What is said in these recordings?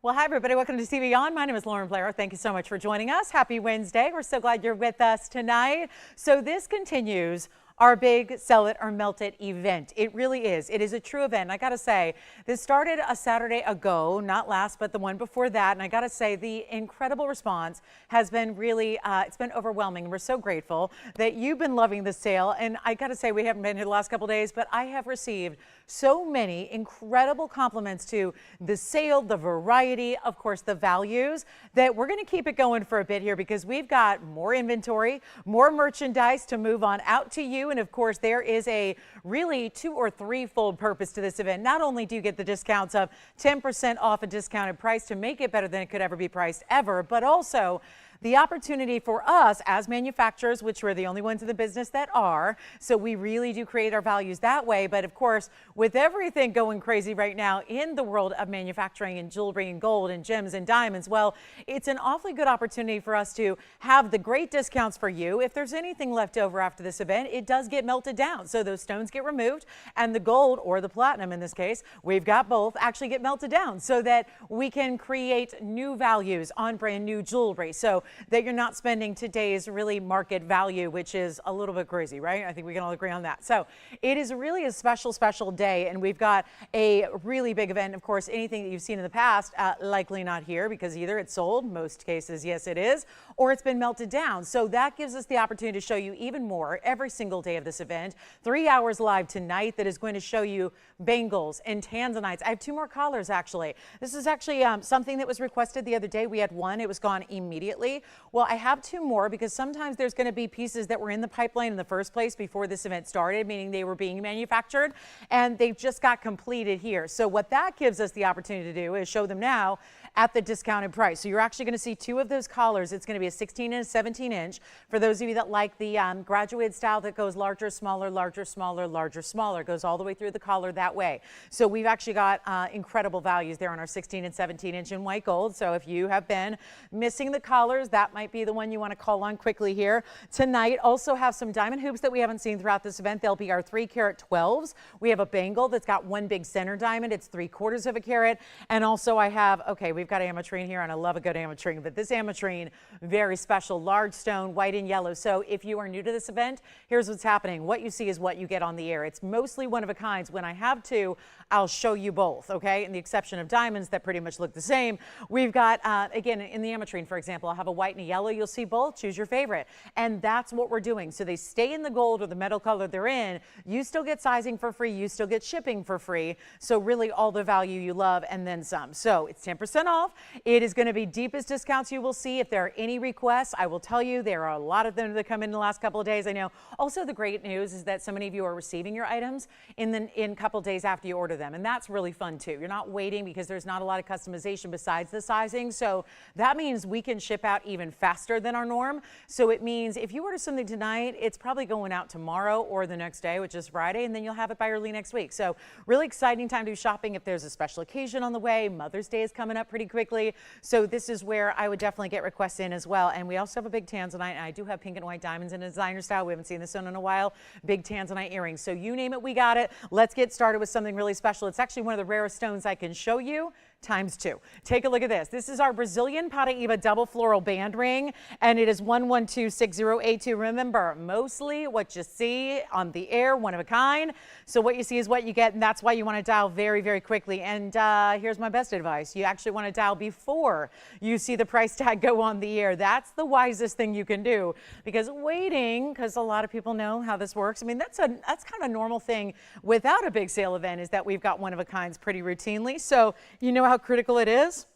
Well, hi, everybody. Welcome to TVON. My name is Blair. Thank you so much for joining us. Happy Wednesday. We're so glad you're with us tonight. So this continues our big Sell It or Melt It event. It really is. It is a true event. I got to say, this started a Saturday ago, not last, but the one before that. And I got to say, the incredible response has been really, it's been overwhelming. We're so grateful that you've been loving the sale. And I got to say, we haven't been here the last couple of days, but I have received so many incredible compliments to the sale, the variety, of course, the values, that we're going to keep it going for a bit here because we've got more inventory, more merchandise to move on out to you. And of course, there is a really 2- or 3-fold purpose to this event. Not only do you get the discounts of 10% off a discounted price to make it better than it could ever be priced ever, but also the opportunity for us as manufacturers, which we're the only ones in the business that are, so we really do create our values that way. But of course, with everything going crazy right now in the world of manufacturing and jewelry and gold and gems and diamonds, well, it's an awfully good opportunity for us to have the great discounts for you. If there's anything left over after this event, it does get melted down. So those stones get removed and the gold, or the platinum in this case, we've got both, actually get melted down so that we can create new values on brand new jewelry. So that you're not spending today's really market value, which is a little bit crazy, right? I think we can all agree on that. So it is really a special, special day, and we've got a really big event. Of course, anything that you've seen in the past, likely not here, because either it's sold, most cases, yes, it is, or it's been melted down. So that gives us the opportunity to show you even more every single day of this event. 3 hours live tonight that is going to show you bangles and tanzanites. I have 2 more collars, actually. This is actually something that was requested the other day. We had one. It was gone immediately. Well, I have 2 more because sometimes there's going to be pieces that were in the pipeline in the first place before this event started, meaning they were being manufactured, and they've just got completed here. So what that gives us the opportunity to do is show them now at the discounted price. So you're actually going to see 2 of those collars. It's going to be a 16 and a 17 inch. For those of you that like the graduated style that goes larger, smaller, larger, smaller, larger, smaller, goes all the way through the collar that way. So we've actually got incredible values there on our 16 and 17 inch in white gold. So if you have been missing the collars, that might be the one you want to call on quickly here. Tonight, also have some diamond hoops that we haven't seen throughout this event. They'll be our 3-carat 12s. We have a bangle that's got 1 big center diamond. It's 3/4 of a carat. And also I have, okay, we've got Ametrine here, and I love a good Ametrine, but this Ametrine, very special, large stone, white and yellow. So if you are new to this event, here's what's happening. What you see is what you get on the air. It's mostly one of a kinds. When I have 2, I'll show you both, okay? In the exception of diamonds that pretty much look the same. We've got, again, in the Ametrine, for example, I'll have a white and a yellow. You'll see both. Choose your favorite. And that's what we're doing. So they stay in the gold or the metal color they're in. You still get sizing for free. You still get shipping for free. So really all the value you love and then some. So it's 10% off. It is going to be deepest discounts you will see. If there are any requests, I will tell you there are a lot of them that come in the last couple of days. I know. Also, the great news is that so many of you are receiving your items in a couple of days after you order them. And that's really fun too. You're not waiting because there's not a lot of customization besides the sizing. So that means we can ship out even faster than our norm. So it means if you order something tonight, it's probably going out tomorrow or the next day, which is Friday, and then you'll have it by early next week. So really exciting time to be shopping if there's a special occasion on the way. Mother's Day is coming up pretty quickly. So this is where I would definitely get requests in as well. And we also have a big Tanzanite, and I do have pink and white diamonds in a designer style. We haven't seen this one in a while. Big Tanzanite earrings. So you name it, we got it. Let's get started with something really special. It's actually one of the rarest stones I can show you. ×2. Take a look at this. This is our Brazilian Paraiba double floral band ring, and it is 1126082. Remember, mostly what you see on the air, one of a kind. So what you see is what you get, and that's why you want to dial very, very quickly. And here's my best advice. You actually want to dial before you see the price tag go on the air. That's the wisest thing you can do, because waiting, because a lot of people know how this works. I mean, that's kind of a normal thing without a big sale event, is that we've got one of a kinds pretty routinely. So you know how critical it is.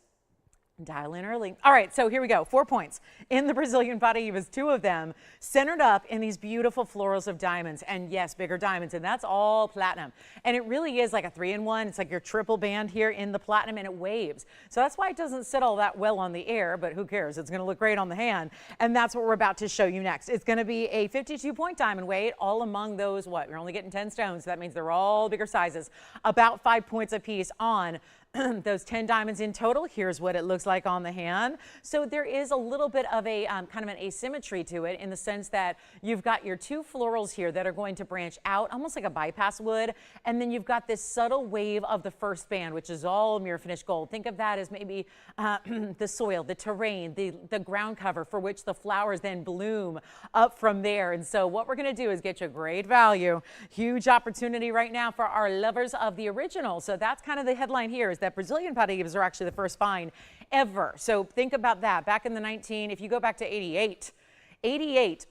Dial in early. All right, so here we go. 4 points in the Brazilian Paraibas, 2 of them centered up in these beautiful florals of diamonds, and yes, bigger diamonds, and that's all platinum. And it really is like a 3-in-1. It's like your triple band here in the platinum, and it waves. So that's why it doesn't sit all that well on the air, but who cares? It's going to look great on the hand, and that's what we're about to show you next. It's going to be a 52-point diamond weight, all among those, what? You're only getting 10 stones, so that means they're all bigger sizes, about 5 points apiece on those 10 diamonds in total. Here's what it looks like on the hand. So there is a little bit of a kind of an asymmetry to it in the sense that you've got your two florals here that are going to branch out almost like a bypass would. And then you've got this subtle wave of the first band, which is all mirror finished gold. Think of that as maybe the soil, the terrain, the ground cover for which the flowers then bloom up from there. And so what we're going to do is get you great value. Huge opportunity right now for our lovers of the original. So that's kind of the headline here, is that Brazilian Paraibas are actually the first find ever. So think about that. Back in the if you go back to 88,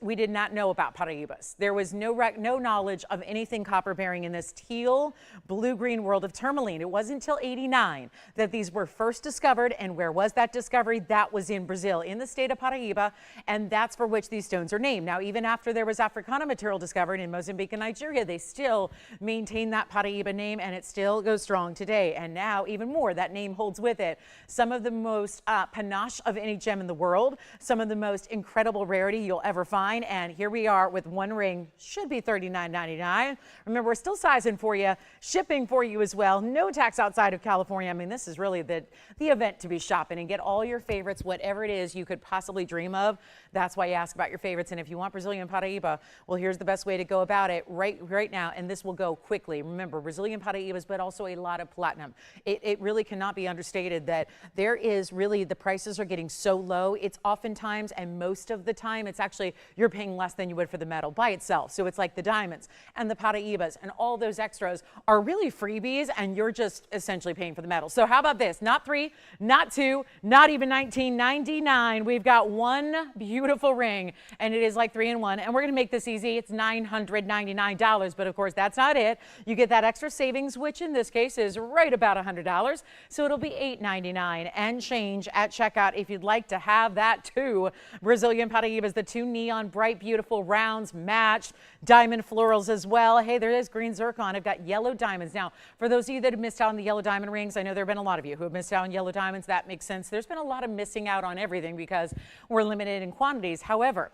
we did not know about Paraibas. There was no knowledge of anything copper bearing in this teal blue-green world of tourmaline. It wasn't until 89 that these were first discovered. And where was that discovery? That was in Brazil, in the state of Paraiba, and that's for which these stones are named. Now, even after there was Africana material discovered in Mozambique and Nigeria, they still maintain that Paraiba name, and it still goes strong today. And now, even more, that name holds with it some of the most panache of any gem in the world, some of the most incredible rarity you'll ever find. And here we are with one ring, should be $39.99. Remember, we're still sizing for you, shipping for you as well. No tax outside of California. I mean, this is really the event to be shopping and get all your favorites, whatever it is you could possibly dream of. That's why you ask about your favorites. And if you want Brazilian Paraiba, well, here's the best way to go about it right now. And this will go quickly. Remember, Brazilian Paraibas, but also a lot of platinum. It really cannot be understated that there is really, the prices are getting so low. It's oftentimes, and most of the time, it's actually, you're paying less than you would for the metal by itself. So it's like the diamonds and the Paraibas and all those extras are really freebies, and you're just essentially paying for the metal. So how about this? Not 3, not 2, not even $19.99. We've got one beautiful ring, and it is like 3 in 1. And we're going to make this easy. It's $999, but of course that's not it. You get that extra savings, which in this case is right about $100. So it'll be $8.99 and change at checkout if you'd like to have that too. Brazilian Paraibas, the two neon bright beautiful rounds matched, diamond florals as well. Hey, there is green zircon. I've got yellow diamonds. Now, for those of you that have missed out on the yellow diamond rings, I know there have been a lot of you who have missed out on yellow diamonds. That makes sense. There's been a lot of missing out on everything because we're limited in quantities. However,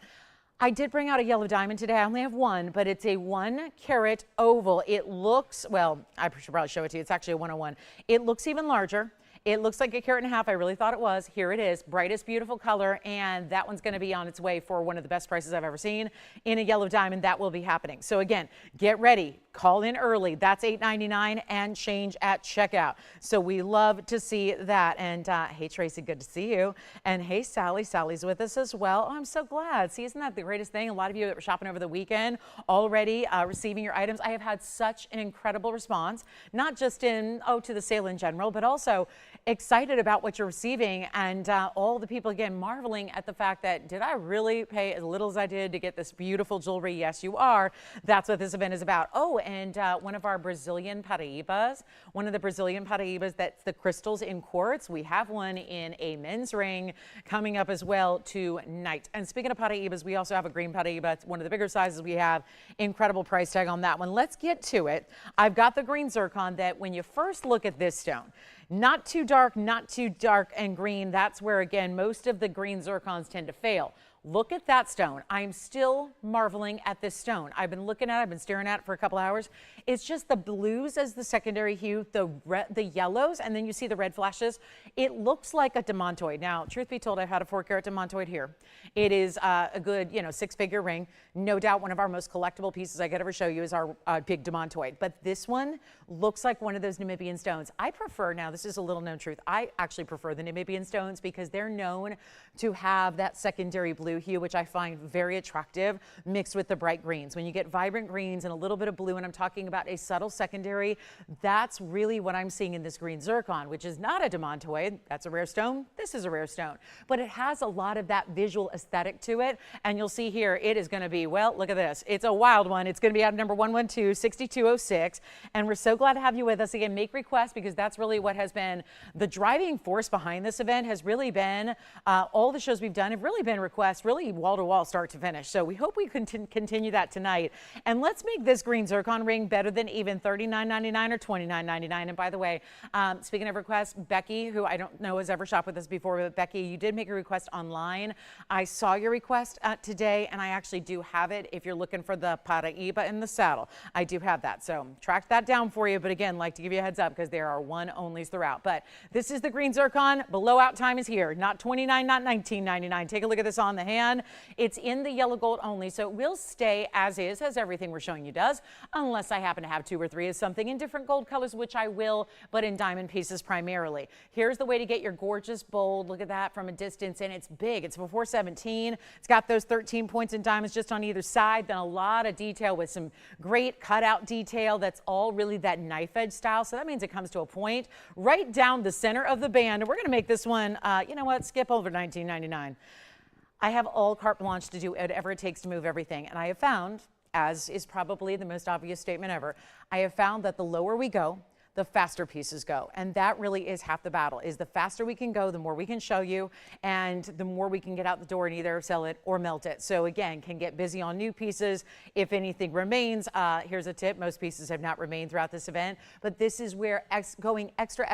I did bring out a yellow diamond today. I only have one, but it's a 1 carat oval. It looks, well, I should probably show it to you. It's actually a 101. It looks even larger. It looks like 1.5 carats. I really thought it was. Here it is, brightest, beautiful color, and that one's going to be on its way for one of the best prices I've ever seen in a yellow diamond. That will be happening. So again, get ready. Call in early. That's $8.99 and change at checkout. So we love to see that. And hey, Tracy, good to see you. And hey, Sally. Sally's with us as well. Oh, I'm so glad. See, isn't that the greatest thing? A lot of you that were shopping over the weekend already receiving your items. I have had such an incredible response, not just in, to the sale in general, but also excited about what you're receiving, and all the people again marveling at the fact that, did I really pay as little as I did to get this beautiful jewelry? Yes, you are. That's what this event is about. Oh, and one of our Brazilian Paraibas, that's the crystals in quartz. We have one in a men's ring coming up as well tonight. And speaking of Paraibas, we also have a green Paraiba. It's one of the bigger sizes we have. Incredible price tag on that one. Let's get to it. I've got the green zircon that when you first look at this stone, not too dark and green. That's where, again, most of the green zircons tend to fail. Look at that stone. I'm still marveling at this stone. I've been looking at it, I've been staring at it for a couple hours. It's just the blues as the secondary hue, the yellows, and then you see the red flashes. It looks like a demontoid. Now, truth be told, I've had a 4 carat demontoid here. It is a good, 6-figure ring. No doubt one of our most collectible pieces I could ever show you is our big demontoid. But this one looks like one of those Namibian stones. I prefer, now this is a little known truth, I actually prefer the Namibian stones because they're known to have that secondary blue hue, which I find very attractive, mixed with the bright greens. When you get vibrant greens and a little bit of blue, and I'm talking about a subtle secondary, that's really what I'm seeing in this green zircon, which is not a demontoid. That's a rare stone. This is a rare stone, but it has a lot of that visual aesthetic to it. And you'll see here, it is going to be, well, look at this. It's a wild one. It's going to be out number 112-6206. And we're so glad to have you with us. Again, make requests, because that's really what has been the driving force behind this event. Has really been all the shows we've done have really been requests house, really wall to wall, start to finish. So we hope we can continue that tonight. And let's make this green zircon ring better than even $39.99 or $29.99. And by the way, speaking of requests, Becky, who I don't know has ever shopped with us before, but Becky, you did make a request online. I saw your request today, and I actually do have it. If you're looking for the Paraiba in the saddle, I do have that. So track that down for you. But again, like to give you a heads up because there are one-onlys throughout. But this is the green zircon. Blowout time is here. Not $29, not $19.99. Take a look at this on the hand. It's in the yellow gold only, so it will stay as is, as everything we're showing you does, unless I happen to have 2 or 3 of something in different gold colors, which I will, but in diamond pieces primarily. Here's the way to get your gorgeous bold. Look at that from a distance, and it's big. It's before 17. It's got those 13 points in diamonds just on either side, then a lot of detail with some great cutout detail. That's all really that knife edge style, so that means it comes to a point right down the center of the band. And we're going to make this one, you know what, skip over $19.99. I have all carte blanche to do whatever it takes to move everything, and I have found, as is probably the most obvious statement ever, I have found that the lower we go, the faster pieces go. And that really is half the battle, is the faster we can go, the more we can show you, and the more we can get out the door and either sell it or melt it. So again, can get busy on new pieces. If anything remains, here's a tip. Most pieces have not remained throughout this event, but this is where going extra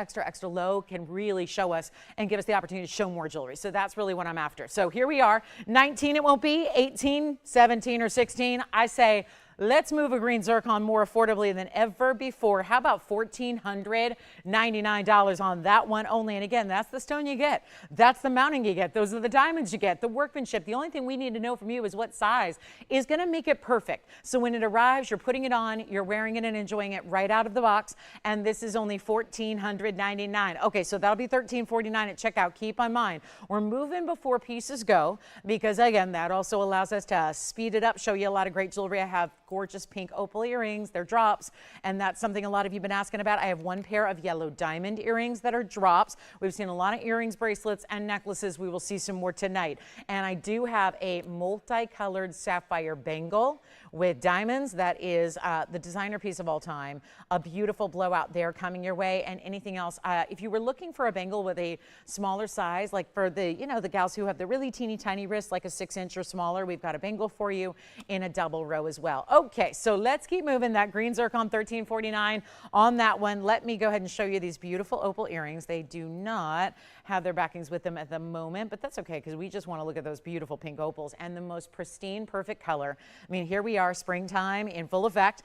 low can really show us and give us the opportunity to show more jewelry. So that's really what I'm after. So here we are, 19 it won't be, 18, 17, or 16. I say, let's move a green zircon more affordably than ever before. How about $1,499 on that one only? And again, that's the stone you get. That's the mounting you get. Those are the diamonds you get, the workmanship. The only thing we need to know from you is what size is going to make it perfect. So when it arrives, you're putting it on, you're wearing it and enjoying it right out of the box. And this is only $1,499. Okay, so that'll be $1,349 at checkout. Keep in mind, we're moving before pieces go because, again, that also allows us to speed it up, show you a lot of great jewelry. I have gorgeous pink opal earrings. They're drops, and that's something a lot of you have been asking about. I have 1 pair of yellow diamond earrings that are drops. We've seen a lot of earrings, bracelets, and necklaces. We will see some more tonight. And I do have a multicolored sapphire bangle with diamonds. That is the designer piece of all time. A beautiful blowout there coming your way. And anything else, if you were looking for a bangle with a smaller size, like for the, you know, the gals who have the really teeny tiny wrists, like a 6-inch or smaller, we've got a bangle for you in a double row as well. Okay, so let's keep moving. That green zircon, $1,349 on that one. Let me go ahead and show you these beautiful opal earrings. They do not have their backings with them at the moment, but that's okay because we just want to look at those beautiful pink opals and the most pristine, perfect color. I mean, here we are, springtime in full effect.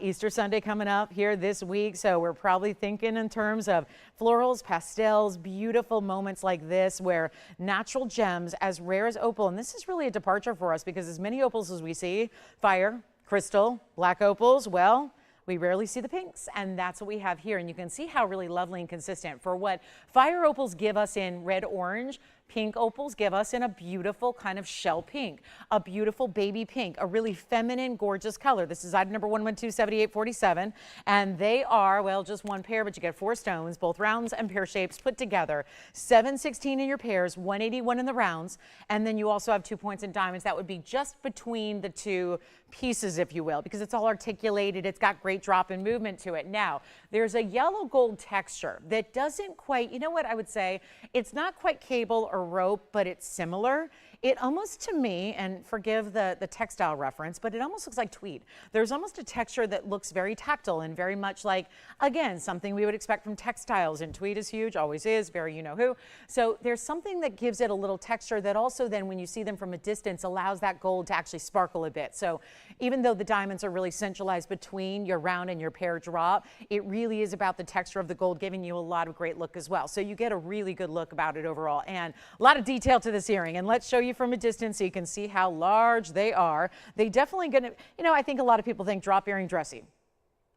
Easter Sunday coming up here this week, so we're probably thinking in terms of florals, pastels, beautiful moments like this where natural gems as rare as opal, and this is really a departure for us because as many opals as we see, fire, crystal, black opals, well, we rarely see the pinks, and that's what we have here. And you can see how really lovely and consistent for what fire opals give us in red orange, pink opals give us in a beautiful kind of shell pink, a beautiful baby pink, a really feminine, gorgeous color. This is item number 1127847, and they are, well, just 1 pair, but you get 4 stones, both rounds and pear shapes put together, 716 in your pairs, 181 in the rounds, and then you also have 2 points in diamonds. That would be just between the 2 pieces, if you will, because it's all articulated. It's got great drop and movement to it. Now, there's a yellow gold texture that doesn't quite, you know what I would say? It's not quite cable or rope, but it's similar. It almost, to me, and forgive the textile reference, but it almost looks like tweed. There's almost a texture that looks very tactile and very much like, again, something we would expect from textiles. And tweed is huge, always is, very you-know-who. So there's something that gives it a little texture that also then when you see them from a distance allows that gold to actually sparkle a bit. So even though the diamonds are really centralized between your round and your pear drop, it really is about the texture of the gold giving you a lot of great look as well. So you get a really good look about it overall. And a lot of detail to this earring. And let's show you from a distance so you can see how large they are. They definitely gonna, you know, I think a lot of people think drop earring dressy,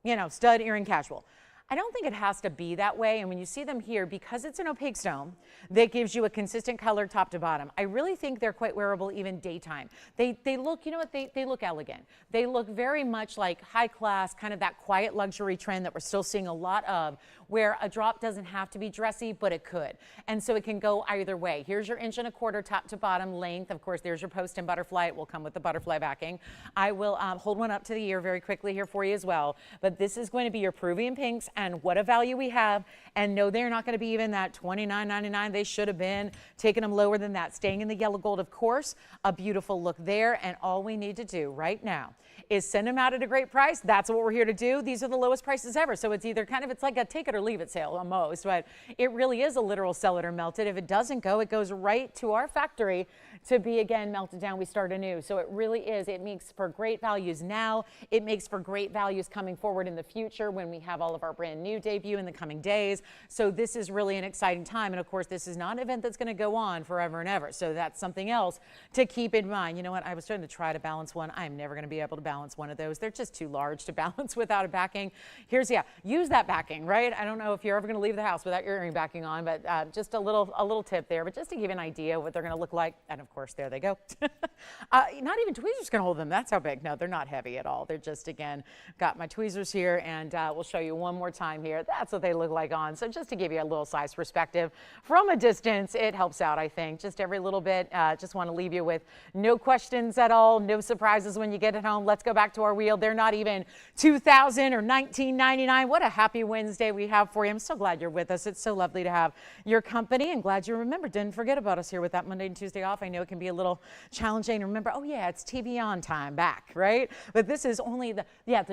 you know, stud earring casual. I don't think it has to be that way. And when you see them here, because it's an opaque stone that gives you a consistent color top to bottom, I really think they're quite wearable even daytime. They look, you know what, they look elegant. They look very much like high class, kind of that quiet luxury trend that we're still seeing a lot of, where a drop doesn't have to be dressy, but it could. And so it can go either way. Here's your 1.25 inch top to bottom length. Of course, there's your post and butterfly. It will come with the butterfly backing. I will hold one up to the ear very quickly here for you as well. But this is going to be your Peruvian pinks and what a value we have. And no, they're not going to be even that $29.99 they should have been. Taking them lower than that, staying in the yellow gold, of course. A beautiful look there, and all we need to do right now is send them out at a great price. That's what we're here to do. These are the lowest prices ever. So it's either kind of, it's like a take it or leave it sale almost, but it really is a literal sell it or melt it. If it doesn't go, it goes right to our factory to be again melted down. We start anew. So it really is. It makes for great values now. It makes for great values coming forward in the future when we have all of our brand new debut in the coming days. So this is really an exciting time. And of course, this is not an event that's going to go on forever and ever. So that's something else to keep in mind. You know what? I was trying to try to balance one. I'm never going to be able to balance one of those. They're just too large to balance without a backing. Here's, yeah, use that backing, right? I don't know if you're ever going to leave the house without your earring backing on, but just a little tip there, but just to give you an idea of what they're going to look like. And of course, there they go. Not even tweezers can hold them. That's how big. No, they're not heavy at all. They're just, again, got my tweezers here, and we'll show you one more time here. That's what they look like on. So just to give you a little size perspective from a distance, it helps out, I think, just every little bit. Just want to leave you with no questions at all, no surprises when you get it home. Let's go back to our wheel. They're not even $2,000 or $19.99. What a happy Wednesday we have for you. I'm so glad you're with us. It's so lovely to have your company, and glad you remembered. Didn't forget about us here with that Monday and Tuesday off. I know it can be a little challenging to remember, oh yeah, it's TVON time back, right? But this is only the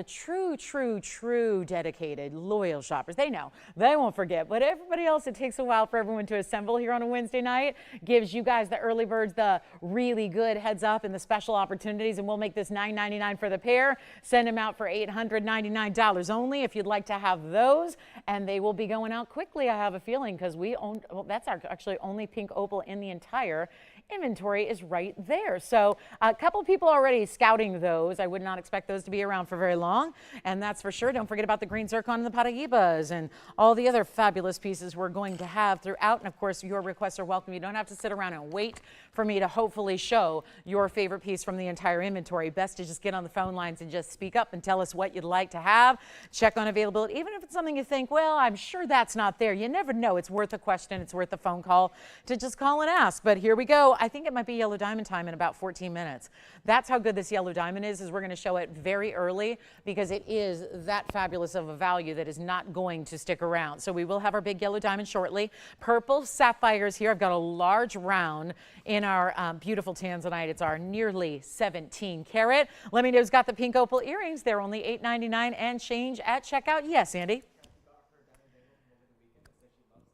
true dedicated loyal shoppers. They know, they won't forget. But everybody else, it takes a while for everyone to assemble here on a Wednesday night. Gives you guys, the early birds, the really good heads up and the special opportunities, and we'll make this $9.99 for the pair. Send them out for $899 only if you'd like to have those, and they will be going out quickly, I have a feeling, because we own, well, that's our actually only pink opal in the entire inventory is right there. So a couple people already scouting those. I would not expect those to be around for very long, and that's for sure. Don't forget about the green zircon and the Paraibas and all the other fabulous pieces we're going to have throughout. And of course, your requests are welcome. You don't have to sit around and wait for me to hopefully show your favorite piece from the entire inventory. Best to just get on the phone lines and just speak up and tell us what you'd like to have. Check on availability. Even if it's something you think, well, I'm sure that's not there. You never know. It's worth a question. It's worth a phone call to just call and ask. But here we go. I think it might be yellow diamond time in about 14 minutes. That's how good this yellow diamond is we're going to show it very early, because it is that fabulous of a value that is not going to stick around. So we will have our big yellow diamond shortly. Purple sapphires here. I've got a large round in our beautiful Tanzanite. It's our nearly 17 karat. Let me know who's got the pink opal earrings. They're only $8.99 and change at checkout. Yes, Andy?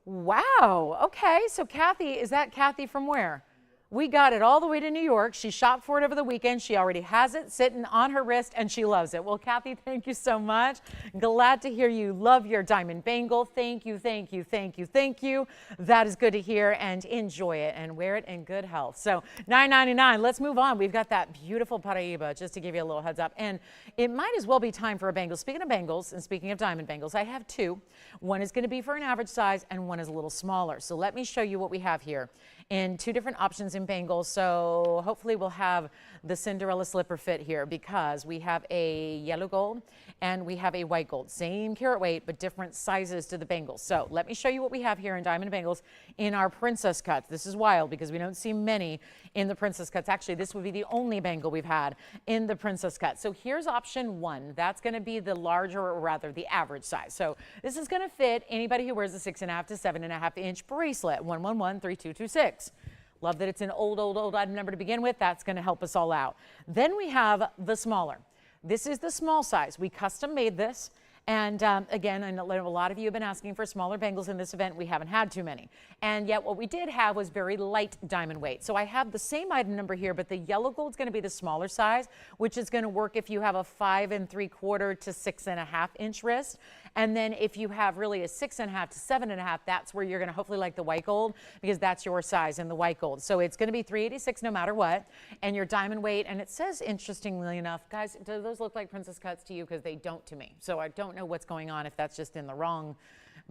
Wow. Okay. So Kathy, is that Kathy from where? We got it all the way to New York. She shopped for it over the weekend. She already has it sitting on her wrist, and she loves it. Well, Kathy, thank you so much. Glad to hear you love your diamond bangle. Thank you, thank you, thank you, thank you. That is good to hear, and enjoy it and wear it in good health. So $9.99. Let's move on. We've got that beautiful Paraiba, just to give you a little heads up. And it might as well be time for a bangle. Speaking of bangles and speaking of diamond bangles, I have two. One is going to be for an average size, and one is a little smaller. So let me show you what we have here in two different options in bangles. So hopefully we'll have the Cinderella slipper fit here, because we have a yellow gold and we have a white gold. Same carat weight, but different sizes to the bangles. So let me show you what we have here in diamond bangles in our princess cuts. This is wild because we don't see many in the princess cuts. Actually, this would be the only bangle we've had in the princess cut. So here's option one. That's going to be the larger, or rather the average size. So this is going to fit anybody who wears a 6.5 to 7.5 inch bracelet, 1113226. Love that it's an old item number to begin with. That's going to help us all out. Then we have the smaller. This is the small size. We custom made this. And again, I know a lot of you have been asking for smaller bangles in this event. We haven't had too many. And yet what we did have was very light diamond weight. So I have the same item number here, but the yellow gold is going to be the smaller size, which is going to work if you have a 5 3/4 to 6.5 inch wrist. And then if you have really a 6.5 to 7.5, that's where you're going to hopefully like the white gold, because that's your size in the white gold. So it's going to be $386 no matter what. And your diamond weight, and it says, interestingly enough, guys, do those look like princess cuts to you? Because they don't to me. So I don't know what's going on, if that's just in the wrong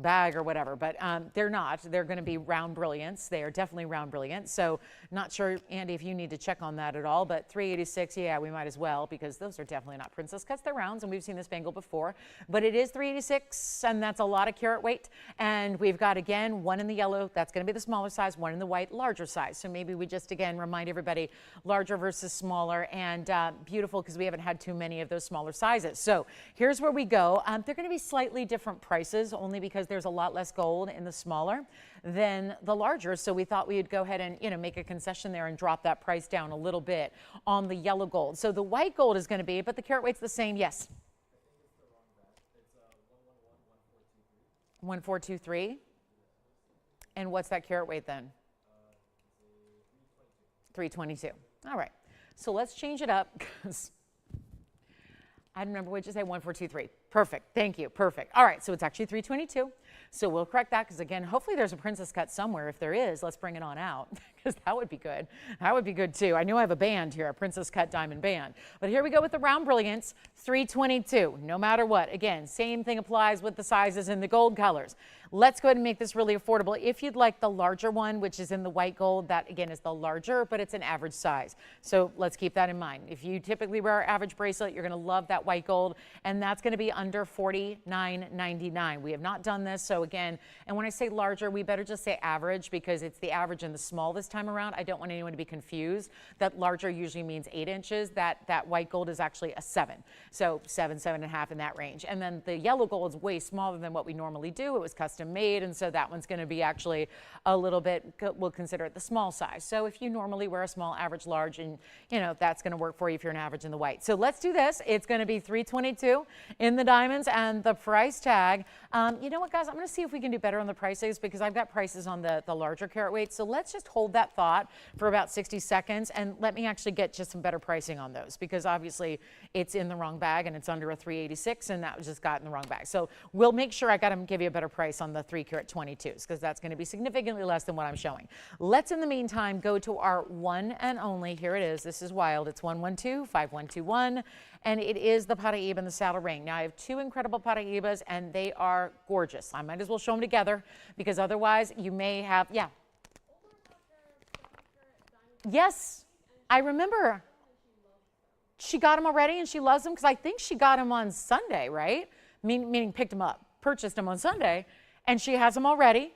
bag or whatever, but they're not. They're going to be round brilliants. They are definitely round brilliants. So not sure, Andy, if you need to check on that at all, but 386, yeah, we might as well, because those are definitely not princess cuts. They're rounds, and we've seen this bangle before, but it is 386, and that's a lot of carat weight. And we've got, again, one in the yellow. That's going to be the smaller size, one in the white, larger size. So maybe we just, again, remind everybody larger versus smaller, and beautiful, because we haven't had too many of those smaller sizes. So here's where we go. They're going to be slightly different prices, only because there's a lot less gold in the smaller than the larger. So we thought we'd go ahead and, make a concession there and drop that price down a little bit on the yellow gold. So the white gold is going to be, but the carat weight's the same. Yes. 1423. And what's that carat weight then? 322. All right. So let's change it up, because I remember what you say, 1423. Perfect. Thank you. Perfect. All right. So it's actually 322. So we'll correct that, because, again, hopefully there's a princess cut somewhere. If there is, let's bring it on out, because that would be good. That would be good, too. I know I have a band here, a princess cut diamond band. But here we go with the round brilliance, 322, no matter what. Again, same thing applies with the sizes and the gold colors. Let's go ahead and make this really affordable. If you'd like the larger one, which is in the white gold, that, again, is the larger, but it's an average size. So let's keep that in mind. If you typically wear our average bracelet, you're going to love that white gold, and that's going to be under $49.99. We have not done this, so again, and when I say larger, we better just say average, because it's the average and the small this time around. I don't want anyone to be confused that larger usually means 8 inches. That white gold is actually a 7. So 7, 7.5 in that range. And then the yellow gold is way smaller than what we normally do. It was custom made, and so that one's going to be actually a little bit, we'll consider it the small size. So if you normally wear a small, average, large, and that's going to work for you if you're an average in the white. So let's do this. It's going to be 322 in the diamonds, and the price tag, you know what, guys, I'm going to see if we can do better on the prices, because I've got prices on the larger carat weight. So let's just hold that thought for about 60 seconds, and let me actually get just some better pricing on those, because obviously it's in the wrong bag and it's under a 386, and that was just got in the wrong bag. So we'll make sure I got to give you a better price on the 3 carat 22s, because that's going to be significantly less than what I'm showing. Let's, in the meantime, go to our one and only. Here it is. This is wild. It's 112-5121, and it is the Paraiba and the saddle ring. Now, I have 2 incredible Paraibas, and they are gorgeous. I might as well show them together, because otherwise you may have, yeah. Yes, I remember. She got them already, and she loves them, because I think she got them on Sunday, right? Meaning picked them up, purchased them on Sunday, and she has them already.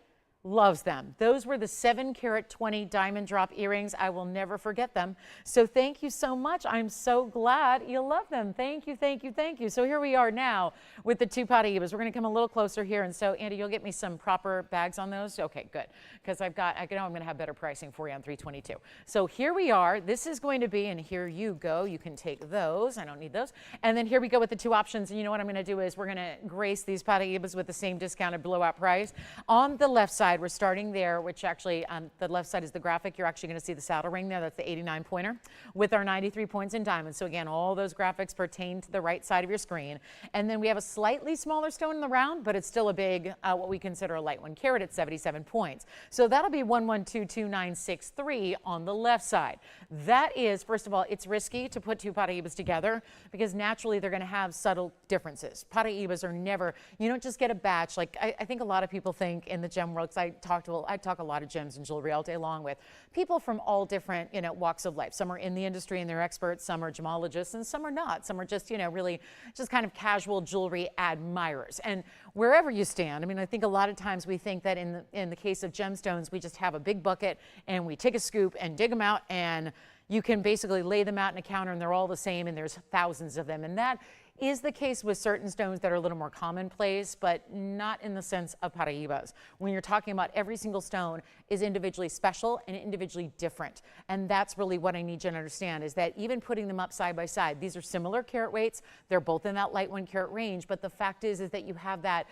Loves them. Those were the 7 carat 20 diamond drop earrings. I will never forget them. So thank you so much. I'm so glad you love them. Thank you, thank you, thank you. So here we are now with the 2 Paraibas. We're going to come a little closer here. And so, Andy, you'll get me some proper bags on those? Okay, good. Because I know I'm going to have better pricing for you on 322. So here we are. This is going to be, and here you go. You can take those. I don't need those. And then here we go with the 2 options. And you know what I'm going to do is we're going to grace these Paraibas with the same discounted blowout price. On the left side, we're starting there, which actually the left side is the graphic. You're actually going to see the saddle ring there. That's the 89 pointer with our 93 points in diamonds. So again, all those graphics pertain to the right side of your screen. And then we have a slightly smaller stone in the round, but it's still a big, what we consider a light 1 carat at 77 points. So that'll be 1122963 on the left side. That is, first of all, it's risky to put 2 Paraibas together, because naturally they're going to have subtle differences. Paraibas are never, you don't just get a batch. Like I think a lot of people think in the gem world, because I talk a lot of gems and jewelry all day long with people from all different, walks of life. Some are in the industry and they're experts, some are gemologists, and some are not. Some are just, really just kind of casual jewelry admirers. And wherever you stand, I mean, I think a lot of times we think that in the case of gemstones, we just have a big bucket and we take a scoop and dig them out, and you can basically lay them out in a counter and they're all the same, and there's thousands of them. And that is the case with certain stones that are a little more commonplace, but not in the sense of Paraibas. When you're talking about every single stone is individually special and individually different. And that's really what I need you to understand, is that even putting them up side by side, these are similar carat weights. They're both in that light 1 carat range, but the fact is that you have that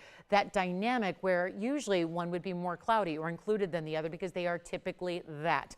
dynamic where usually one would be more cloudy or included than the other, because they are typically that.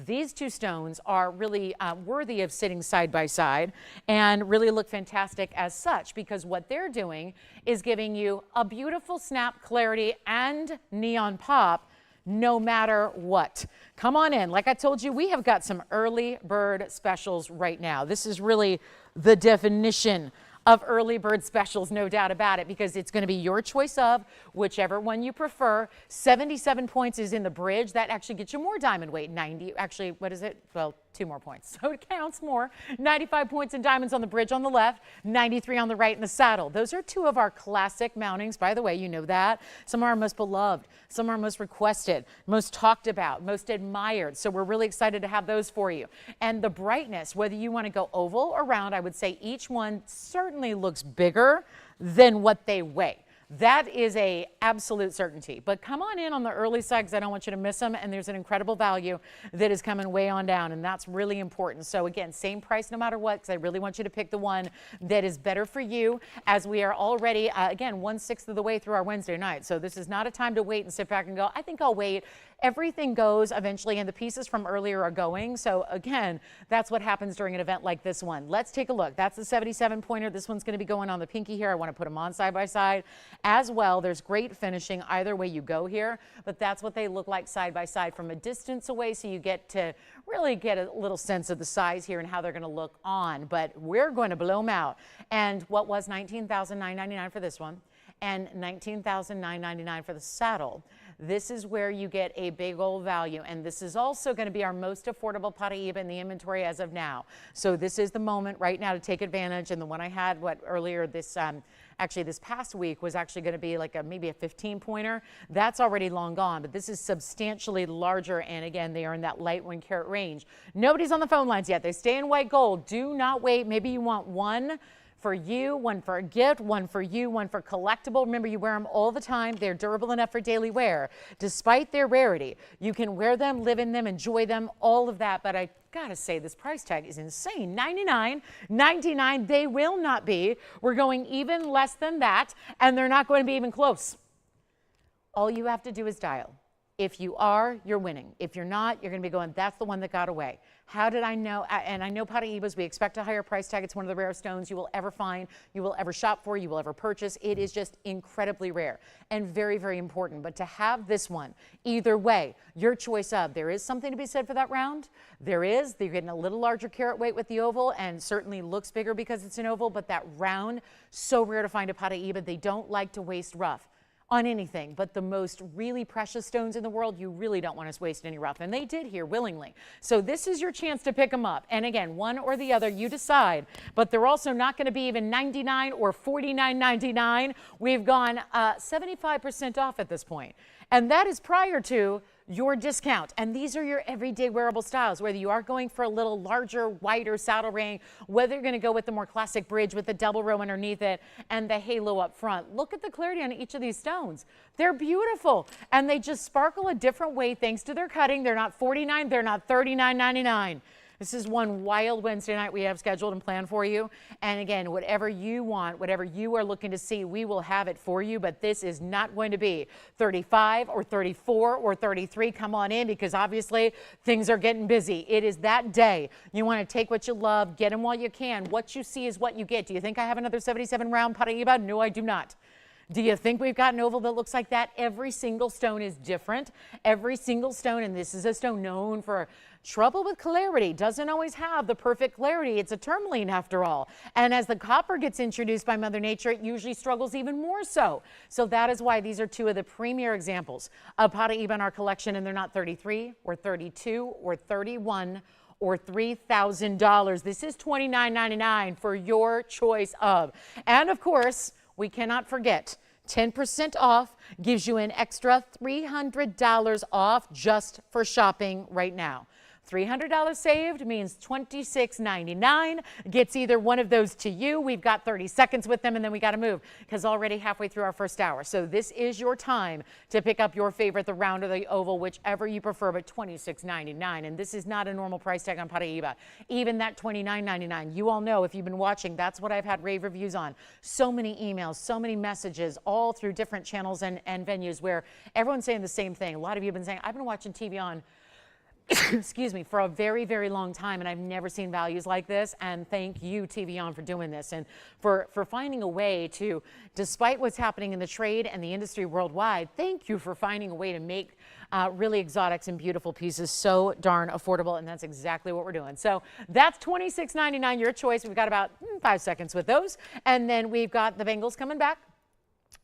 These 2 stones are really worthy of sitting side by side and really look fantastic as such, because what they're doing is giving you a beautiful snap, clarity, and neon pop no matter what. Come on in. Like I told you, we have got some early bird specials right now. This is really the definition of early bird specials, no doubt about it, because it's going to be your choice of whichever one you prefer. 77 points is in the bridge. That actually gets you more diamond weight. 90, actually, what is it? Well, 2 more points, so it counts more. 95 points in diamonds on the bridge on the left, 93 on the right in the saddle. Those are 2 of our classic mountings. By the way, you know that. Some are our most beloved, some are most requested, most talked about, most admired. So we're really excited to have those for you. And the brightness, whether you want to go oval or round, I would say each one certainly looks bigger than what they weigh. That is a absolute certainty. But come on in on the early side because I don't want you to miss them. And there's an incredible value that is coming way on down. And that's really important. So again, same price no matter what, because I really want you to pick the one that is better for you, as we are already, again, 1/6 of the way through our Wednesday night. So this is not a time to wait and sit back and go, I think I'll wait. Everything goes eventually, and the pieces from earlier are going. So again, that's what happens during an event like this one. Let's take a look. That's the 77 pointer. This one's going to be going on the pinky here. I want to put them on side by side as well. There's great finishing either way you go here, but that's what they look like side by side from a distance away. So you get to really get a little sense of the size here and how they're going to look on, but we're going to blow them out. And what was $19,999 for this one and $19,999 for the saddle. This is where you get a big old value, and this is also going to be our most affordable Paraiba in the inventory as of now. So this is the moment right now to take advantage. And the one I had earlier this actually this past week was actually going to be like maybe a 15 pointer. That's already long gone, but this is substantially larger. And again, they are in that light 1 carat range. Nobody's on the phone lines yet. They stay in white gold. Do not wait. Maybe you want one for you, one for a gift, one for you, one for collectible. Remember, you wear them all the time. They're durable enough for daily wear. Despite their rarity, you can wear them, live in them, enjoy them, all of that. But I gotta say, this price tag is insane. $99, $99, they will not be. We're going even less than that, and they're not going to be even close. All you have to do is dial. If you are, you're winning. If you're not, you're going to be going, that's the one that got away. How did I know? And I know Paraibas, we expect a higher price tag. It's one of the rarest stones you will ever find, you will ever shop for, you will ever purchase. It is just incredibly rare and very, very important. But to have this one, either way, your choice of, there is something to be said for that round. There is. You're getting a little larger carat weight with the oval and certainly looks bigger because it's an oval, but that round, so rare to find a Paraiba. They don't like to waste rough on anything, but the most really precious stones in the world, you really don't want to waste any rough, and they did here willingly. So this is your chance to pick them up, and again, one or the other, you decide, but they're also not going to be even $99 or $49.99. We've gone 75% off at this point, and that is prior to your discount. And these are your everyday wearable styles, whether you are going for a little larger, wider saddle ring, whether you're going to go with the more classic bridge with the double row underneath it and the halo up front. Look at the clarity on each of these stones. They're beautiful, and they just sparkle a different way thanks to their cutting. They're not $49, they're not $39.99. This is one wild Wednesday night we have scheduled and planned for you. And again, whatever you want, whatever you are looking to see, we will have it for you. But this is not going to be 35 or 34 or 33. Come on in, because obviously things are getting busy. It is that day. You want to take what you love, get them while you can. What you see is what you get. Do you think I have another 77 round Paraiba? No, I do not. Do you think we've got an oval that looks like that? Every single stone is different. Every single stone, and this is a stone known for trouble with clarity. Doesn't always have the perfect clarity. It's a tourmaline after all. And as the copper gets introduced by Mother Nature, it usually struggles even more so. So that is why these are two of the premier examples of Paraiba in our collection, and they're not 33 or 32 or 31 or $3,000. This is $29.99 for your choice of. And of course, we cannot forget, 10% off gives you an extra $300 off just for shopping right now. $300 saved means $26.99. Gets either one of those to you. We've got 30 seconds with them, and then we got to move because already halfway through our first hour. So this is your time to pick up your favorite, the round or the oval, whichever you prefer, but $26.99. And this is not a normal price tag on Paraiba. Even that $29.99. You all know, if you've been watching, that's what I've had rave reviews on. So many emails, so many messages, all through different channels and venues where everyone's saying the same thing. A lot of you have been saying, I've been watching TVON excuse me, for a very, very long time, and I've never seen values like this. And thank you, TVON, for doing this and for finding a way to, despite what's happening in the trade and the industry worldwide, thank you for finding a way to make really exotics and beautiful pieces so darn affordable, and that's exactly what we're doing. So that's $26.99, your choice. We've got about 5 seconds with those, and then we've got the bangles coming back.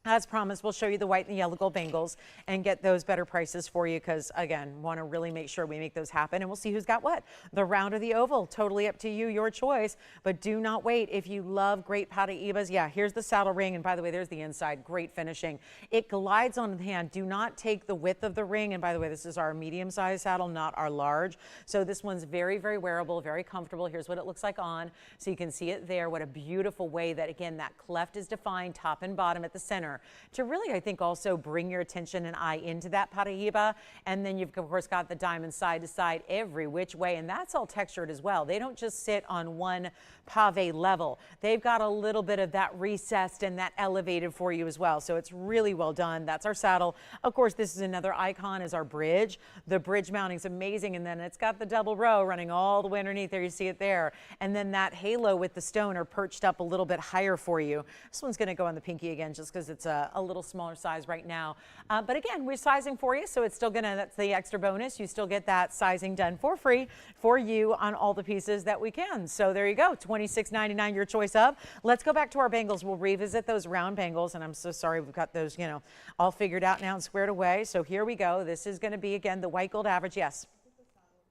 As promised, we'll show you the white and the yellow gold bangles and get those better prices for you because, again, want to really make sure we make those happen, and we'll see who's got what. The round or the oval, totally up to you, your choice, but do not wait. If you love great Paraibas, yeah, here's the saddle ring, and by the way, there's the inside, great finishing. It glides on the hand. Do not take the width of the ring, and by the way, this is our medium-sized saddle, not our large. So this one's very, very wearable, very comfortable. Here's what it looks like on, so you can see it there. What a beautiful way that, again, that cleft is defined, top and bottom at the center, to really, I think, also bring your attention and eye into that Paraiba. And then you've, of course, got the diamond side to side every which way, and that's all textured as well. They don't just sit on one pave level. They've got a little bit of that recessed and that elevated for you as well. So it's really well done. That's our saddle. Of course, this is another icon, is our bridge. The bridge mounting is amazing, and then it's got the double row running all the way underneath there. You see it there. And then that halo with the stone are perched up a little bit higher for you. This one's going to go on the pinky again just because it's a little smaller size right now. But again, we're sizing for you, so it's still gonna, that's the extra bonus. You still get that sizing done for free for you on all the pieces that we can. So there you go, $26.99, your choice of. Let's go back to our bangles. We'll revisit those round bangles, and I'm so sorry we've got those, you know, all figured out now and squared away. So here we go. This is gonna be, again, the white gold average, yes.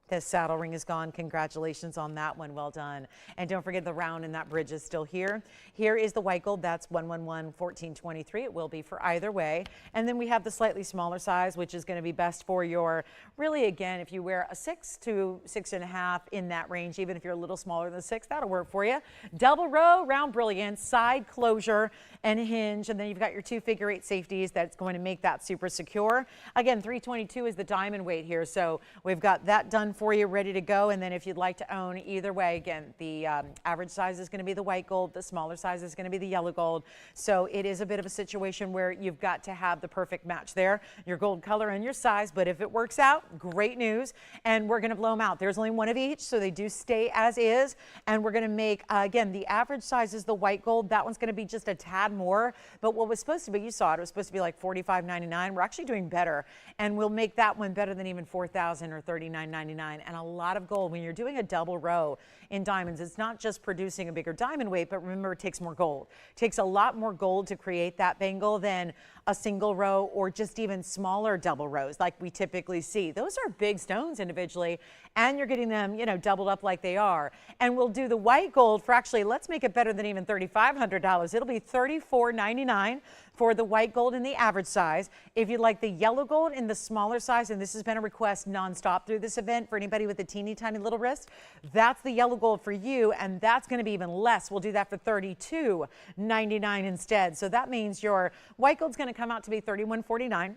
The saddle ring is gone. Congratulations on that one. Well done. And don't forget the round and that bridge is still here. Here is the white gold. That's 111-1423. It will be for either way. And then we have the slightly smaller size, which is going to be best for your, really, again, if you wear a 6 to 6.5 in that range, even if you're a little smaller than 6, that'll work for you. Double row, round brilliance, side closure and hinge. And then you've got your 2 figure-8 safeties that's going to make that super secure. Again, 322 is the diamond weight here. So we've got that done for you, ready to go. And then if you'd like to own either way, again, the average size is going to be the white gold, the smaller size is going to be the yellow gold. So it is a bit of a situation where you've got to have the perfect match there, your gold color and your size. But if it works out, great news. And we're going to blow them out. There's only one of each, so they do stay as is. And we're going to make, again, the average size is the white gold. That one's going to be just a tad more. But what was supposed to be, you saw it was supposed to be like $45.99. We're actually doing better. And we'll make that one better than even $4,000 or $39.99. And a lot of gold. When you're doing a double row in diamonds, it's not just producing a bigger diamond weight, but remember, it takes more gold. It takes a lot more gold to create that bangle than a single row or just even smaller double rows like we typically see. Those are big stones individually, and you're getting them, you know, doubled up like they are. And we'll do the white gold for, actually, let's make it better than even $3,500. It'll be $34.99 for the white gold in the average size. If you'd like the yellow gold in the smaller size, and this has been a request nonstop through this event for anybody with a teeny tiny little wrist, that's the yellow gold for you, and that's going to be even less. We'll do that for $32.99 instead. So that means your white gold's going to come out to be $31.49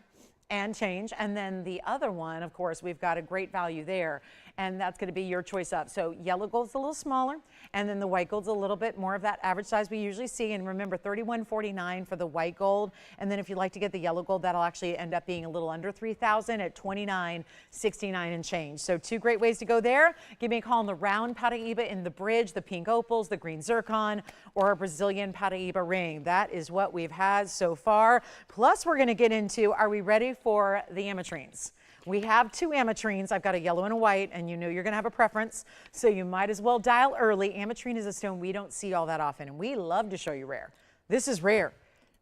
and change. And then the other one, of course, we've got a great value there, and that's going to be your choice up. So yellow gold's a little smaller, and then the white gold's a little bit more of that average size we usually see. And remember, $31.49 for the white gold. And then if you'd like to get the yellow gold, that'll actually end up being a little under $3,000 at $29.69 and change. So 2 great ways to go there. Give me a call on the round Paraiba in the bridge, the pink opals, the green zircon, or a Brazilian Paraiba ring. That is what we've had so far. Plus, we're going to get into, are we ready for the Ametrines? We have 2 Ametrines. I've got a yellow and a white, and you know you're going to have a preference, so you might as well dial early. Ametrine is a stone we don't see all that often, and we love to show you rare. This is rare,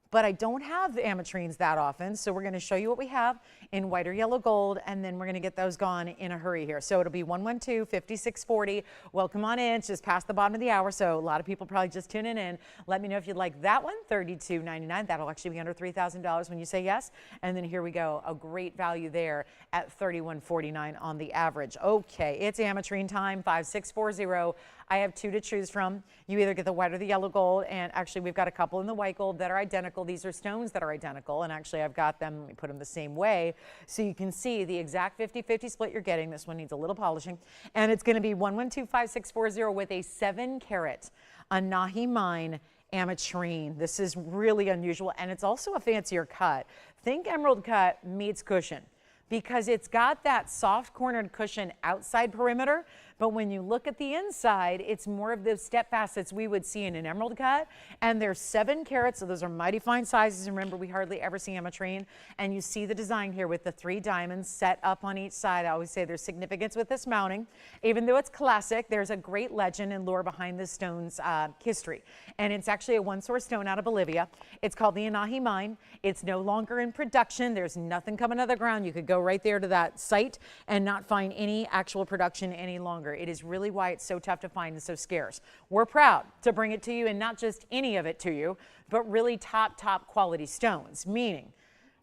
but I don't have the Ametrines that often, so we're going to show you what we have in white or yellow gold, and then we're going to get those gone in a hurry here. So it'll be 112-5640. Welcome on in. It's just past the bottom of the hour, so a lot of people probably just tuning in. Let me know if you'd like that one, $32.99. That'll actually be under $3,000 when you say yes. And then here we go, a great value there at $31.49 on the average. Okay, it's Ametrine time, 5640. I have 2 to choose from. You either get the white or the yellow gold, and actually we've got a couple in the white gold that are identical. These are stones that are identical, and actually I've got them, let me put them the same way, so you can see the exact 50-50 split you're getting. This one needs a little polishing, and it's going to be 1125640 with a 7-carat Anahi Mine Ametrine. This is really unusual, and it's also a fancier cut. Think emerald cut meets cushion. because it's got that soft cornered cushion outside perimeter. But when you look at the inside, it's more of those step facets we would see in an emerald cut. And they're 7 carats, so those are mighty fine sizes. And remember, we hardly ever see ametrine. And you see the design here with the 3 diamonds set up on each side. I always say there's significance with this mounting. Even though it's classic, there's a great legend and lore behind this stone's history. And it's actually a one-source stone out of Bolivia. It's called the Inahi Mine. It's no longer in production. There's nothing coming out of the ground. You could go right there to that site and not find any actual production any longer. It is really why it's so tough to find and so scarce. We're proud to bring it to you, and not just any of it to you, but really top quality stones, meaning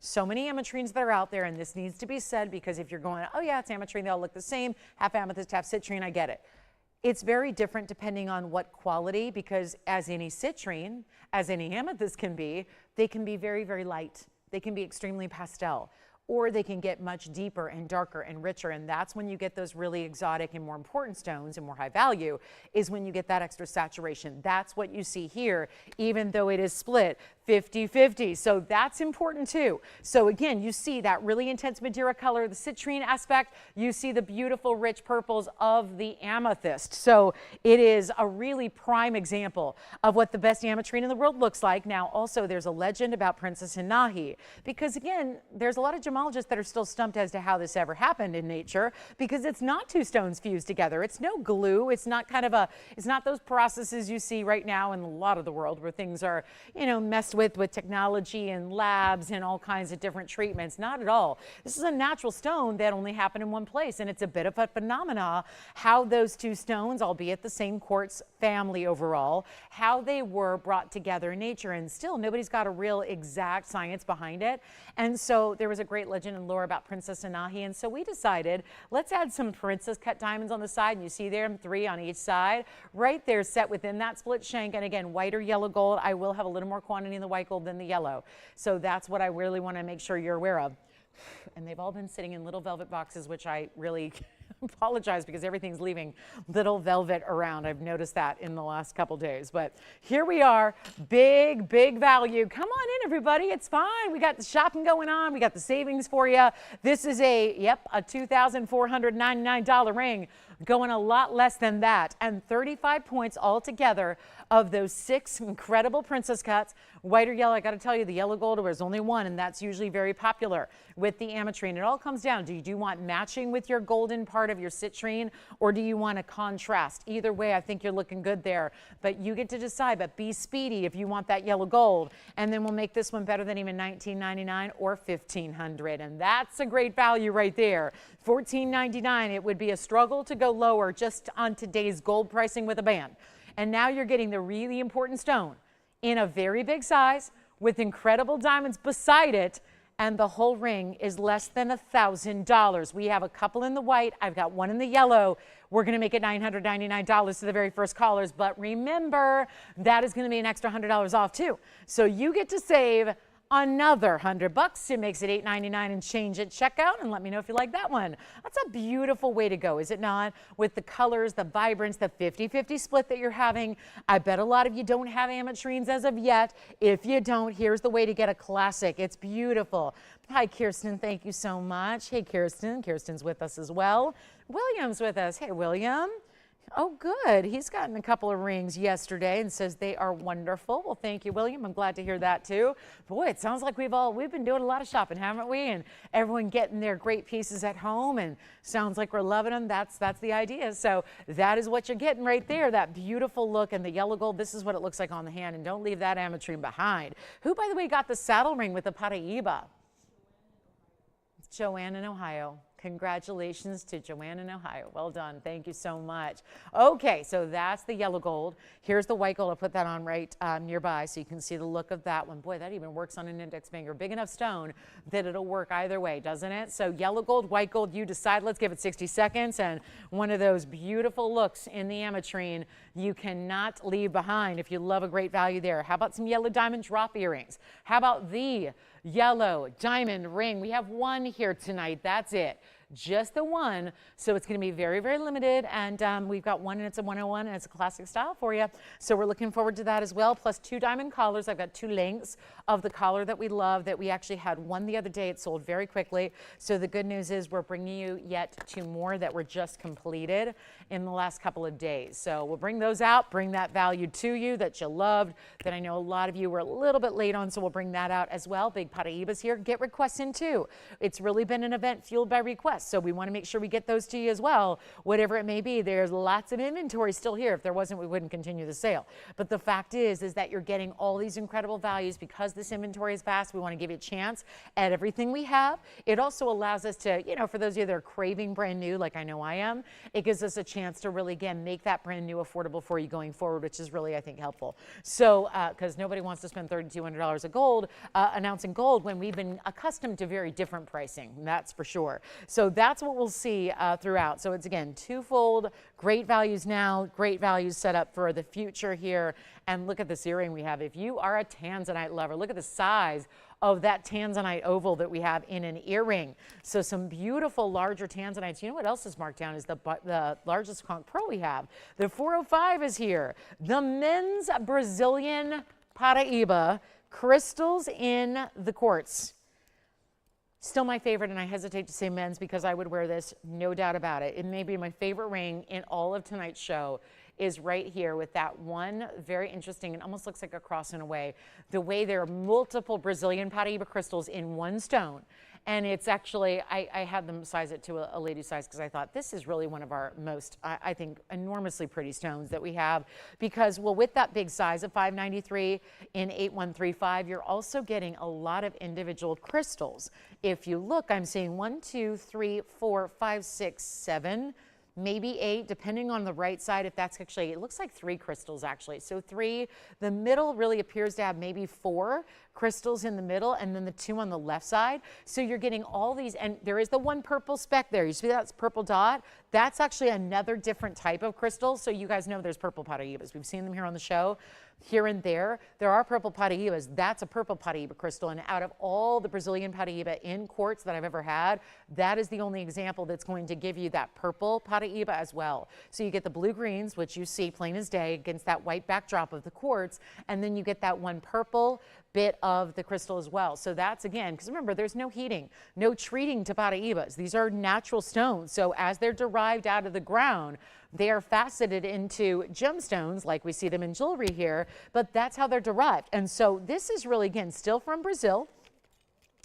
so many ametrines that are out there, and this needs to be said because if you're going, oh yeah, it's ametrine, they all look the same, half amethyst, half citrine, I get it. It's very different depending on what quality, because as any citrine, as any amethyst can be, they can be very, very light. They can be extremely pastel, or they can get much deeper and darker and richer. And that's when you get those really exotic and more important stones and more high value, is when you get that extra saturation. That's what you see here, even though it is split 50-50. So that's important too. So again, you see that really intense Madeira color, the citrine aspect. You see the beautiful rich purples of the amethyst. So it is a really prime example of what the best ametrine in the world looks like. Now also there's a legend about Princess Inahi, because again, there's a lot of gemologists that are still stumped as to how this ever happened in nature, because it's not 2 stones fused together. It's no glue. It's not kind of it's not those processes you see right now in a lot of the world where things are, you know, messed with technology and labs and all kinds of different treatments. Not at all. This is a natural stone that only happened in one place, and it's a bit of a phenomena how those 2 stones, albeit the same quartz family overall, how they were brought together in nature. And still nobody's got a real exact science behind it. And so there was a great legend and lore about Princess Inahi, and so we decided let's add some princess cut diamonds on the side, and you see there 3 on each side right there set within that split shank. And again, white or yellow gold. I will have a little more quantity in the white gold than the yellow, so that's what I really want to make sure you're aware of. And they've all been sitting in little velvet boxes, which I really apologize because everything's leaving little velvet around. I've noticed that in the last couple days, but here we are. Big value. Come on in, everybody. It's fine. We got the shopping going on. We got the savings for you. This is a $2,499 ring, going a lot less than that, and 35 points altogether of those 6 incredible princess cuts. White or yellow, I got to tell you, the yellow gold, there's only one, and that's usually very popular with the ametrine. It all comes down, do you want matching with your golden part of your citrine, or do you want a contrast? Either way, I think you're looking good there, but you get to decide. But be speedy if you want that yellow gold, and then we'll make this one better than even $19.99 or $1,500, and that's a great value right there. $14.99. It would be a struggle to go lower just on today's gold pricing with a band. And now you're getting the really important stone in a very big size with incredible diamonds beside it, and the whole ring is less than $1,000. We have a couple in the white. I've got one in the yellow. We're going to make it $999 to the very first callers, but remember, that is going to be an extra $100 off too. So you get to save another $100. It makes it $8.99 and change at checkout, and let me know if you like that one. That's a beautiful way to go, is it not? With the colors, the vibrance, the 50-50 split that you're having. I bet a lot of you don't have ametrines as of yet. If you don't, here's the way to get a classic. It's beautiful. Hi, Kirsten. Thank you so much. Hey, Kirsten. Kirsten's with us as well. William's with us. Hey, William. Oh, good. He's gotten a couple of rings yesterday and says they are wonderful. Well, thank you, William. I'm glad to hear that too. Boy, it sounds like we've been doing a lot of shopping, haven't we? And everyone getting their great pieces at home, and sounds like we're loving them. That's the idea. So that is what you're getting right there. That beautiful look, and the yellow gold. This is what it looks like on the hand, and don't leave that ametrine behind. Who, by the way, got the saddle ring with the Paraiba? Joanne in Ohio. Congratulations to Joanne in Ohio. Well done. Thank you so much. Okay, so that's the yellow gold. Here's the white gold. I'll put that on right nearby so you can see the look of that one. Boy, that even works on an index finger. Big enough stone that it'll work either way, doesn't it? So yellow gold, white gold, you decide. Let's give it 60 seconds. And one of those beautiful looks in the ametrine you cannot leave behind if you love a great value there. How about some yellow diamond drop earrings? How about the yellow diamond ring? We have one here tonight. That's it. just the one. So it's going to be very, very limited. And we've got one, and it's a 101, and it's a classic style for you. So we're looking forward to that as well. Plus 2 diamond collars. I've got 2 lengths of the collar that we love, that we actually had one the other day. It sold very quickly. So the good news is we're bringing you yet 2 more that were just completed in the last couple of days. So we'll bring those out, bring that value to you that you loved, that I know a lot of you were a little bit late on. So we'll bring that out as well. Big Paraibas here. Get requests in too. It's really been an event fueled by requests. So we want to make sure we get those to you as well, whatever it may be. There's lots of inventory still here. If there wasn't, we wouldn't continue the sale. But the fact is that you're getting all these incredible values because this inventory is vast. We want to give you a chance at everything we have. It also allows us to, you know, for those of you that are craving brand new, like I know I am, it gives us a chance to really, again, make that brand new affordable for you going forward, which is really, I think, helpful. So, because nobody wants to spend $3,200 of gold, announcing gold, when we've been accustomed to very different pricing, that's for sure. So that's what we'll see throughout. So it's, again, twofold, great values now, great values set up for the future here. And look at this earring we have. If you are a Tanzanite lover, look at the size of that Tanzanite oval that we have in an earring. So some beautiful larger Tanzanites. You know what else is marked down is the largest Conch pearl we have. The 405 is here. The men's Brazilian Paraiba crystals in the quartz. Still my favorite, and I hesitate to say men's because I would wear this, no doubt about it. It may be my favorite ring in all of tonight's show. Is right here with that one very interesting, and almost looks like a cross in a way, the way there are multiple Brazilian Paraiba crystals in one stone. And it's actually, I had them size it to a lady size because I thought this is really one of our most, I think, enormously pretty stones that we have. Because, well, with that big size of 593 in 8135, you're also getting a lot of individual crystals. If you look, I'm seeing 1, 2, 3, 4, 5, 6, 7, maybe 8, depending on the right side. If that's actually, it looks like 3 crystals actually. So 3, the middle really appears to have maybe 4 crystals in the middle, and then the 2 on the left side. So you're getting all these, and there is the one purple speck there. You see that purple dot? That's actually another different type of crystal. So you guys know there's purple Paraibas. We've seen them here on the show. Here and there are purple Paraibas. That's a purple Paraiba crystal. And out of all the Brazilian Paraiba in quartz that I've ever had, that is the only example that's going to give you that purple Paraiba as well. So you get the blue greens, which you see plain as day against that white backdrop of the quartz. And then you get that one purple bit of the crystal as well. So that's, again, because remember, there's no heating, no treating to Paraibas. These are natural stones. So as they're derived out of the ground, they are faceted into gemstones like we see them in jewelry here, but that's how they're derived. And so this is really, again, still from Brazil,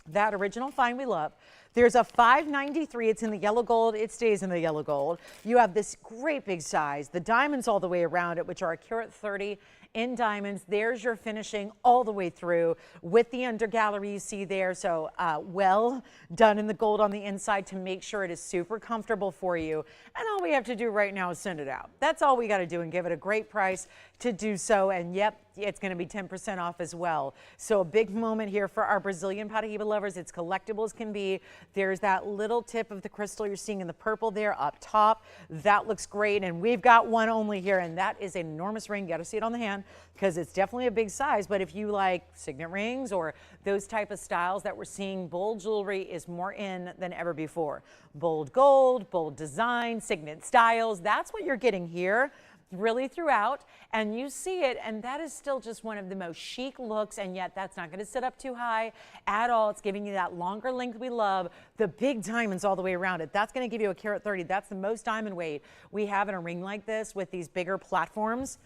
that original find we love. There's a 593, it's in the yellow gold, it stays in the yellow gold. You have this great big size, the diamonds all the way around it, which are a carat 30 in diamonds. There's your finishing all the way through with the under gallery you see there. So well done in the gold on the inside to make sure it is super comfortable for you. And all we have to do right now is send it out. That's all we got to do, and give it a great price to do so. And yep, it's going to be 10% off as well. So a big moment here for our Brazilian Paraiba lovers. It's collectible as can be. There's that little tip of the crystal you're seeing in the purple there up top. That looks great. And we've got one only here, and that is an enormous ring. You got to see it on the hand because it's definitely a big size. But if you like signet rings or those type of styles that we're seeing, bold jewelry is more in than ever before. Bold gold, bold design, signet styles. That's what you're getting here really throughout, and you see it, and that is still just one of the most chic looks, and yet that's not going to sit up too high at all. It's giving you that longer length we love, the big diamonds all the way around it. That's going to give you a carat 30. That's the most diamond weight we have in a ring like this with these bigger platforms.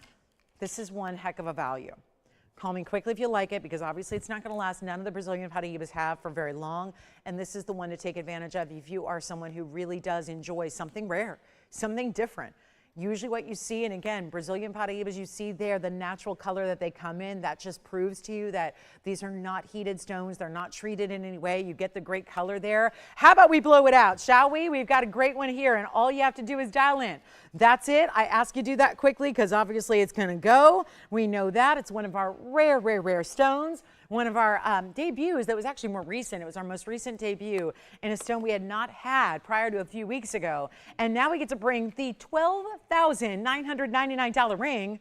This is one heck of a value. Call me quickly if you like it, because obviously it's not going to last. None of the Brazilian Paraibas have for very long, and this is the one to take advantage of if you are someone who really does enjoy something rare, something different. Usually what you see, and again, Brazilian Paraibas, you see there the natural color that they come in. That just proves to you that these are not heated stones. They're not treated in any way. You get the great color there. How about we blow it out, shall we? We've got a great one here, and all you have to do is dial in. That's it. I ask you to do that quickly because obviously it's going to go. We know that. It's one of our rare, rare, rare stones. One of our debuts that was actually more recent. It was our most recent debut in a stone we had not had prior to a few weeks ago. And now we get to bring the $12,999 ring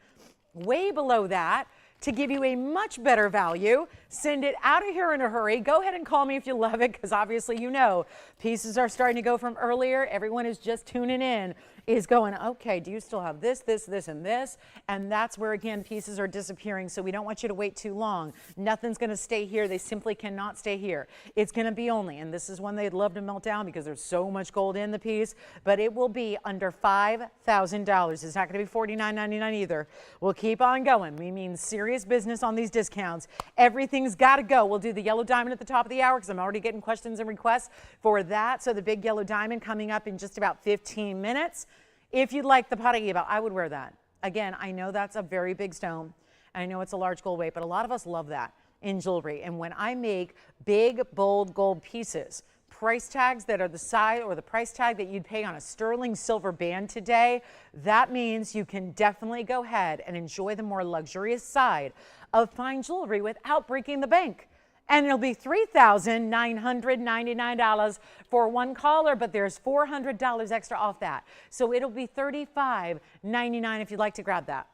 way below that to give you a much better value. Send it out of here in a hurry. Go ahead and call me if you love it, because obviously you know pieces are starting to go from earlier. Everyone is just tuning in, is going, okay, do you still have this, this, this, and this? And that's where, again, pieces are disappearing, so we don't want you to wait too long. Nothing's going to stay here. They simply cannot stay here. It's going to be only, and this is one they'd love to melt down because there's so much gold in the piece, but it will be under $5,000. It's not going to be $49.99 either. We'll keep on going. We mean serious business on these discounts. Everything's got to go. We'll do the yellow diamond at the top of the hour because I'm already getting questions and requests for that. So the big yellow diamond coming up in just about 15 minutes. If you'd like the Paraiba, I would wear that. Again, I know that's a very big stone. I know it's a large gold weight, but a lot of us love that in jewelry. And when I make big, bold gold pieces, price tags that are the size or the price tag that you'd pay on a sterling silver band today, that means you can definitely go ahead and enjoy the more luxurious side of fine jewelry without breaking the bank. And it'll be $3,999 for one caller, but there's $400 extra off that. So it'll be $35.99 if you'd like to grab that.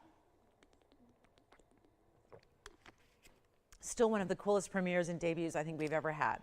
Still one of the coolest premieres and debuts I think we've ever had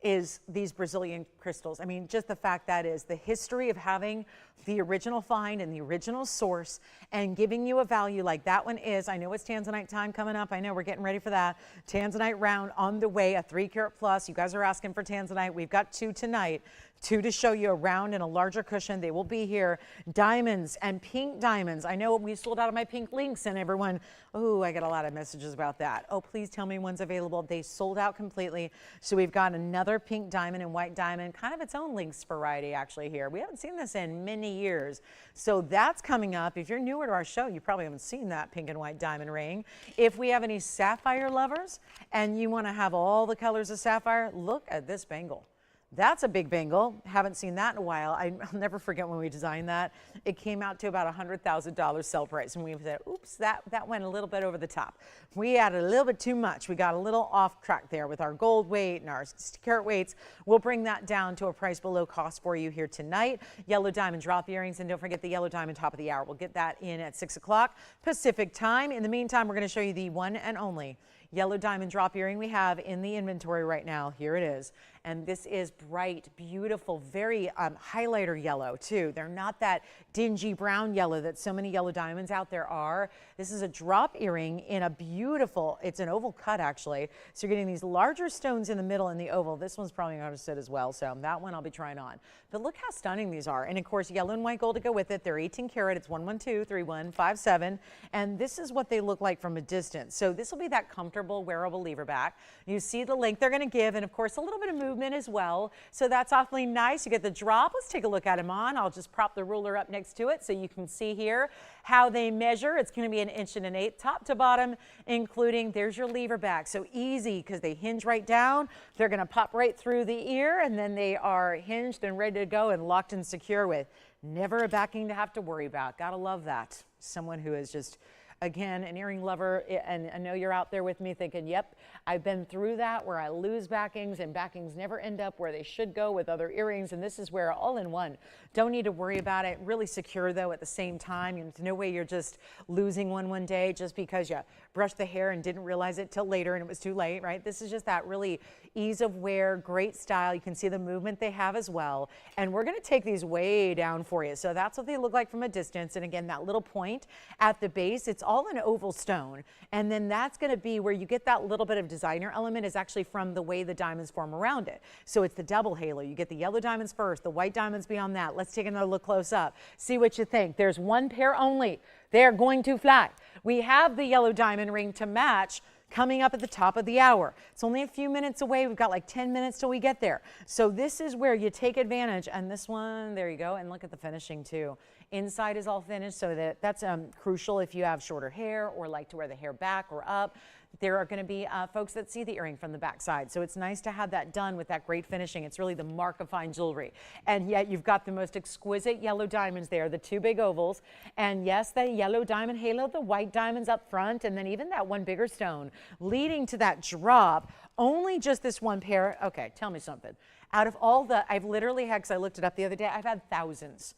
is these Brazilian crystals. I mean, just the fact that is the history of having the original find and the original source and giving you a value like that one is. I know it's Tanzanite time coming up. I know we're getting ready for that. Tanzanite round on the way, a 3 carat plus. You guys are asking for Tanzanite. We've got 2 tonight. 2 to show you a round and a larger cushion. They will be here. Diamonds and pink diamonds. I know we sold out of my pink links and everyone, oh, I get a lot of messages about that. Oh, please tell me when's available. They sold out completely. So we've got another pink diamond and white diamond, kind of its own links variety actually here. We haven't seen this in many years. So that's coming up. If you're newer to our show, you probably haven't seen that pink and white diamond ring. If we have any sapphire lovers and you want to have all the colors of sapphire, look at this bangle. That's a big bangle. Haven't seen that in a while. I'll never forget when we designed that. It came out to about $100,000 sell price. And we said, oops, that went a little bit over the top. We added a little bit too much. We got a little off track there with our gold weight and our carat weights. We'll bring that down to a price below cost for you here tonight. Yellow diamond drop earrings. And don't forget the yellow diamond top of the hour. We'll get that in at 6 o'clock Pacific time. In the meantime, we're going to show you the one and only yellow diamond drop earring we have in the inventory right now. Here it is. And this is bright, beautiful, very highlighter yellow too. They're not that dingy brown yellow that so many yellow diamonds out there are. This is a drop earring in a beautiful, it's an oval cut actually. So you're getting these larger stones in the middle in the oval. This one's probably going to sit as well. So that one I'll be trying on. But look how stunning these are. And of course, yellow and white gold to go with it. They're 18 karat. It's 1123157. And this is what they look like from a distance. So this will be that comfortable wearable lever back. You see the length they're going to give, and of course a little bit of movement as well. So that's awfully nice. You get the drop. Let's take a look at them on. I'll just prop the ruler up next to it so you can see here how they measure. It's going to be 1 1/8 inches top to bottom, including there's your lever back. So easy because they hinge right down. They're going to pop right through the ear, and then they are hinged and ready to go and locked and secure with never a backing to have to worry about. Gotta love that. Someone who is just, again, an earring lover, and I know you're out there with me thinking, yep, I've been through that where I lose backings and backings never end up where they should go with other earrings, and this is where all-in-one. Don't need to worry about it. Really secure though at the same time. There's no way you're just losing one day just because you brushed the hair and didn't realize it till later and it was too late, right? This is just that really ease of wear, great style. You can see the movement they have as well. And we're gonna take these way down for you. So that's what they look like from a distance. And again, that little point at the base, it's all an oval stone. And then that's gonna be where you get that little bit of designer element is actually from the way the diamonds form around it. So it's the double halo. You get the yellow diamonds first, the white diamonds beyond that. Let's take another look close up. See what you think. There's one pair only. They're going to fly. We have the yellow diamond ring to match coming up at the top of the hour. It's only a few minutes away. We've got like 10 minutes till we get there. So this is where you take advantage. And this one, there you go. And look at the finishing too. Inside is all finished, so that's crucial if you have shorter hair or like to wear the hair back or up. There are going to be folks that see the earring from the back side. So it's nice to have that done with that great finishing. It's really the mark of fine jewelry. And yet you've got the most exquisite yellow diamonds there, the 2 big ovals. And yes, the yellow diamond halo, the white diamonds up front, and then even that one bigger stone leading to that drop. Only just this one pair. Okay, tell me something. Out of all the, I've literally had, because I looked it up the other day, I've had thousands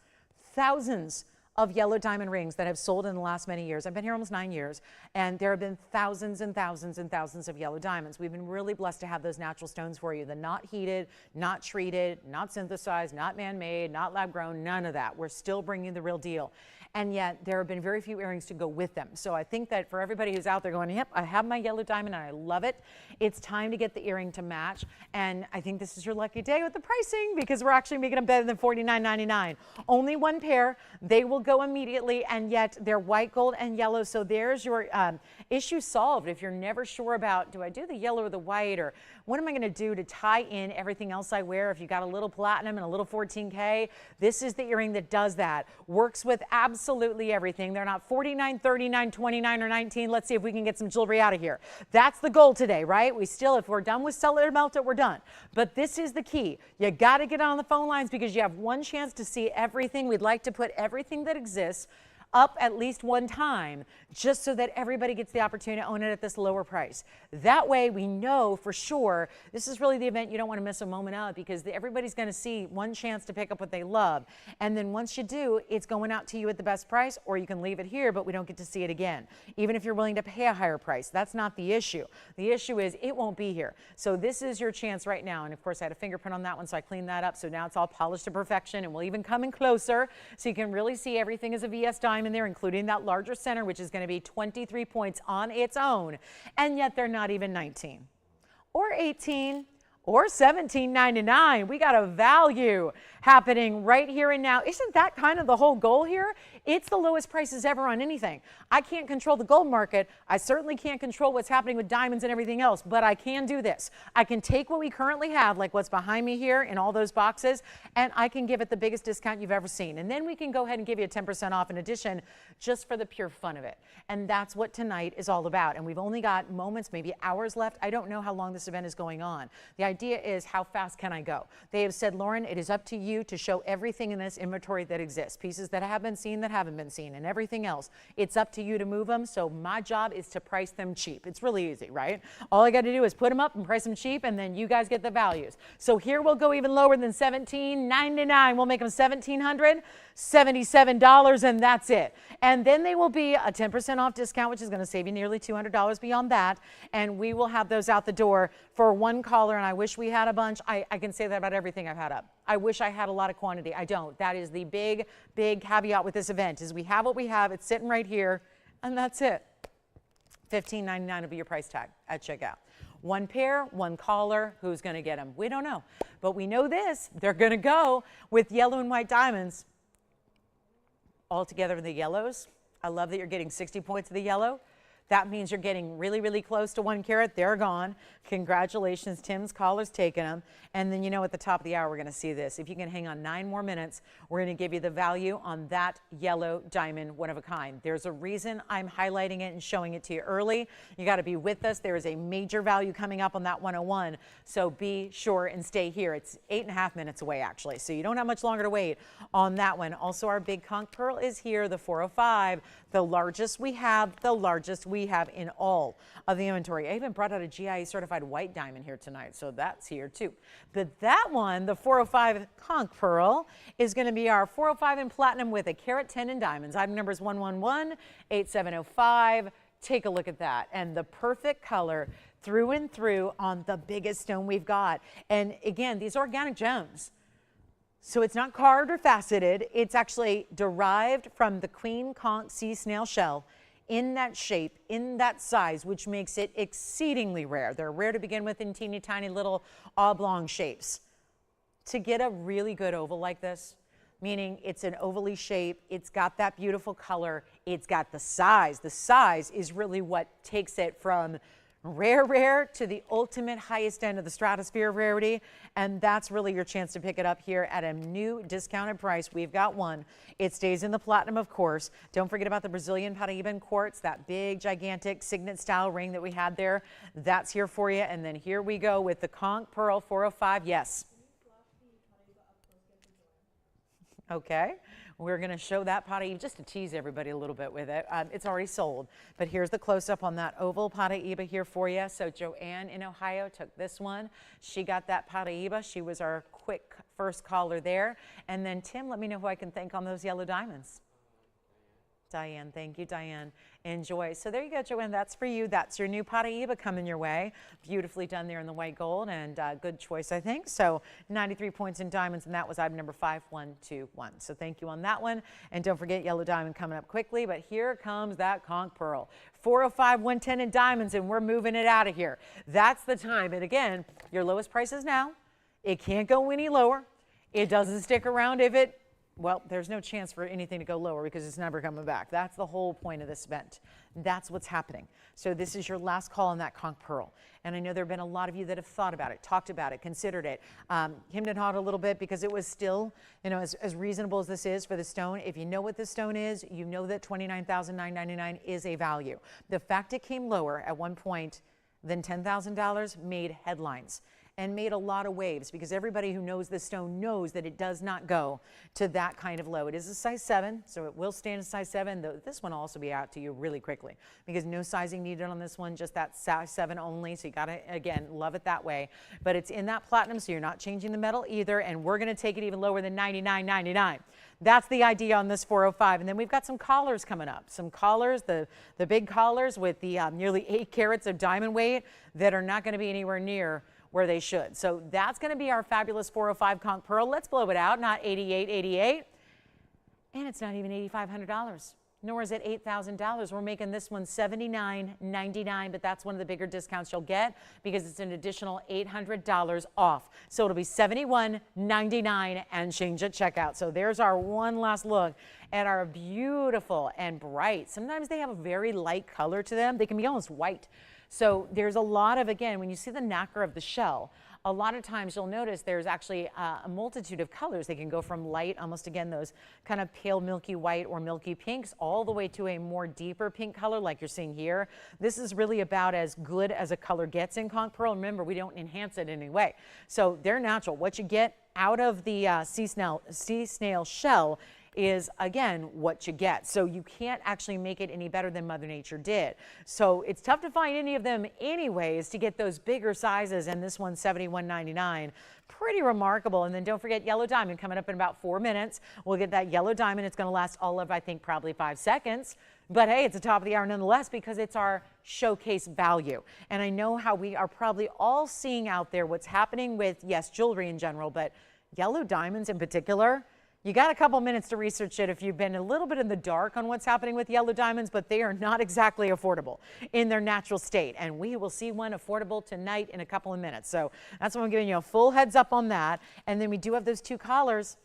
of yellow diamond rings that have sold in the last many years. I've been here almost 9 years, and there have been thousands and thousands and thousands of yellow diamonds. We've been really blessed to have those natural stones for you. The not heated, not treated, not synthesized, not man-made, not lab-grown, none of that. We're still bringing the real deal. And yet there have been very few earrings to go with them. So I think that for everybody who's out there going, yep, I have my yellow diamond and I love it, it's time to get the earring to match. And I think this is your lucky day with the pricing, because we're actually making them better than $49.99. Only one pair. They will go immediately, and yet they're white, gold, and yellow. So there's your issue solved. If you're never sure about, do I do the yellow or the white, or what am I going to do to tie in everything else I wear? If you got a little platinum and a little 14K, this is the earring that does that. Works with absolutely everything. They're not $49, $39, $29, or $19. Let's see if we can get some jewelry out of here. That's the goal today, right? We still, if we're done with sell it or melt it, we're done. But this is the key. You got to get on the phone lines, because you have one chance to see everything. We'd like to put everything that exists up at least one time, just so that everybody gets the opportunity to own it at this lower price. That way we know for sure this is really the event you don't want to miss a moment of, because everybody's going to see one chance to pick up what they love. And then once you do, it's going out to you at the best price, or you can leave it here, but we don't get to see it again. Even if you're willing to pay a higher price, that's not the issue. The issue is it won't be here. So this is your chance right now. And of course I had a fingerprint on that one, so I cleaned that up. So now it's all polished to perfection, and we'll even come in closer so you can really see everything as a VS diamond there, including that larger center, which is going to be 23 points on its own. And yet they're not even 19 or 18 or $17.99. We got a value happening right here and now. Isn't that kind of the whole goal here? It's the lowest prices ever on anything. I can't control the gold market. I certainly can't control what's happening with diamonds and everything else, but I can do this. I can take what we currently have, like what's behind me here in all those boxes, and I can give it the biggest discount you've ever seen. And then we can go ahead and give you a 10% off in addition, just for the pure fun of it. And that's what tonight is all about. And we've only got moments, maybe hours left. I don't know how long this event is going on. The idea is, how fast can I go? They have said, Lauren, it is up to you to show everything in this inventory that exists, pieces that have been seen, that haven't been seen, and everything else. It's up to you to move them. So my job is to price them cheap. It's really easy, right? All I got to do is put them up and price them cheap, and then you guys get the values. So here we'll go even lower than $17.99. We'll make them $1,777, and that's it. And then they will be a 10% off discount, which is going to save you nearly $200 beyond that. And we will have those out the door for one caller. And I wish we had a bunch. I can say that about everything I've had up. I wish I had a lot of quantity. I don't. That is the big, big caveat with this event, is we have what we have. It's sitting right here, and that's it. $15.99 will be your price tag at checkout. One pair, one caller. Who's going to get them? We don't know. But we know this. They're going to go with yellow and white diamonds. All together in the yellows. I love that you're getting 60 points of the yellow. That means you're getting really, really close to 1 carat. They're gone. Congratulations. Tim's caller's taken them. And then, you know, at the top of the hour, we're going to see this. If you can hang on 9 more minutes, we're going to give you the value on that yellow diamond, one of a kind. There's a reason I'm highlighting it and showing it to you early. You got to be with us. There is a major value coming up on that 101. So be sure and stay here. It's 8.5 minutes away, actually. So you don't have much longer to wait on that one. Also, our big conch pearl is here, the 405, the largest we have in all of the inventory. I even brought out a GIA certified white diamond here tonight, so that's here too. But that one, the 405 conch pearl, is going to be our 405 in platinum with a carat 10 in diamonds. Item number is 111-8705. Take a look at that, and the perfect color through and through on the biggest stone we've got. And again, these are organic gems. So it's not carved or faceted. It's actually derived from the queen conch sea snail shell in that shape, in that size, which makes it exceedingly rare. They're rare to begin with in teeny tiny little oblong shapes. To get a really good oval like this, meaning it's an ovally shape, it's got that beautiful color, it's got the size. The size is really what takes it from rare to the ultimate highest end of the stratosphere of rarity, and that's really your chance to pick it up here at a new discounted price. We've got one. It stays in the platinum, of course. Don't forget about the Brazilian Paraiba quartz, that big, gigantic signet style ring that we had there. That's here for you. And then here we go with the conch pearl 405. Yes. Okay. We're going to show that Paraiba just to tease everybody a little bit with it. It's already sold, but here's the close-up on that oval Paraiba here for you. So Joanne in Ohio took this one. She got that Paraiba. She was our quick first caller there. And then Tim, let me know who I can thank on those yellow diamonds. Diane. Thank you, Diane. Enjoy. So there you go, Joanne. That's for you. That's your new Paraiba coming your way. Beautifully done there in the white gold, and good choice, I think. So 93 points in diamonds, and that was item number 5121. So thank you on that one. And don't forget yellow diamond coming up quickly, but here comes that conch pearl. 405, 110 in diamonds, and we're moving it out of here. That's the time. And again, your lowest price is now. It can't go any lower. It doesn't stick around if it, well, there's no chance for anything to go lower because it's never coming back. That's the whole point of this event. That's what's happening. So this is your last call on that conch pearl. And I know there have been a lot of you that have thought about it, talked about it, considered it, hemmed and hawed a little bit because it was still, you know, as reasonable as this is for the stone. If you know what the stone is, you know that $29,999 is a value. The fact it came lower at one point than $10,000 made headlines and made a lot of waves because everybody who knows this stone knows that it does not go to that kind of low. It is a size 7, so it will stand a size 7. Though this one will also be out to you really quickly because no sizing needed on this one, just that size 7 only. So you got to, again, love it that way. But it's in that platinum, so you're not changing the metal either, and we're going to take it even lower than $99.99. That's the idea on this 405. And then we've got some collars coming up. Some collars, the big collars with the nearly 8 carats of diamond weight that are not going to be anywhere near where they should. So that's going to be our fabulous 405 conch pearl. Let's blow it out, not $88.88. And it's not even $8,500, nor is it $8,000. We're making this one $79.99, but that's one of the bigger discounts you'll get because it's an additional $800 off. So it'll be $71.99 and change at checkout. So there's our one last look at our beautiful and bright. Sometimes they have a very light color to them. They can be almost white. So there's a lot of, again, when you see the nacre of the shell, a lot of times you'll notice there's actually a multitude of colors. They can go from light, almost again, those kind of pale milky white or milky pinks, all the way to a more deeper pink color like you're seeing here. This is really about as good as a color gets in conch pearl. Remember, we don't enhance it in any way. So they're natural. What you get out of the sea snail shell is, again, what you get. So you can't actually make it any better than Mother Nature did. So it's tough to find any of them anyways to get those bigger sizes, and this one's $71.99. Pretty remarkable. And then don't forget yellow diamond coming up in about 4 minutes. We'll get that yellow diamond. It's going to last all of, I think, probably 5 seconds. But hey, it's the top of the hour nonetheless because it's our showcase value. And I know how we are probably all seeing out there what's happening with, yes, jewelry in general, but yellow diamonds in particular. You got a couple minutes to research it if you've been a little bit in the dark on what's happening with yellow diamonds, but they are not exactly affordable in their natural state. And we will see one affordable tonight in a couple of minutes. So that's why I'm giving you a full heads up on that. And then we do have those 2 collars.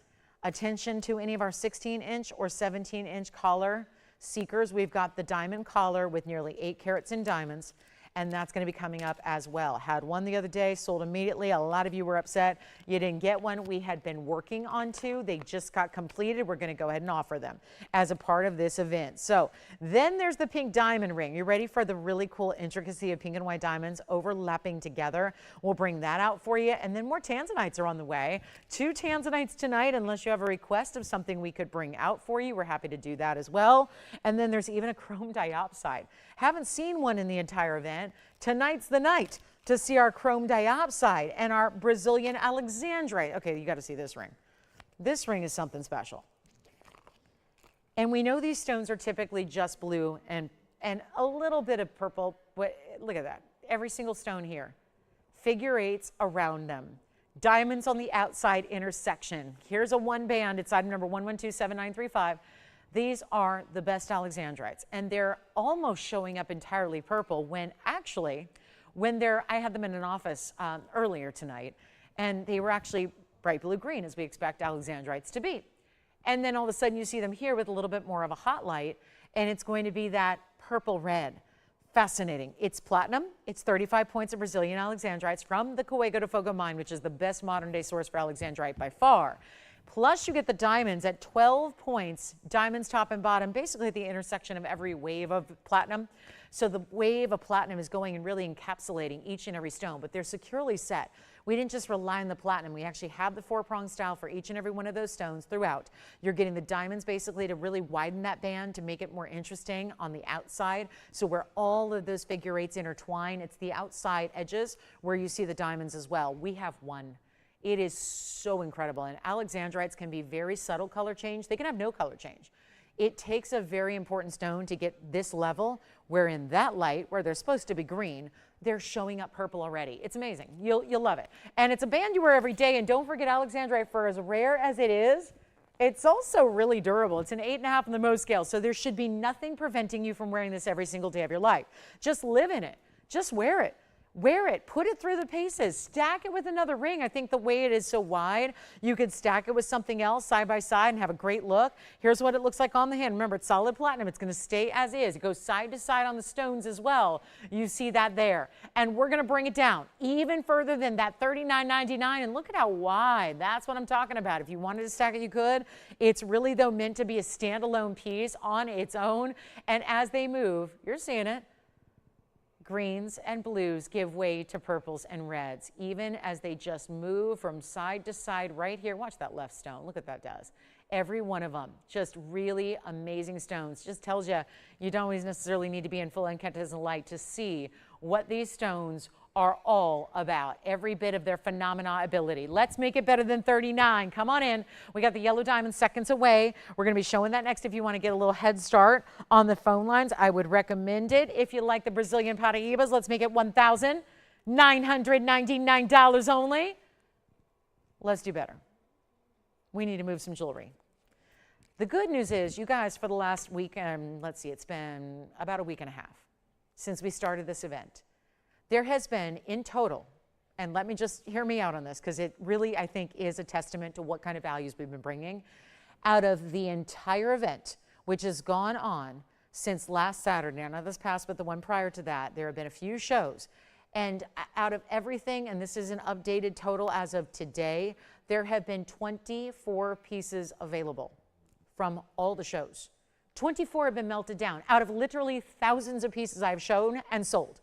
Attention to any of our 16-inch or 17-inch collar seekers. We've got the diamond collar with nearly 8 carats in diamonds. And that's going to be coming up as well. Had one the other day, sold immediately. A lot of you were upset you didn't get one. We had been working on 2. They just got completed. We're going to go ahead and offer them as a part of this event. So then there's the pink diamond ring. You ready for the really cool intricacy of pink and white diamonds overlapping together? We'll bring that out for you. And then more Tanzanites are on the way. 2 Tanzanites tonight, unless you have a request of something we could bring out for you. We're happy to do that as well. And then there's even a chrome diopside. Haven't seen one in the entire event. Tonight's the night to see our chrome diopside and our Brazilian Alexandrite. Okay, you got to see this ring. This ring is something special. And we know these stones are typically just blue and a little bit of purple. Look at that. Every single stone here. Figure 8s around them. Diamonds on the outside intersection. Here's a 1 band. It's item number 1127-935. These are the best Alexandrites, and they're almost showing up entirely purple when actually, I had them in an office earlier tonight, and they were actually bright blue green, as we expect Alexandrites to be. And then all of a sudden you see them here with a little bit more of a hot light, and it's going to be that purple red. Fascinating. It's platinum. It's 35 points of Brazilian Alexandrites from the Cowego de Fogo mine, which is the best modern day source for Alexandrite by far. Plus you get the diamonds at 12 points, diamonds top and bottom, basically at the intersection of every wave of platinum. So the wave of platinum is going and really encapsulating each and every stone, but they're securely set. We didn't just rely on the platinum. We actually have the 4-prong style for each and every one of those stones throughout. You're getting the diamonds basically to really widen that band to make it more interesting on the outside. So where all of those figure 8s intertwine, it's the outside edges where you see the diamonds as well. We have one. It is so incredible. And Alexandrites can be very subtle color change. They can have no color change. It takes a very important stone to get this level, where in that light, where they're supposed to be green, they're showing up purple already. It's amazing. You'll love it. And it's a band you wear every day. And don't forget, Alexandrite, for as rare as it is, it's also really durable. It's an 8.5 on the Mohs scale. So there should be nothing preventing you from wearing this every single day of your life. Just live in it. Just wear it. Wear it, put it through the paces, stack it with another ring. I think the way it is so wide, you could stack it with something else side by side and have a great look. Here's what it looks like on the hand. Remember, it's solid platinum. It's going to stay as is. It goes side to side on the stones as well. You see that there. And we're going to bring it down even further than that $39.99. And look at how wide. That's what I'm talking about. If you wanted to stack it, you could. It's really, though, meant to be a standalone piece on its own. And as they move, you're seeing it. Greens and blues give way to purples and reds, even as they just move from side to side right here. Watch that left stone. Look what that does. Every one of them, just really amazing stones. Just tells you you don't always necessarily need to be in full incandescent light to see what these stones are all about, every bit of their phenomena ability. Let's make it better than 39. Come on in. We got the yellow diamond seconds away. We're going to be showing that next. If you want to get a little head start on the phone lines, I would recommend it. If you like the Brazilian Paraibas, let's make it $1,999 only. Let's do better. We need to move some jewelry. The good news is, you guys, for the last week, let's see, it's been about a week and a half since we started this event. There has been, in total, and let me just hear me out on this, because it really, I think, is a testament to what kind of values we've been bringing. Out of the entire event, which has gone on since last Saturday, not this past, but the one prior to that, there have been a few shows. And out of everything, and this is an updated total as of today, there have been 24 pieces available from all the shows. 24 have been melted down out of literally thousands of pieces I've shown and sold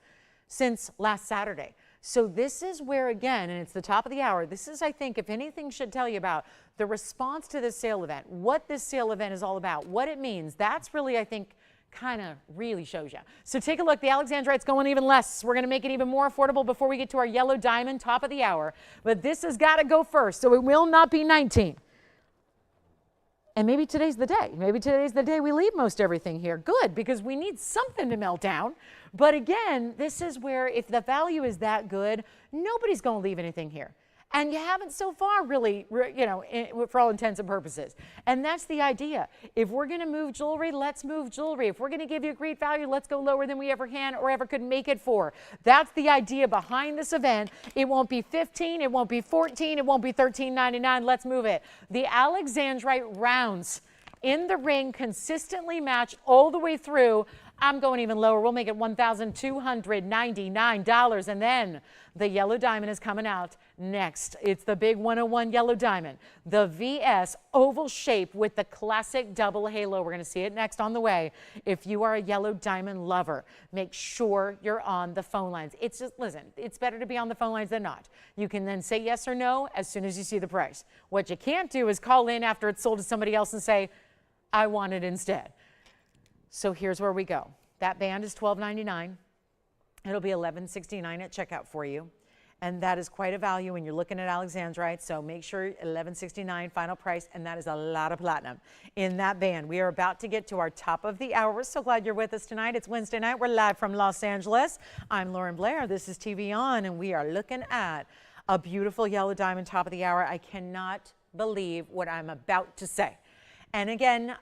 since last Saturday. So this is where, again, and it's the top of the hour, this is, I think, if anything should tell you about the response to this sale event, what this sale event is all about, what it means. That's really, I think, kind of really shows you. So take a look. The Alexandrite's going even less. We're going to make it even more affordable before we get to our yellow diamond, top of the hour. But this has got to go first, so it will not be 19. And maybe today's the day. Maybe today's the day we leave most everything here. Good, because we need something to melt down. But again, this is where if the value is that good, nobody's going to leave anything here. And you haven't so far really, you know, for all intents and purposes. And that's the idea. If we're going to move jewelry, let's move jewelry. If we're going to give you a great value, let's go lower than we ever can or ever could make it for. That's the idea behind this event. It won't be 15, it won't be 14, it won't be $13.99. Let's move it. The Alexandrite rounds in the ring consistently match all the way through. I'm going even lower. We'll make it $1,299. And then the yellow diamond is coming out next. It's the big 101 yellow diamond. The VS oval shape with the classic double halo. We're going to see it next on the way. If you are a yellow diamond lover, make sure you're on the phone lines. It's just, listen, it's better to be on the phone lines than not. You can then say yes or no as soon as you see the price. What you can't do is call in after it's sold to somebody else and say, I want it instead. So here's where we go. That band is $12.99. It'll be $11.69 at checkout for you. And that is quite a value when you're looking at Alexandrite. So make sure $11.69 final price. And that is a lot of platinum in that band. We are about to get to our top of the hour. We're so glad you're with us tonight. It's Wednesday night. We're live from Los Angeles. I'm Lauren Blair. This is TVON. And we are looking at a beautiful yellow diamond top of the hour. I cannot believe what I'm about to say. And again,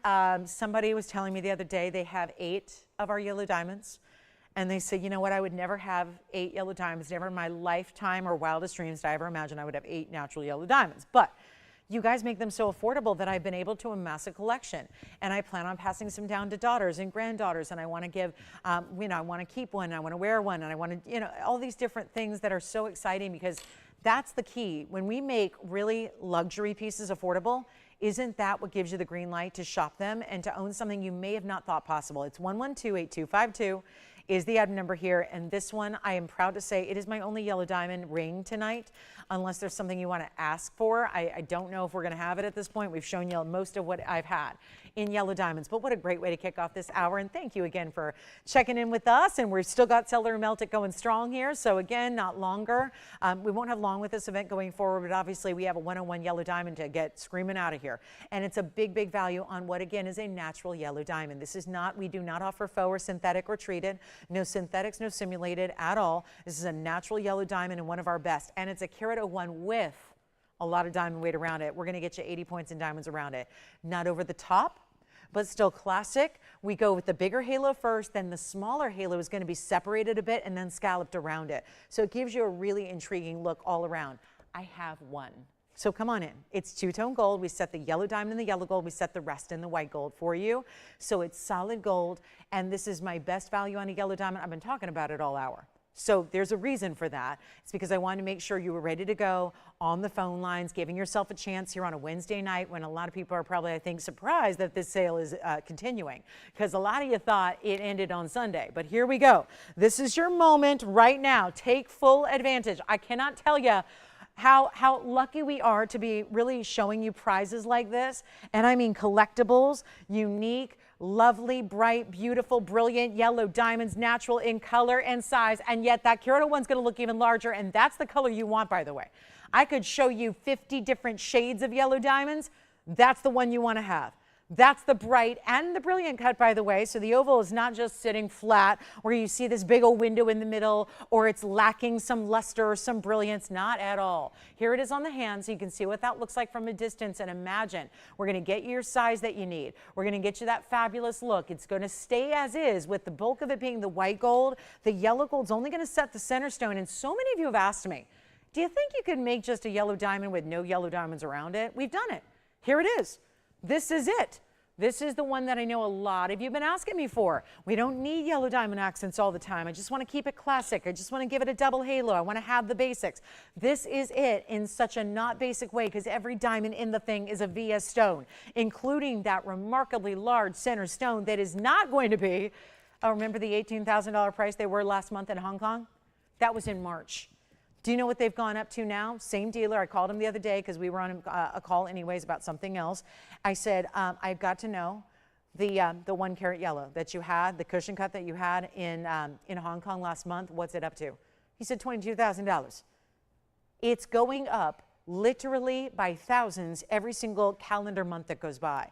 somebody was telling me the other day they have 8 of our yellow diamonds. And they said, you know what, I would never have 8 yellow diamonds. Never in my lifetime or wildest dreams did I ever imagine I would have 8 natural yellow diamonds. But you guys make them so affordable that I've been able to amass a collection. And I plan on passing some down to daughters and granddaughters. And I want to give, you know, I want to keep one. I want to wear one. And I want to, you know, all these different things that are so exciting, because that's the key. When we make really luxury pieces affordable, isn't that what gives you the green light to shop them and to own something you may have not thought possible? It's 112-8252 is the item number here. And this one, I am proud to say, it is my only yellow diamond ring tonight, unless there's something you want to ask for. I don't know if we're going to have it at this point. We've shown you most of what I've had. in yellow diamonds. But what a great way to kick off this hour. And thank you again for checking in with us. And we've still got Cellar Melt It going strong here. So again, not longer. We won't have long with this event going forward, but obviously we have a 101 yellow diamond to get screaming out of here. And it's a big, big value on what again is a natural yellow diamond. This is not, we do not offer faux or synthetic or treated. No synthetics, no simulated at all. This is a natural yellow diamond and one of our best. And it's a carat of one with a lot of diamond weight around it. We're going to get you 80 points in diamonds around it. Not over the top, but still classic. We go with the bigger halo first, then the smaller halo is going to be separated a bit and then scalloped around it. So it gives you a really intriguing look all around. I have one. So come on in. It's two-tone gold. We set the yellow diamond in the yellow gold. We set the rest in the white gold for you. So it's solid gold, and this is my best value on a yellow diamond. I've been talking about it all hour. So there's a reason for that. It's because I wanted to make sure you were ready to go on the phone lines, giving yourself a chance here on a Wednesday night when a lot of people are probably, I think, surprised that this sale is continuing, because a lot of you thought it ended on Sunday. But here we go. This is your moment right now. Take full advantage. I cannot tell you how lucky we are to be really showing you prizes like this. And I mean collectibles, unique, lovely, bright, beautiful, brilliant yellow diamonds, natural in color and size, and yet that carat one's going to look even larger, and that's the color you want, by the way. I could show you 50 different shades of yellow diamonds. That's the one you want to have. That's the bright and the brilliant cut, by the way. So the oval is not just sitting flat where you see this big old window in the middle, or it's lacking some luster or some brilliance. Not at all. Here it is on the hand, so you can see what that looks like from a distance, and imagine we're going to get you your size that you need. We're going to get you that fabulous look. It's going to stay as is, with the bulk of it being the white gold. The yellow gold's only going to set the center stone, and so many of you have asked me, do you think you could make just a yellow diamond with no yellow diamonds around it? We've done it. Here it is. This is it. This is the one that I know a lot of you have been asking me for. We don't need yellow diamond accents all the time. I just want to keep it classic. I just want to give it a double halo. I want to have the basics. This is it in such a not basic way, because every diamond in the thing is a VS stone, including that remarkably large center stone that is not going to be, oh, remember the $18,000 price they were last month in Hong Kong? That was in March. Do you know what they've gone up to now? Same dealer. I called him the other day because we were on a call anyways about something else. I said, I've got to know the 1 carat yellow that you had, the cushion cut that you had in Hong Kong last month. What's it up to? He said $22,000. It's going up literally by thousands every single calendar month that goes by.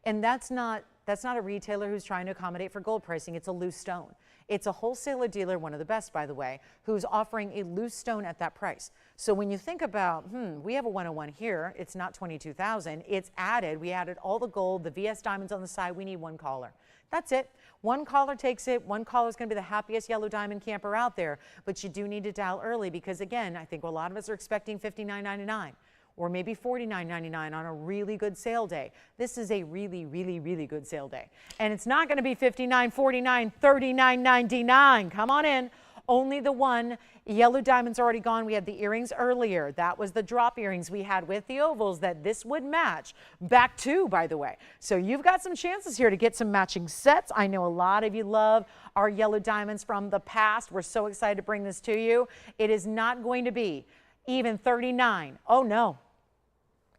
And that's not a retailer who's trying to accommodate for gold pricing. It's a loose stone. It's a wholesaler dealer, one of the best, by the way, who's offering a loose stone at that price. So when you think about, we have a 101 here, it's not $22,000, it's added, we added all the gold, the VS diamonds on the side, we need one collar. That's it. One caller takes it. One caller is going to be the happiest yellow diamond camper out there, but you do need to dial early, because again, I think a lot of us are expecting $59.99. Or maybe $49.99 on a really good sale day. This is a really, really, really good sale day. And it's not going to be $59, $49, $39.99. Come on in. Only the one. Yellow diamond's already gone. We had the earrings earlier. That was the drop earrings we had with the ovals that this would match. Back to, by the way. So you've got some chances here to get some matching sets. I know a lot of you love our yellow diamonds from the past. We're so excited to bring this to you. It is not going to be even $39. Oh, no.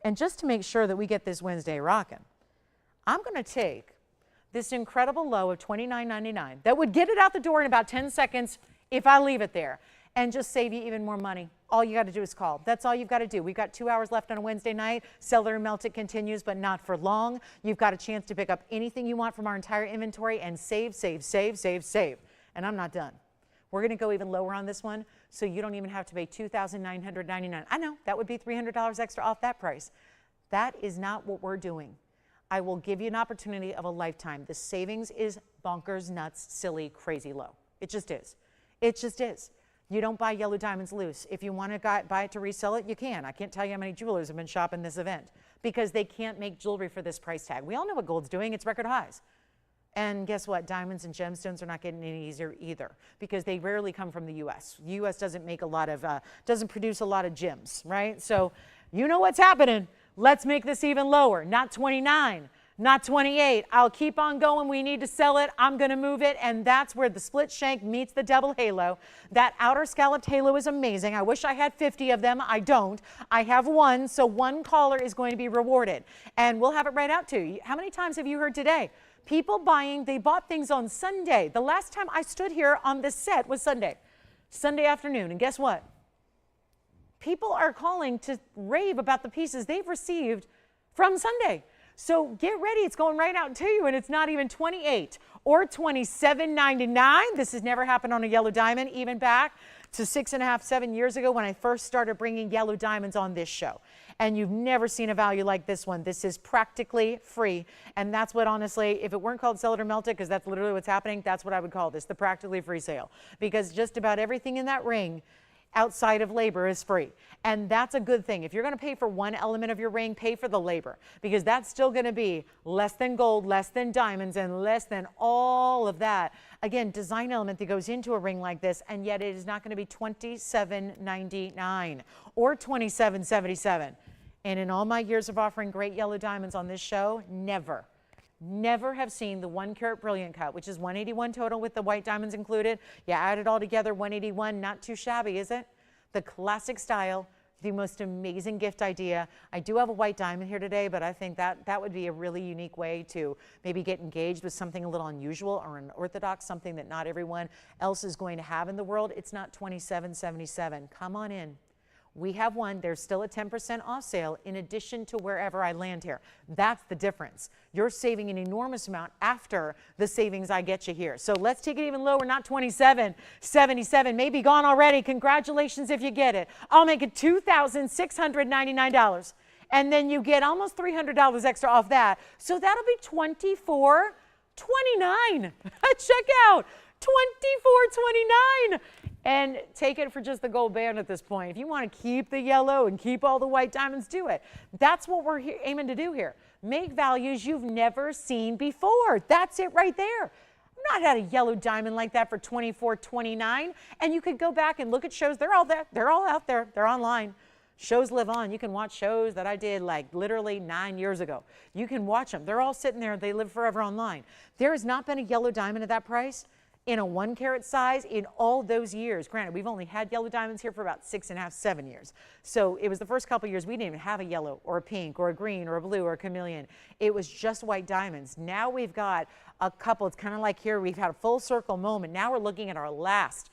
And just to make sure that we get this Wednesday rocking, I'm going to take this incredible low of $29.99 that would get it out the door in about 10 seconds if I leave it there, and just save you even more money. All you got to do is call. That's all you've got to do. We've got 2 hours left on a Wednesday night. Cellar Melt It continues, but not for long. You've got a chance to pick up anything you want from our entire inventory and save, save, save, save, save. And I'm not done. We're going to go even lower on this one, so you don't even have to pay $2,999. I know, that would be $300 extra off that price. That is not what we're doing. I will give you an opportunity of a lifetime. The savings is bonkers, nuts, silly, crazy low. It just is. It just is. You don't buy yellow diamonds loose. If you want to buy it to resell it, you can. I can't tell you how many jewelers have been shopping this event because they can't make jewelry for this price tag. We all know what gold's doing. It's record highs. And guess what? Diamonds and gemstones are not getting any easier either, because they rarely come from the U.S. The U.S. doesn't make a lot of, doesn't produce a lot of gems, right? So you know what's happening. Let's make this even lower. Not 29, not 28. I'll keep on going. We need to sell it. I'm going to move it. And that's where the split shank meets the double halo. That outer scalloped halo is amazing. I wish I had 50 of them. I don't. I have one. So one caller is going to be rewarded. And we'll have it right out to you. How many times have you heard today? People buying, they bought things on Sunday. The last time I stood here on this set was Sunday afternoon. And guess what? People are calling to rave about the pieces they've received from Sunday. So get ready. It's going right out to you, and it's not even 28 or 27.99. This has never happened on a yellow diamond, even back to 6.5, 7 years ago when I first started bringing yellow diamonds on this show. And you've never seen a value like this one. This is practically free. And that's what, honestly, if it weren't called Sell It or Melt It, because that's literally what's happening, that's what I would call this, the practically free sale. Because just about everything in that ring outside of labor is free. And that's a good thing. If you're going to pay for one element of your ring, pay for the labor, because that's still going to be less than gold, less than diamonds, and less than all of that. Again, design element that goes into a ring like this, and yet it is not going to be $27.99 or $27.77. And in all my years of offering great yellow diamonds on this show, never have seen the 1 carat brilliant cut, which is 181 total with the white diamonds included. You add it all together, 181, not too shabby, is it? The classic style, the most amazing gift idea. I do have a white diamond here today, but I think that would be a really unique way to maybe get engaged with something a little unusual or unorthodox, something that not everyone else is going to have in the world. It's not $27.77. Come on in. We have one. There's still a 10% off sale in addition to wherever I land here. That's the difference. You're saving an enormous amount after the savings I get you here. So let's take it even lower, not $27.77. Maybe gone already. Congratulations if you get it. I'll make it $2,699. And then you get almost $300 extra off that. So that'll be $24.29. Check out. $24.29. And take it for just the gold band at this point. If you want to keep the yellow and keep all the white diamonds, do it. That's what we're aiming to do here. Make values you've never seen before. That's it right there. I've not had a yellow diamond like that for $24.29. And you could go back and look at shows. They're all there. They're all out there. They're online. Shows live on. You can watch shows that I did like literally 9 years ago. You can watch them. They're all sitting there. They live forever online. There has not been a yellow diamond at that price in a 1 carat size in all those years. Granted, we've only had yellow diamonds here for about 6.5, 7 years. So it was the first couple of years we didn't even have a yellow or a pink or a green or a blue or a chameleon. It was just white diamonds. Now we've got a couple. It's kind of like here we've had a full circle moment. Now we're looking at our last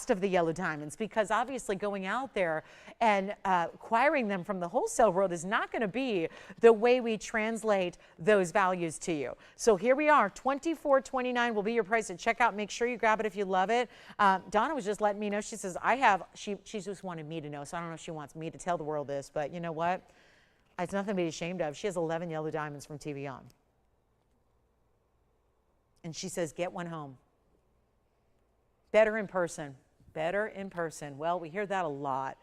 of the yellow diamonds, because obviously going out there and acquiring them from the wholesale world is not going to be the way we translate those values to you. So here we are, $24.29 will be your price at checkout. Make sure you grab it if you love it. Donna was just letting me know. She says, she just wanted me to know, so I don't know if she wants me to tell the world this, but you know what? It's nothing to be ashamed of. She has 11 yellow diamonds from TVON. And she says, get one home. Better in person. Better in person. Well, we hear that a lot.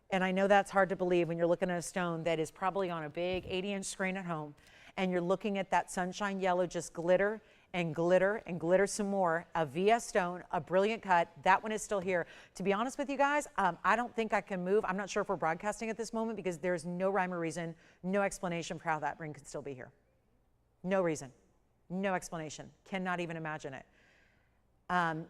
And I know that's hard to believe when you're looking at a stone that is probably on a big 80-inch screen at home, and you're looking at that sunshine yellow just glitter and glitter and glitter some more. A VS stone, a brilliant cut. That one is still here. To be honest with you guys, I don't think I can move. I'm not sure if we're broadcasting at this moment, because there's no rhyme or reason, no explanation for how that ring could still be here. No reason. No explanation. Cannot even imagine it.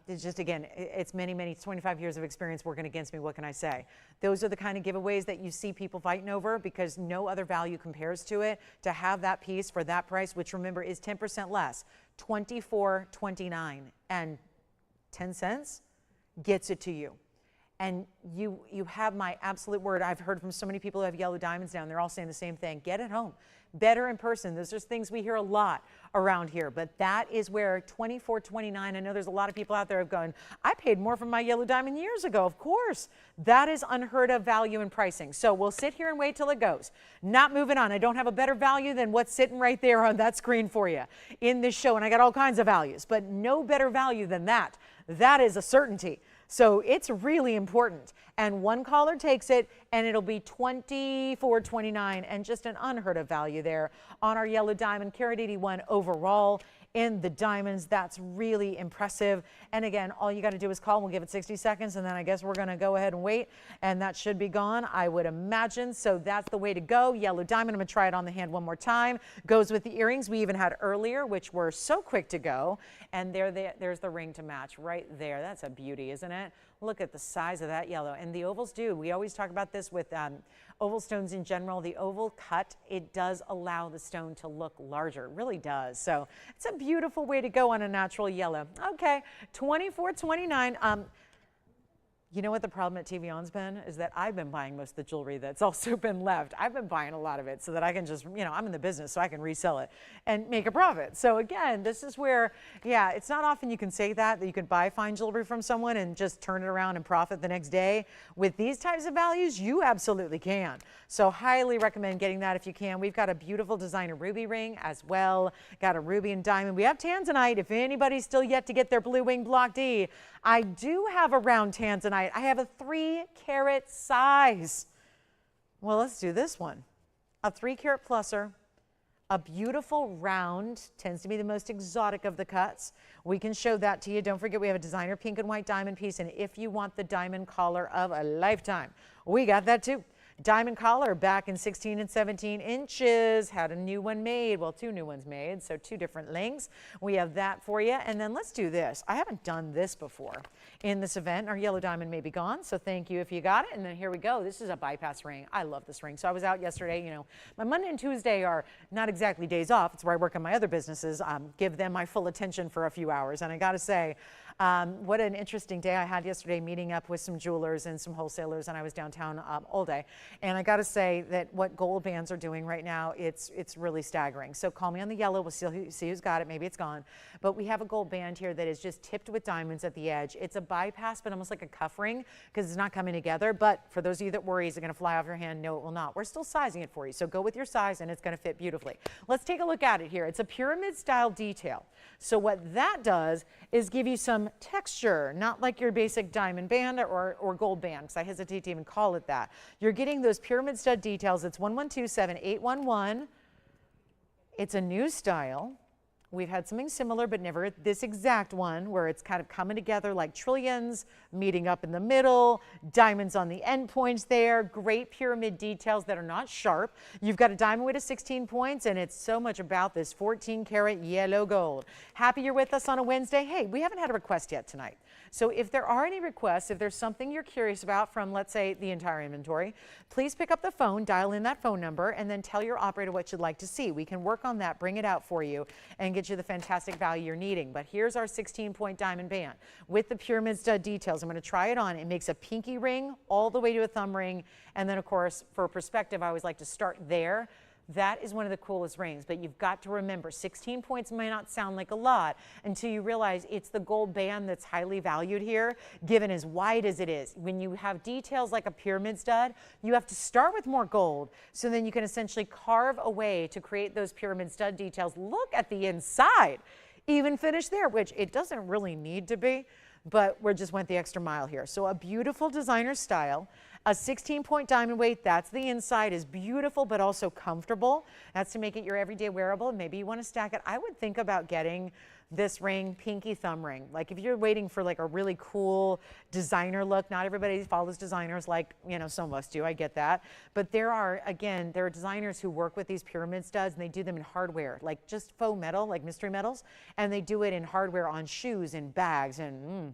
It's just, again, it's many 25 years of experience working against me. What can I say? Those are the kind of giveaways that you see people fighting over, because no other value compares to it. To have that piece for that price, which remember is 10% less, $24.29, and 10 cents gets it to you. And you have my absolute word. I've heard from so many people who have yellow diamonds now, and they're all saying the same thing. Get it home. Better in person. Those are things we hear a lot around here, but that is where $24.29. I know there's a lot of people out there who have gone, I paid more for my yellow diamond years ago. Of course, that is unheard of value in pricing. So we'll sit here and wait till it goes. Not moving on. I don't have a better value than what's sitting right there on that screen for you in this show, and I got all kinds of values, but no better value than that. That is a certainty. So it's really important. And one caller takes it, and it'll be $24.29, and just an unheard of value there on our yellow diamond, carat 81 overall. in the diamonds. That's really impressive. And again, all you got to do is call. We'll give it 60 seconds, and then I guess we're going to go ahead and wait, and that should be gone, I would imagine. So that's the way to go. Yellow diamond. I'm going to try it on the hand one more time. Goes with the earrings we even had earlier, which were so quick to go. And there's the ring to match right there. That's a beauty, isn't it? Look at the size of that yellow. And the ovals do. We always talk about this with oval stones in general. The oval cut, it does allow the stone to look larger. It really does. So it's a beautiful way to go on a natural yellow. Okay, $24.29. You know what the problem at TVON's been is that I've been buying most of the jewelry that's also been left. I've been buying a lot of it so that I can just, you know, I'm in the business so I can resell it and make a profit. So again, this is where, yeah, it's not often you can say that you can buy fine jewelry from someone and just turn it around and profit the next day. With these types of values, you absolutely can. So highly recommend getting that if you can. We've got a beautiful designer ruby ring as well. Got a ruby and diamond. We have Tanzanite. If anybody's still yet to get their blue wing block D, I do have a round Tanzanite. I have a 3-carat size. Well, let's do this one. A 3-carat pluser, a beautiful round, tends to be the most exotic of the cuts. We can show that to you. Don't forget we have a designer pink and white diamond piece, and if you want the diamond collar of a lifetime, we got that too. Diamond collar back in 16 and 17 inches. Had a new one made. Well, 2 new ones made, so 2 different lengths. We have that for you. And then let's do this. I haven't done this before in this event. Our yellow diamond may be gone, so thank you if you got it. And then here we go. This is a bypass ring. I love this ring. So I was out yesterday. You know, my Monday and Tuesday are not exactly days off. It's where I work on my other businesses. Give them my full attention for a few hours. And I got to say, what an interesting day I had yesterday, meeting up with some jewelers and some wholesalers, and I was downtown all day. And I got to say that what gold bands are doing right now, it's really staggering. So call me on the yellow. We'll see who's got it. Maybe it's gone. But we have a gold band here that is just tipped with diamonds at the edge. It's a bypass, but almost like a cuff ring because it's not coming together. But for those of you that worry, is it going to fly off your hand? No, it will not. We're still sizing it for you. So go with your size, and it's going to fit beautifully. Let's take a look at it here. It's a pyramid style detail. So what that does is give you some texture, not like your basic diamond band or gold band, because I hesitate to even call it that. You're getting those pyramid stud details. It's 1127811. It's a new style. We've had something similar, but never this exact one, where it's kind of coming together like trillions, meeting up in the middle, diamonds on the end points there, great pyramid details that are not sharp. You've got a diamond weight of 16 points, and it's so much about this 14-karat yellow gold. Happy you're with us on a Wednesday. Hey, we haven't had a request yet tonight. So if there are any requests, if there's something you're curious about from, let's say, the entire inventory, please pick up the phone, dial in that phone number, and then tell your operator what you'd like to see. We can work on that, bring it out for you, and get you the fantastic value you're needing. But here's our 16-point diamond band with the pyramid stud details. I'm going to try it on. It makes a pinky ring all the way to a thumb ring. And then, of course, for perspective, I always like to start there. That is one of the coolest rings, but you've got to remember 16 points may not sound like a lot until you realize it's the gold band that's highly valued here, given as wide as it is. When you have details like a pyramid stud, you have to start with more gold, so then you can essentially carve away to create those pyramid stud details. Look at the inside, even finished there, which it doesn't really need to be, but we just went the extra mile here. So a beautiful designer style. A 16-point diamond weight, that's the inside, is beautiful but also comfortable. That's to make it your everyday wearable. Maybe you want to stack it. I would think about getting this ring, pinky thumb ring. Like if you're waiting for like a really cool designer look, not everybody follows designers like, you know, some of us do, I get that. But there are designers who work with these pyramid studs, and they do them in hardware, like just faux metal, like mystery metals, and they do it in hardware on shoes and bags, and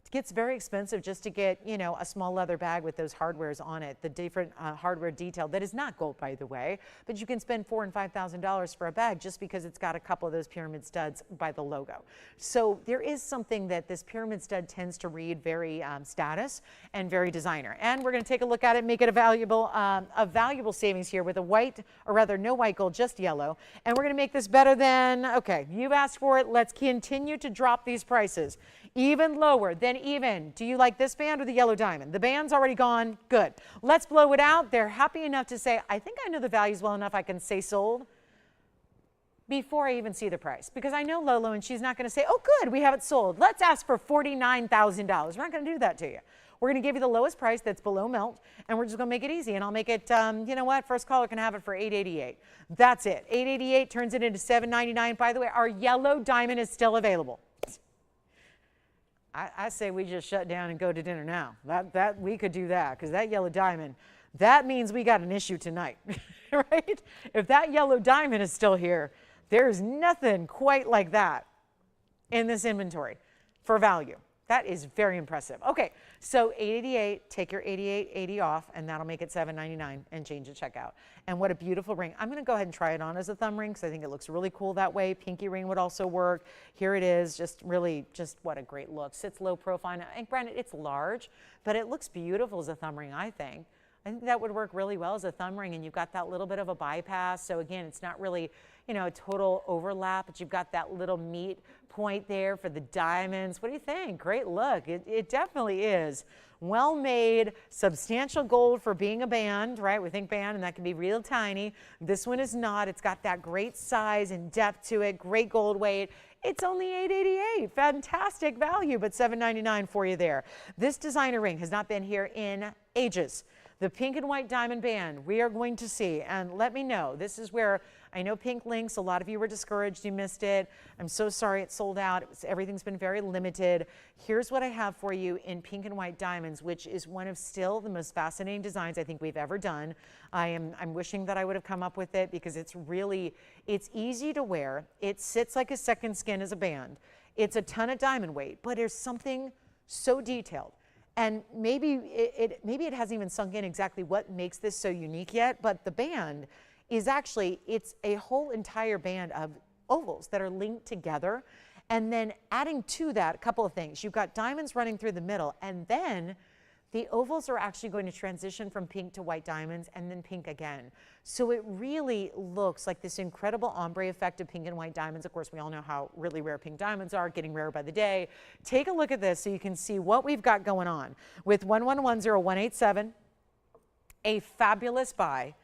it gets very expensive just to get, you know, a small leather bag with those hardwares on it, the different hardware detail that is not gold, by the way, but you can spend $4,000 and $5,000 for a bag just because it's got a couple of those pyramid studs by the logo. So there is something that this pyramid stud tends to read very status and very designer. And we're going to take a look at it, make it a valuable savings here with a white, or rather no white gold, just yellow. And we're going to make this better than, okay, you've asked for it. Let's continue to drop these prices even lower than even. Do you like this band or the yellow diamond? The band's already gone. Good. Let's blow it out. They're happy enough to say, I think I know the values well enough I can say sold before I even see the price, because I know Lolo and she's not going to say, oh good, we have it sold. Let's ask for $49,000. We're not going to do that to you. We're going to give you the lowest price that's below melt, and we're just going to make it easy. And I'll make it, you know what, first caller can have it for $888. That's it. $888 turns it into $799. By the way, our yellow diamond is still available. I say we just shut down and go to dinner now. That we could do that, because that yellow diamond, that means we got an issue tonight, right? If that yellow diamond is still here, there's nothing quite like that in this inventory for value. That is very impressive. Okay, so $888, take your $88.80 off, and that'll make it $799 and change the checkout. And what a beautiful ring. I'm going to go ahead and try it on as a thumb ring because I think it looks really cool that way. Pinky ring would also work. Here it is, just really, just what a great look. Sits low profile. And granted, it's large, but it looks beautiful as a thumb ring, I think. I think that would work really well as a thumb ring, and you've got that little bit of a bypass. So again, it's not really, you know, a total overlap, but you've got that little meet point there for the diamonds. What do you think? Great look. It definitely is. Well made, substantial gold for being a band, right? We think band, and that can be real tiny. This one is not. It's got that great size and depth to it, great gold weight. It's only $888. Fantastic value, but $799 for you there. This designer ring has not been here in ages. The pink and white diamond band we are going to see, and let me know, this is where I know pink links, a lot of you were discouraged, you missed it. I'm so sorry it sold out. Everything's been very limited. Here's what I have for you in pink and white diamonds, which is one of still the most fascinating designs I think we've ever done. I'm wishing that I would have come up with it because it's easy to wear. It sits like a second skin as a band. It's a ton of diamond weight, but there's something so detailed. And maybe it hasn't even sunk in exactly what makes this so unique yet, but the band is actually, it's a whole entire band of ovals that are linked together. And then adding to that a couple of things. You've got diamonds running through the middle, and then the ovals are actually going to transition from pink to white diamonds and then pink again. So it really looks like this incredible ombre effect of pink and white diamonds. Of course, we all know how really rare pink diamonds are, getting rarer by the day. Take a look at this so you can see what we've got going on. With 1110187, a fabulous buy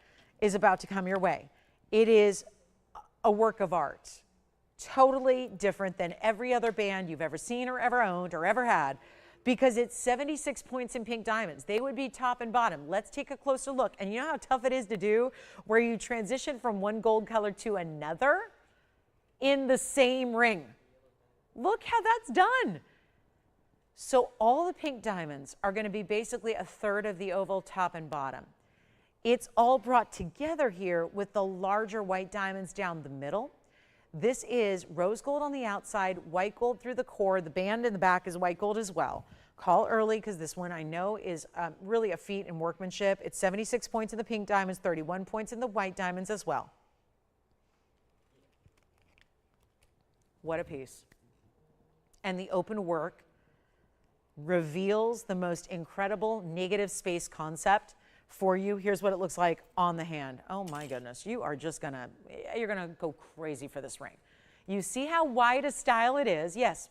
is about to come your way. It is a work of art. Totally different than every other band you've ever seen or ever owned or ever had, because it's 76 points in pink diamonds. They would be top and bottom. Let's take a closer look. And you know how tough it is to do, where you transition from one gold color to another in the same ring. Look how that's done. So all the pink diamonds are going to be basically a third of the oval top and bottom. It's all brought together here with the larger white diamonds down the middle. This is rose gold on the outside, white gold through the core. The band in the back is white gold as well. Call early because this one I know is really a feat in workmanship. It's 76 points in the pink diamonds, 31 points in the white diamonds as well. What a piece. And the open work reveals the most incredible negative space concept for you. Here's what it looks like on the hand. Oh my goodness, you're gonna go crazy for this ring. You see how wide a style it is? Yes.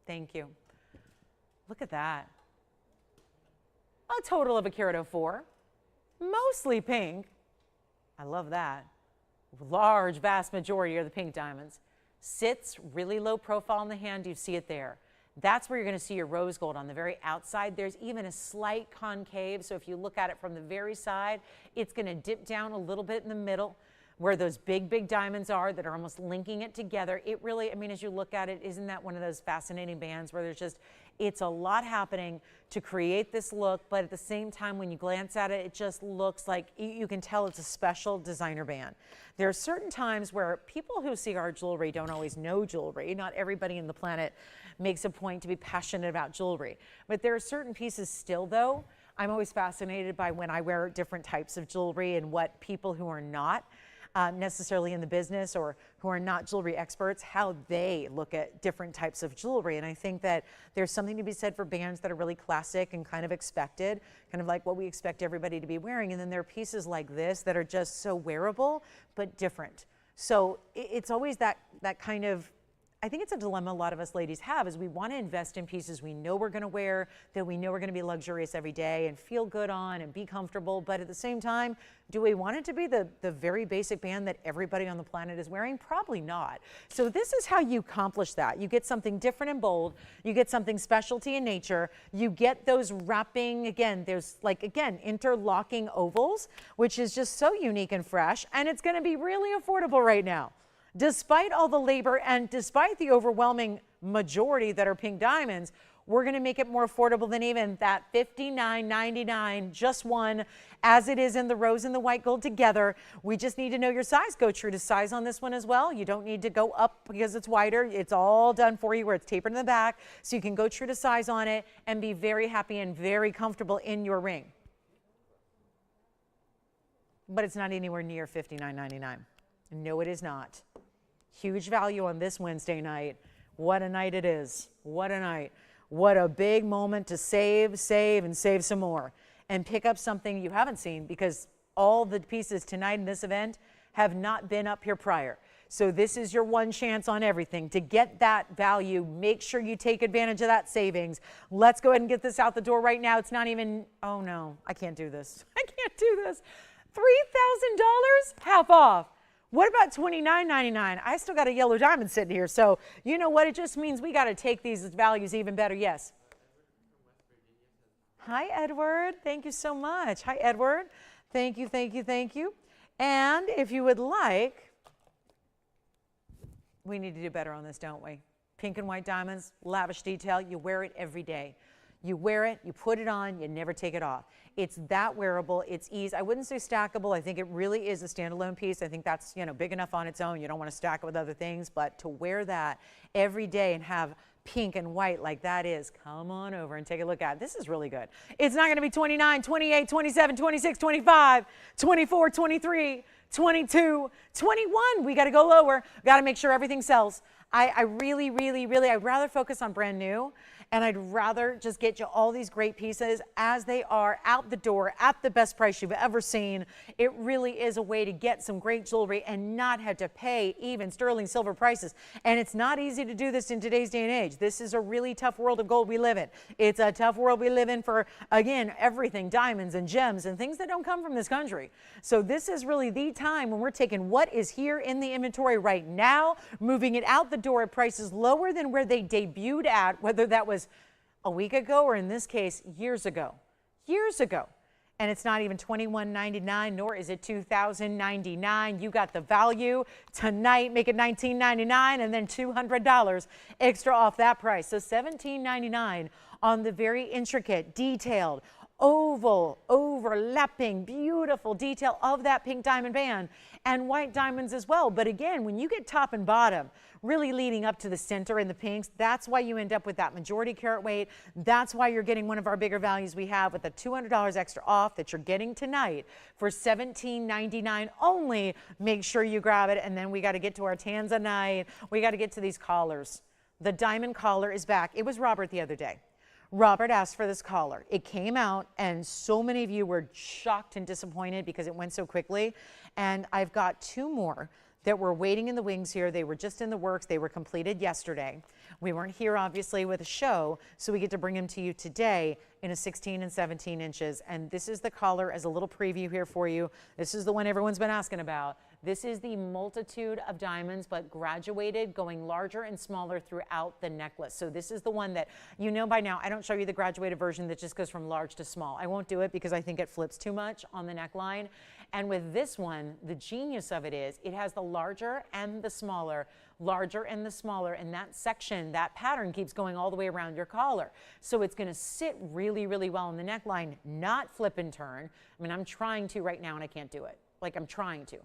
Thank you. Look at that. A total of a carat 04, mostly pink. I love that. Large, vast majority are the pink diamonds. Sits really low profile on the hand. You see it there. That's where you're going to see your rose gold on the very outside. There's even a slight concave, so if you look at it from the very side, it's going to dip down a little bit in the middle where those big diamonds are that are almost linking it together. It really, I mean, as you look at it, isn't that one of those fascinating bands where there's just, it's a lot happening to create this look, but at the same time, when you glance at it, it just looks like you can tell it's a special designer band. There are certain times where people who see our jewelry don't always know jewelry. Not everybody in the planet makes a point to be passionate about jewelry. But there are certain pieces still, though, I'm always fascinated by when I wear different types of jewelry and what people who are not necessarily in the business or who are not jewelry experts, how they look at different types of jewelry. And I think that there's something to be said for bands that are really classic and kind of expected, kind of like what we expect everybody to be wearing. And then there are pieces like this that are just so wearable, but different. So it's always that kind of I think it's a dilemma a lot of us ladies have, is we want to invest in pieces we know we're going to wear, that we know we're going to be luxurious every day and feel good on and be comfortable. But at the same time, do we want it to be the very basic band that everybody on the planet is wearing? Probably not. So this is how you accomplish that. You get something different and bold. You get something specialty in nature. You get those wrapping, again, there's like, again, interlocking ovals, which is just so unique and fresh. And it's going to be really affordable right now. Despite all the labor and despite the overwhelming majority that are pink diamonds, we're going to make it more affordable than even that $59.99, just one, as it is in the rose and the white gold together. We just need to know your size. Go true to size on this one as well. You don't need to go up because it's wider. It's all done for you where it's tapered in the back, so you can go true to size on it and be very happy and very comfortable in your ring. But it's not anywhere near $59.99. No, it is not. Huge value on this Wednesday night. What a night it is. What a night. What a big moment to save, and save some more. And pick up something you haven't seen, because all the pieces tonight in this event have not been up here prior. So this is your one chance on everything to get that value. Make sure you take advantage of that savings. Let's go ahead and get this out the door right now. It's not even, oh no, I can't do this. I can't do this. $3,000, half off. What about $29.99? I still got a yellow diamond sitting here. So you know what? It just means we got to take these values even better. Yes. Hi, Edward. Thank you so much. Hi, Edward. Thank you, thank you, thank you. And if you would like, we need to do better on this, don't we? Pink and white diamonds, lavish detail. You wear it every day. You wear it, you put it on, you never take it off. It's that wearable, it's ease. I wouldn't say stackable. I think it really is a standalone piece. I think that's, you know, big enough on its own. You don't want to stack it with other things, but to wear that every day and have pink and white like that is, come on over and take a look at it. This is really good. It's not going to be 29, 28, 27, 26, 25, 24, 23, 22, 21. We got to go lower. Got to make sure everything sells. I really, I'd rather focus on brand new, and I'd rather just get you all these great pieces as they are out the door at the best price you've ever seen. It really is a way to get some great jewelry and not have to pay even sterling silver prices. And it's not easy to do this in today's day and age. This is a really tough world of gold we live in. It's a tough world we live in for, again, everything, diamonds and gems and things that don't come from this country. So this is really the time when we're taking what is here in the inventory right now, moving it out the door at prices lower than where they debuted at, whether that was a week ago or in this case years ago. And it's not even $21.99, nor is it $2,099. You got the value tonight. Make it $19.99 and then $200 extra off that price. So $17.99 on the very intricate, detailed, oval, overlapping, beautiful detail of that pink diamond band and white diamonds as well. But again, when you get top and bottom, really leading up to the center in the pinks, that's why you end up with that majority carat weight. That's why you're getting one of our bigger values we have with the $200 extra off that you're getting tonight for $17.99 only. Make sure you grab it. And then we got to get to our Tanzanite. We got to get to these collars. The diamond collar is back. It was Robert the other day. Robert asked for this collar. It came out and so many of you were shocked and disappointed because it went so quickly. And I've got two more that were waiting in the wings here. They were just in the works. They were completed yesterday. We weren't here obviously with a show, so we get to bring them to you today in a 16 and 17 inches. And this is the collar as a little preview here for you. This is the one everyone's been asking about. This is the multitude of diamonds, but graduated, going larger and smaller throughout the necklace. So this is the one that, you know by now, I don't show you the graduated version that just goes from large to small. I won't do it because I think it flips too much on the neckline. And with this one, the genius of it is it has the larger and the smaller, and that section, that pattern keeps going all the way around your collar. So it's gonna sit really, really well on the neckline, not flip and turn. I mean, I'm trying to right now and I can't do it. Like I'm trying to.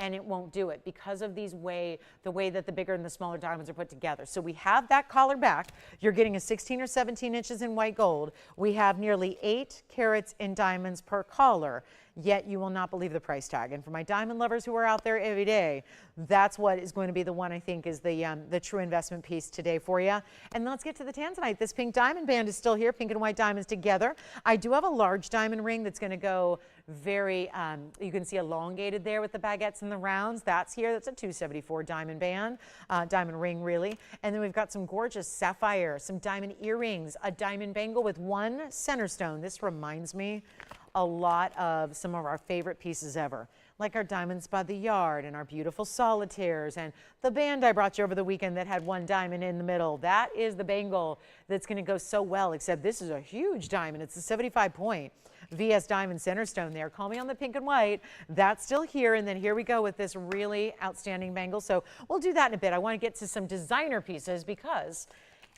And it won't do it because of the way that the bigger and the smaller diamonds are put together. So we have that collar back. You're getting a 16 or 17 inches in white gold. We have nearly 8 carats in diamonds per collar. yet you will not believe the price tag. And for my diamond lovers who are out there every day, that's what is going to be the one I think is the true investment piece today for you. And let's get to the Tanzanite. This pink diamond band is still here, pink and white diamonds together. I do have a large diamond ring that's going to go very, you can see elongated there with the baguettes and the rounds. That's here. That's a 274 diamond band, diamond ring really. And then we've got some gorgeous sapphire, some diamond earrings, a diamond bangle with one center stone. This reminds me a lot of some of our favorite pieces ever, like our diamonds by the yard and our beautiful solitaires and the band I brought you over the weekend that had one diamond in the middle. That is the bangle that's going to go so well, except this is a huge diamond. It's a 75 point VS diamond center stone there. Call me on the pink and white. That's still here. And then here we go with this really outstanding bangle. So we'll do that in a bit. I want to get to some designer pieces because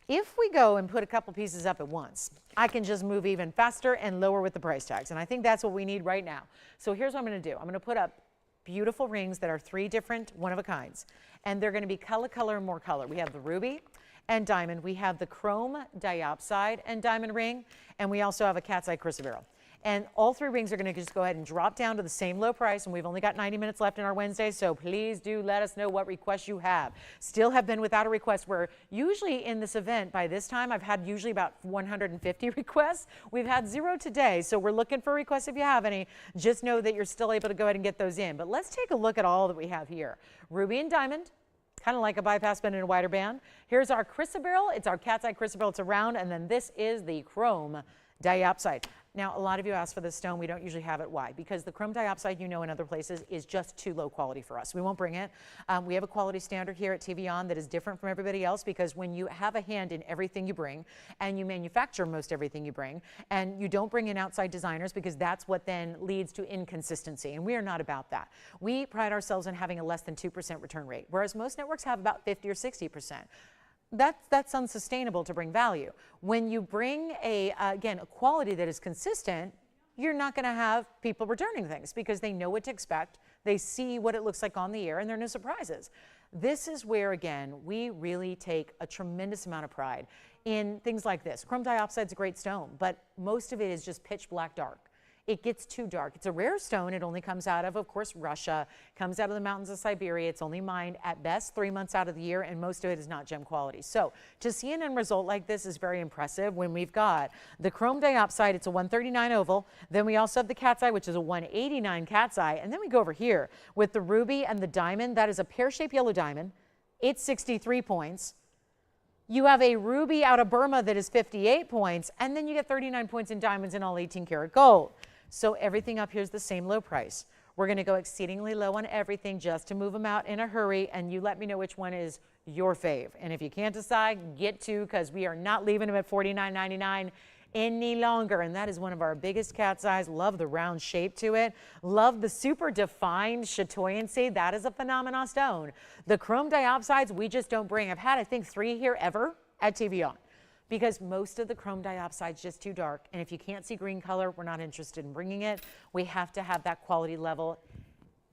if we go and put a couple pieces up at once, I can just move even faster and lower with the price tags. And I think that's what we need right now. So here's what I'm going to do. I'm going to put up beautiful rings that are 3 different one-of-a-kinds. And they're going to be color, and more color. We have the ruby and diamond. We have the chrome diopside and diamond ring. And we also have a cat's eye chrysoberyl. And all 3 rings are going to just go ahead and drop down to the same low price. And we've only got 90 minutes left in our Wednesday. So please do let us know what requests you have. Still have been without a request where usually in this event by this time I've had usually about 150 requests. We've had 0 today. So we're looking for requests if you have any. Just know that you're still able to go ahead and get those in. But let's take a look at all that we have here. Ruby and diamond. Kind of like a bypass band in a wider band. Here's our chrysoberyl. It's our cat's eye chrysoberyl. It's a round. And then this is the chrome diopside. Now, a lot of you ask for this stone. We don't usually have it. Why? Because the chrome diopside, you know, in other places is just too low quality for us. We won't bring it. We have a quality standard here at TVON that is different from everybody else because when you have a hand in everything you bring and you manufacture most everything you bring and you don't bring in outside designers because that's what then leads to inconsistency. And we are not about that. We pride ourselves in having a less than 2% return rate, whereas most networks have about 50 or 60%. That's unsustainable to bring value. When you bring again, a quality that is consistent, you're not going to have people returning things because they know what to expect. They see what it looks like on the air and there are no surprises. This is where, again, we really take a tremendous amount of pride in things like this. Chrome diopside is a great stone, but most of it is just pitch black dark. It gets too dark. It's a rare stone. It only comes out of course, Russia, comes out of the mountains of Siberia. It's only mined at best 3 months out of the year, and most of it is not gem quality. So to see an end result like this is very impressive when we've got the chrome diopside. It's a 139 oval. Then we also have the cat's eye, which is a 189 cat's eye. And then we go over here with the ruby and the diamond. That is a pear-shaped yellow diamond. It's 63 points. You have a ruby out of Burma that is 58 points, and then you get 39 points in diamonds and all 18 karat gold. So everything up here is the same low price. We're going to go exceedingly low on everything just to move them out in a hurry, and you let me know which one is your fave. And if you can't decide, get to, because we are not leaving them at $49.99 any longer. And that is one of our biggest cat's eyes. Love the round shape to it. Love the super defined chatoyancy. That is a phenomenal stone. The chrome diopsides we just don't bring. I've had, I think, 3 here ever at TVON. Because most of the chrome diopside is just too dark. And if you can't see green color, we're not interested in bringing it. We have to have that quality level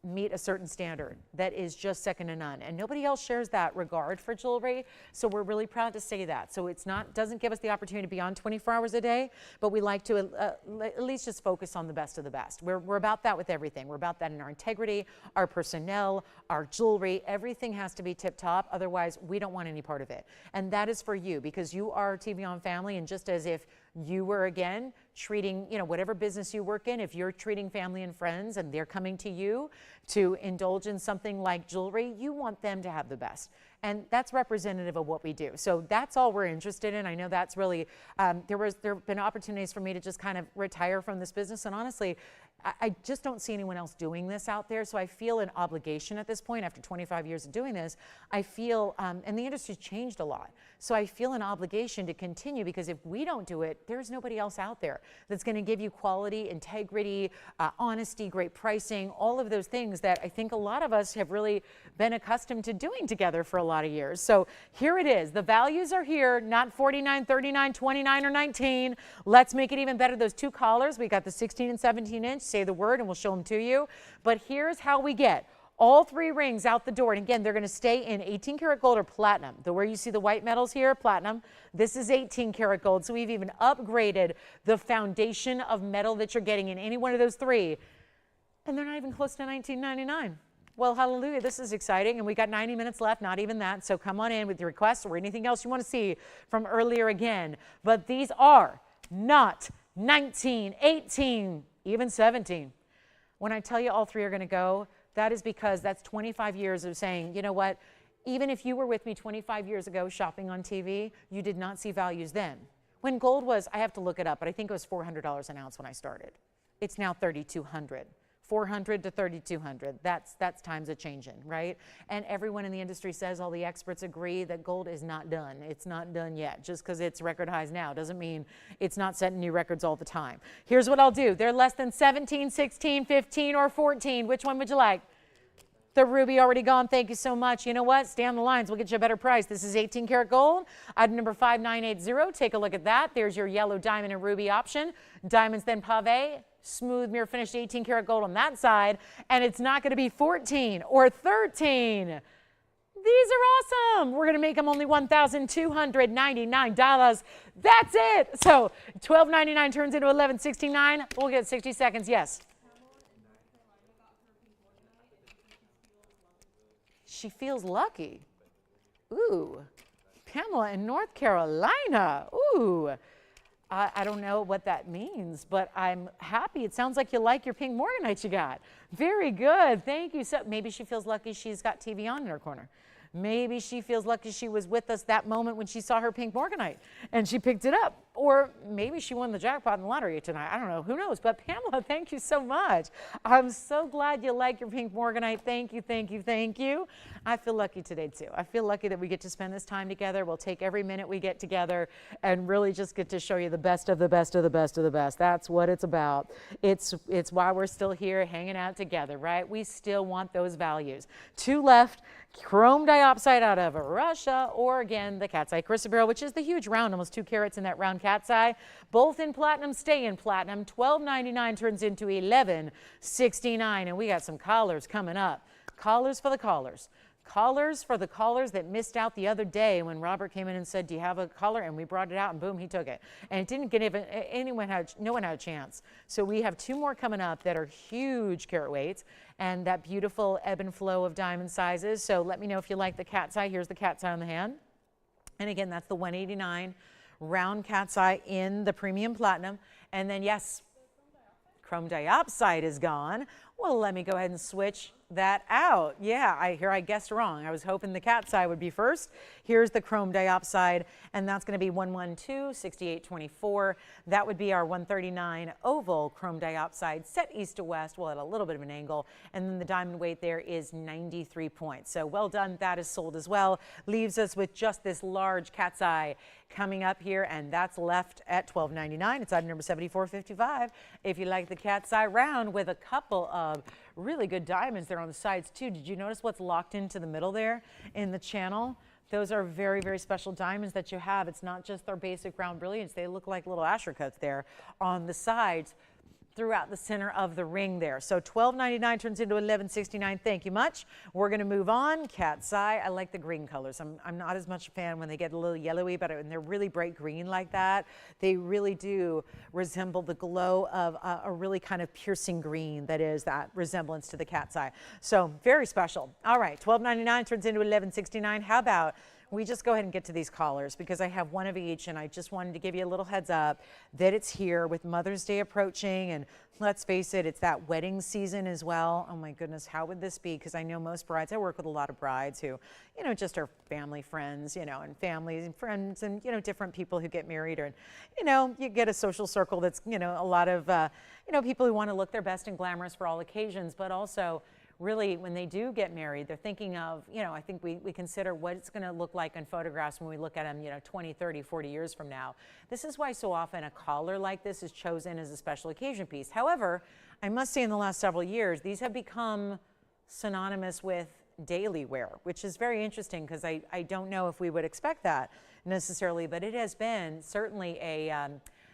meet a certain standard that is just second to none. And nobody else shares that regard for jewelry. So we're really proud to say that. So it's not, doesn't give us the opportunity to be on 24 hours a day, but we like to at least just focus on the best of the best. We're about that with everything. We're about that in our integrity, our personnel, our jewelry. Everything has to be tip top. Otherwise, we don't want any part of it. And that is for you because you are a TVON family. And just as if you were, again, treating, you know, whatever business you work in, if you're treating family and friends and they're coming to you to indulge in something like jewelry, you want them to have the best. And that's representative of what we do. So that's all we're interested in. I know that's really, there have been opportunities for me to just kind of retire from this business. And honestly, I just don't see anyone else doing this out there. So I feel an obligation at this point, after 25 years of doing this, I feel, and the industry's changed a lot. So I feel an obligation to continue because if we don't do it, there's nobody else out there that's going to give you quality, integrity, honesty, great pricing, all of those things that I think a lot of us have really been accustomed to doing together for a lot of years. So here it is. The values are here, not 49, 39, 29, or 19. Let's make it even better. Those 2 collars, we got the 16 and 17 inch. Say the word and we'll show them to you. But here's how we get all 3 rings out the door. And again, they're going to stay in 18 karat gold or platinum. Where you see the white metals here, platinum. This is 18 karat gold. So we've even upgraded the foundation of metal that you're getting in any one of those 3 And they're not even close to $19.99. Well, hallelujah, this is exciting, and we got 90 minutes left, not even that, so come on in with your requests or anything else you want to see from earlier again. But these are not 19, 18, even 17. When I tell you all three are going to go, that is because that's 25 years of saying, you know what, even if you were with me 25 years ago shopping on TV, you did not see values then. When gold was, I have to look it up, but I think it was $400 an ounce when I started. It's now $3,200. 400 to 3,200. That's times a changing, right? And everyone in the industry says, all the experts agree that gold is not done. It's not done yet. Just because it's record highs now doesn't mean it's not setting new records all the time. Here's what I'll do. They're less than 17, 16, 15, or 14. Which one would you like? The ruby already gone. Thank you so much. You know what? Stay on the lines. We'll get you a better price. This is 18 karat gold. Item number 5980. Take a look at that. There's your yellow diamond and ruby option. Diamonds then pave. Smooth mirror finished 18 karat gold on that side. And it's not going to be 14 or 13. These are awesome. We're going to make them only $1,299. That's it. So $12.99 turns into $11.69. We'll get 60 seconds. Yes. She feels lucky. Ooh, Pamela in North Carolina. Ooh, I don't know what that means, but I'm happy. It sounds like you like your pink morganite you got. Very good. Thank you. So maybe she feels lucky she's got TVON in her corner. Maybe she feels lucky she was with us that moment when she saw her pink morganite and she picked it up. Or maybe she won the jackpot in the lottery tonight. I don't know. Who knows? But Pamela, thank you so much. I'm so glad you like your pink morganite. Thank you, thank you, thank you. I feel lucky today, too. I feel lucky that we get to spend this time together. We'll take every minute we get together and really just get to show you the best of the best of the best of the best. That's what it's about. It's why we're still here hanging out together, right? We still want those values. Two left. Chrome diopside out of Russia, or again, the cat's eye chrysoberyl, which is the huge round, almost 2 carats in that round cat's eye. Both in platinum, stay in platinum. $12.99 turns into $11.69. And we got some collars coming up. Collars for the callers. Collars for the callers that missed out the other day when Robert came in and said, do you have a collar? And we brought it out and boom, he took it. And it didn't get even, no one had a chance. So we have 2 more coming up that are huge carat weights and that beautiful ebb and flow of diamond sizes. So let me know if you like the cat's eye. Here's the cat's eye on the hand. And again, that's the 189 round cat's eye in the premium platinum. And then yes, chrome diopside is gone. Well, let me go ahead and switch that out. Yeah, I guessed wrong. I was hoping the cat's eye would be first. Here's the chrome diopside, and that's going to be 112-6824. That would be our 139 oval chrome diopside set east to west, well, at a little bit of an angle, and then the diamond weight there is 93 points. So well done. That is sold as well. Leaves us with just this large cat's eye coming up here, and that's left at $12.99. It's item number 7455. If you like the cat's eye round with a couple of really good diamonds there on the sides too. Did you notice what's locked into the middle there in the channel? Those are very, very special diamonds that you have. It's not just their basic round brilliance. They look like little asteroids there on the sides throughout the center of the ring there. So $12.99 turns into $11.69. Thank you much. We're going to move on. Cat's eye. I like the green colors. I'm not as much a fan when they get a little yellowy, but when they're really bright green like that, they really do resemble the glow of a really kind of piercing green that is that resemblance to the cat's eye. So very special. All right, $12.99 turns into $11.69. How about we just go ahead and get to these collars because I have one of each, and I just wanted to give you a little heads up that it's here with Mother's Day approaching, and let's face it, it's that wedding season as well. Oh my goodness, how would this be? Because I know most brides, I work with a lot of brides who, you know, just are family friends, you know, and families and friends and, you know, different people who get married, or, you know, you get a social circle that's, you know, a lot of, you know, people who want to look their best and glamorous for all occasions, but also really, when they do get married, they're thinking of, you know, I think we consider what it's going to look like in photographs when we look at them, you know, 20, 30, 40 years from now. This is why so often a collar like this is chosen as a special occasion piece. However, I must say in the last several years, these have become synonymous with daily wear, which is very interesting because I don't know if we would expect that necessarily, but it has been certainly a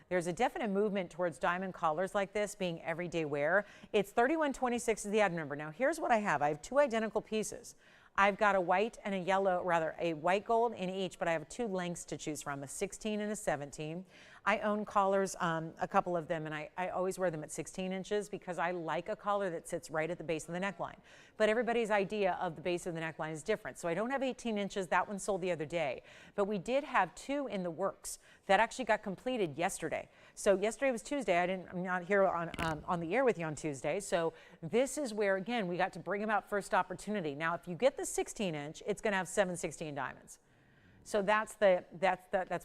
there's a definite movement towards diamond collars like this being everyday wear. It's 3126 is the item number. Now here's what I have. I have 2 identical pieces. I've got a white and a yellow, rather a white gold in each, but I have 2 lengths to choose from, a 16 and a 17. I own collars, a couple of them, and I always wear them at 16 inches because I like a collar that sits right at the base of the neckline. But everybody's idea of the base of the neckline is different. So I don't have 18 inches. That one sold the other day. But we did have 2 in the works that actually got completed yesterday. So yesterday was Tuesday. I'm not here on the air with you on Tuesday. So this is where, again, we got to bring them out first opportunity. Now, if you get the 16 inch, it's going to have 716 diamonds. So that's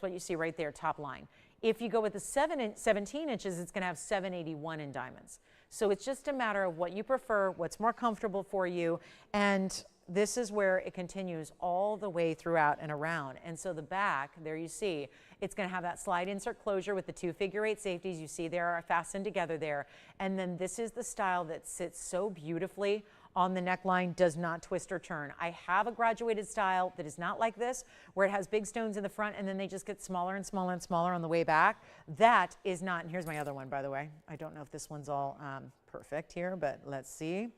what you see right there, top line. If you go with the 17 inches, it's going to have 781 in diamonds. So it's just a matter of what you prefer, what's more comfortable for you, and this is where it continues all the way throughout and around. And so the back, there you see, it's going to have that slide insert closure with the 2 figure-8 safeties you see there are fastened together there. And then this is the style that sits so beautifully on the neckline, does not twist or turn. I have a graduated style that is not like this, where it has big stones in the front and then they just get smaller and smaller and smaller on the way back. That is not, and here's my other one, by the way. I don't know if this one's all perfect here, but let's see.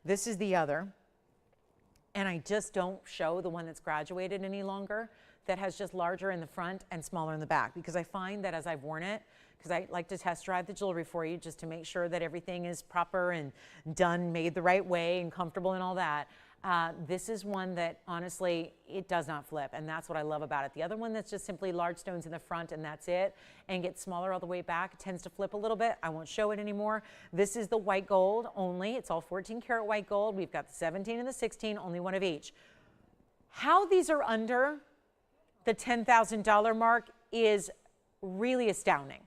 This is the other. And I just don't show the one that's graduated any longer, that has just larger in the front and smaller in the back, because I find that as I've worn it, because I like to test drive the jewelry for you just to make sure that everything is proper and done, made the right way and comfortable and all that. This is one that honestly, it does not flip, and that's what I love about it. The other one that's just simply large stones in the front and that's it, and gets smaller all the way back, it tends to flip a little bit. I won't show it anymore. This is the white gold only. It's all 14 karat white gold. We've got the 17 and the 16, only one of each. How these are under the $10,000 mark is really astounding,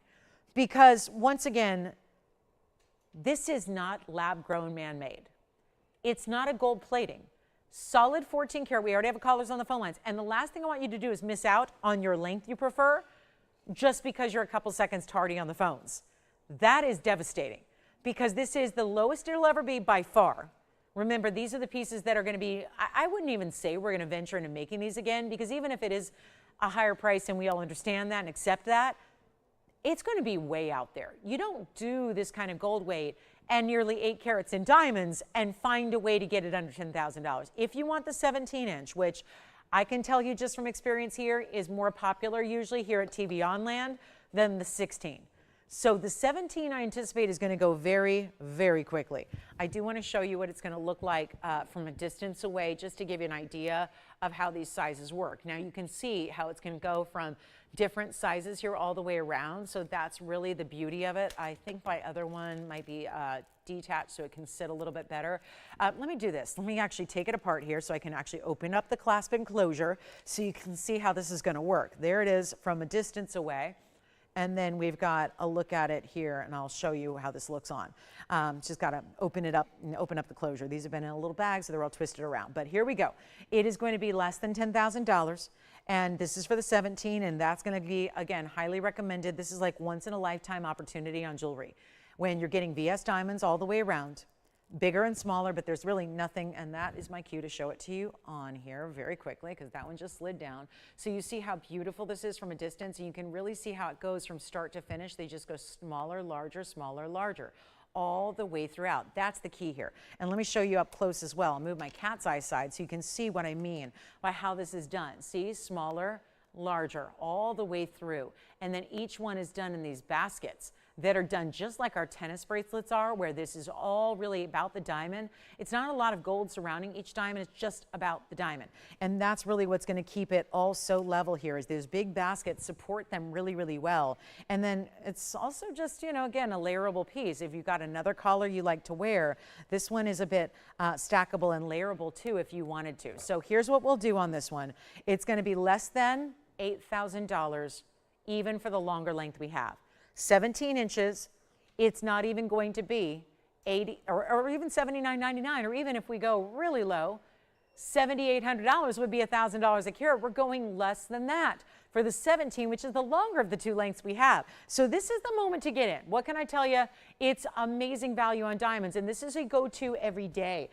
because once again, this is not lab-grown, man-made. It's not a gold plating. Solid 14 karat. We already have callers on the phone lines. And the last thing I want you to do is miss out on your length you prefer just because you're a couple seconds tardy on the phones. That is devastating, because this is the lowest it'll ever be by far. Remember, these are the pieces that are going to be, I wouldn't even say we're going to venture into making these again, because even if it is a higher price and we all understand that and accept that, it's going to be way out there. You don't do this kind of gold weight and nearly 8 carats in diamonds and find a way to get it under $10,000. If you want the 17 inch, which I can tell you just from experience here is more popular usually here at TVON land than the 16. So the 17 I anticipate is going to go very, very quickly. I do want to show you what it's going to look like from a distance away, just to give you an idea of how these sizes work. Now you can see how it's going to go from different sizes here all the way around. So that's really the beauty of it. I think my other one might be detached so it can sit a little bit better. Let me do this. Let me actually take it apart here so I can actually open up the clasp enclosure so you can see how this is going to work. There it is from a distance away. And then we've got a look at it here, and I'll show you how this looks on. Just got to open it up and open up the closure. These have been in a little bag, so they're all twisted around. But here we go. It is going to be less than $10,000, and this is for the 17, and that's going to be, again, highly recommended. This is like once-in-a-lifetime opportunity on jewelry, when you're getting VS diamonds all the way around, bigger and smaller, but there's really nothing, and that is my cue to show it to you on here very quickly, because that one just slid down. So you see how beautiful this is from a distance, and you can really see how it goes from start to finish. They just go smaller, larger, all the way throughout. That's the key here. And let me show you up close as well. I'll move my cat's eye side so you can see what I mean by how this is done. See, smaller, larger, all the way through. And then each one is done in these baskets that are done just like our tennis bracelets are, where this is all really about the diamond. It's not a lot of gold surrounding each diamond, it's just about the diamond. And that's really what's going to keep it all so level here, is those big baskets support them really, really well. And then it's also just, you know, again, a layerable piece. If you've got another collar you like to wear, this one is a bit stackable and layerable too if you wanted to. So here's what we'll do on this one. It's going to be less than $8,000 even for the longer length we have. 17 inches, it's not even going to be $80 or even $79.99, or even if we go really low, $7,800 would be $1,000 a carat. We're going less than that for the 17, which is the longer of the two lengths we have. So this is the moment to get in. What can I tell you? It's amazing value on diamonds, and this is a go-to every day.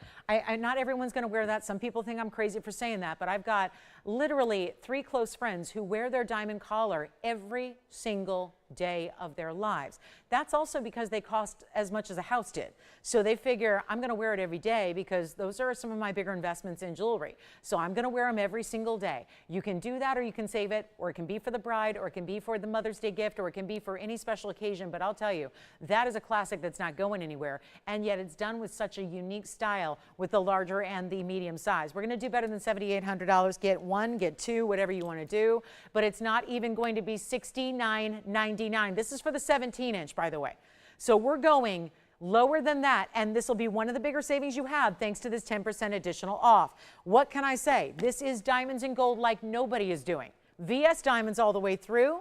Not everyone's going to wear that. Some people think I'm crazy for saying that, but I've got literally 3 close friends who wear their diamond collar every single day of their lives. That's also because they cost as much as a house did. So they figure, I'm going to wear it every day because those are some of my bigger investments in jewelry. So I'm going to wear them every single day. You can do that, or you can save it, or it can be for the bride, or it can be for the Mother's Day gift, or it can be for any special occasion. But I'll tell you, that is a classic that's not going anywhere. And yet it's done with such a unique style with the larger and the medium size. We're going to do better than $7,800. Get one, get two, whatever you want to do. But it's not even going to be $69.99. This is for the 17-inch, by the way. So we're going lower than that, and this will be one of the bigger savings you have thanks to this 10% additional off. What can I say? This is diamonds and gold like nobody is doing. VS diamonds all the way through,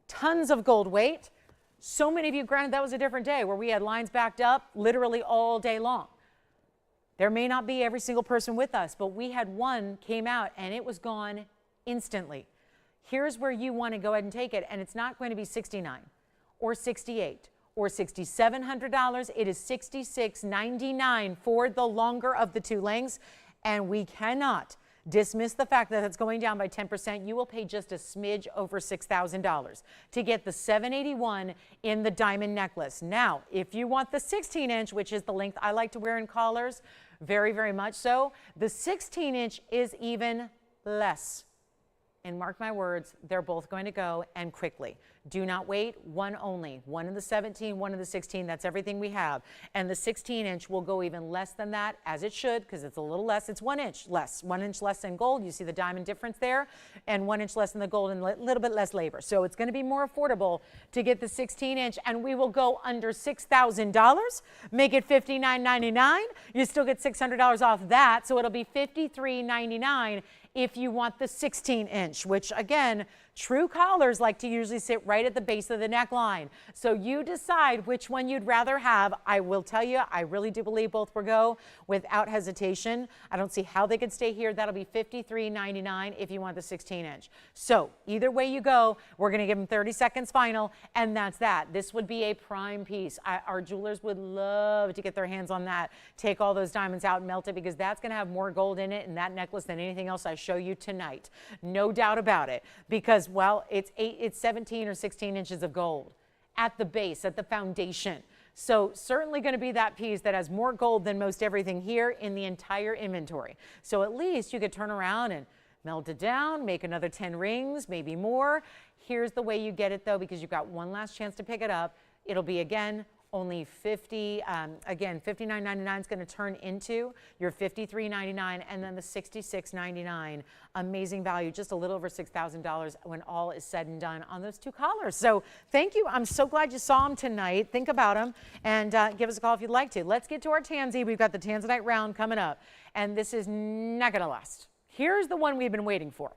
tons of gold weight. So many of you, granted that was a different day where we had lines backed up literally all day long. There may not be every single person with us, but we had one came out and it was gone instantly. Here's where you want to go ahead and take it, and it's not going to be $69 or $68 or $6,700. It is $66.99 for the longer of the two lengths, and we cannot dismiss the fact that it's going down by 10%. You will pay just a smidge over $6,000 to get the 781 in the diamond necklace. Now, if you want the 16-inch, which is the length I like to wear in collars, very, very much so, the 16-inch is even less. And mark my words, they're both going to go, and quickly. Do not wait, one only. One in the 17, one in the 16, that's everything we have. And the 16-inch will go even less than that, as it should, because it's a little less. It's 1 inch less. 1 inch less in gold. You see the diamond difference there, and 1 inch less in the gold, and a little bit less labor. So it's going to be more affordable to get the 16-inch, and we will go under $6,000, make it $59.99. You still get $600 off that, so it'll be $53.99 if you want the 16-inch, which again, true collars like to usually sit right at the base of the neckline. So you decide which one you'd rather have. I will tell you, I really do believe both will go without hesitation. I don't see how they could stay here. That'll be $53.99 if you want the 16-inch. So either way you go, we're going to give them 30 seconds final, and that's that. This would be a prime piece. Our jewelers would love to get their hands on that. Take all those diamonds out and melt it, because that's going to have more gold in it in that necklace than anything else I show you tonight. No doubt about it, because, well, it's 17 or 16 inches of gold at the base, at the foundation. So certainly going to be that piece that has more gold than most everything here in the entire inventory. So at least you could turn around and melt it down, make another 10 rings, maybe more. Here's the way you get it, though, because you've got one last chance to pick it up. It'll be, again, only $59.99 is going to turn into your $53.99, and then the $66.99. Amazing value, just a little over $6,000 when all is said and done on those two collars. So thank you. I'm so glad you saw them tonight. Think about them, and give us a call if you'd like to. Let's get to our Tanzy. We've got the Tanzanite round coming up, and this is not going to last. Here's the one we've been waiting for.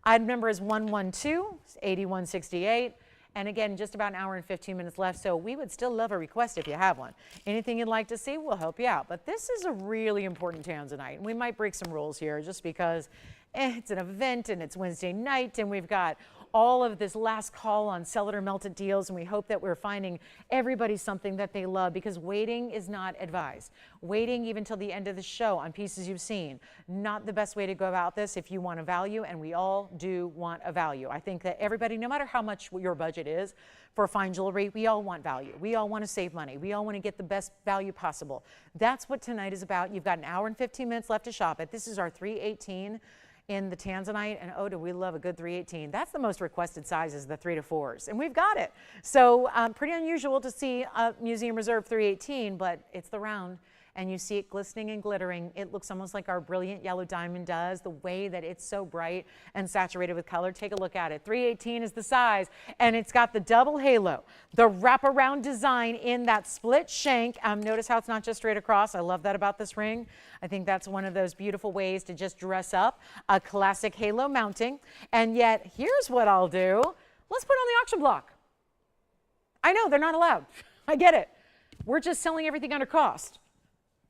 Item number is 112, 8168. And again, just about an hour and 15 minutes left, so we would still love a request if you have one. Anything you'd like to see, we'll help you out. But this is a really important Tanzanite, and we might break some rules here just because it's an event and it's Wednesday night, and we've got all of this last call on sell it or melt it deals, and we hope that we're finding everybody something that they love, because waiting is not advised. Waiting even till the end of the show on pieces you've seen, not the best way to go about this if you want a value, and we all do want a value. I think that everybody, no matter how much your budget is for fine jewelry, we all want value. We all want to save money. We all want to get the best value possible. That's what tonight is about. You've got an hour and 15 minutes left to shop it. This is our 318 in the Tanzanite, and oh, do we love a good 318. That's the most requested size, is the 3 to 4s, and we've got it. So pretty unusual to see a Museum Reserve 318, but it's the round, and you see it glistening and glittering. It looks almost like our brilliant yellow diamond does, the way that it's so bright and saturated with color. Take a look at it. 318 is the size, and it's got the double halo, the wraparound design in that split shank. Notice how it's not just straight across. I love that about this ring. I think that's one of those beautiful ways to just dress up a classic halo mounting. And yet, here's what I'll do. Let's put it on the auction block. I know they're not allowed. I get it. We're just selling everything under cost.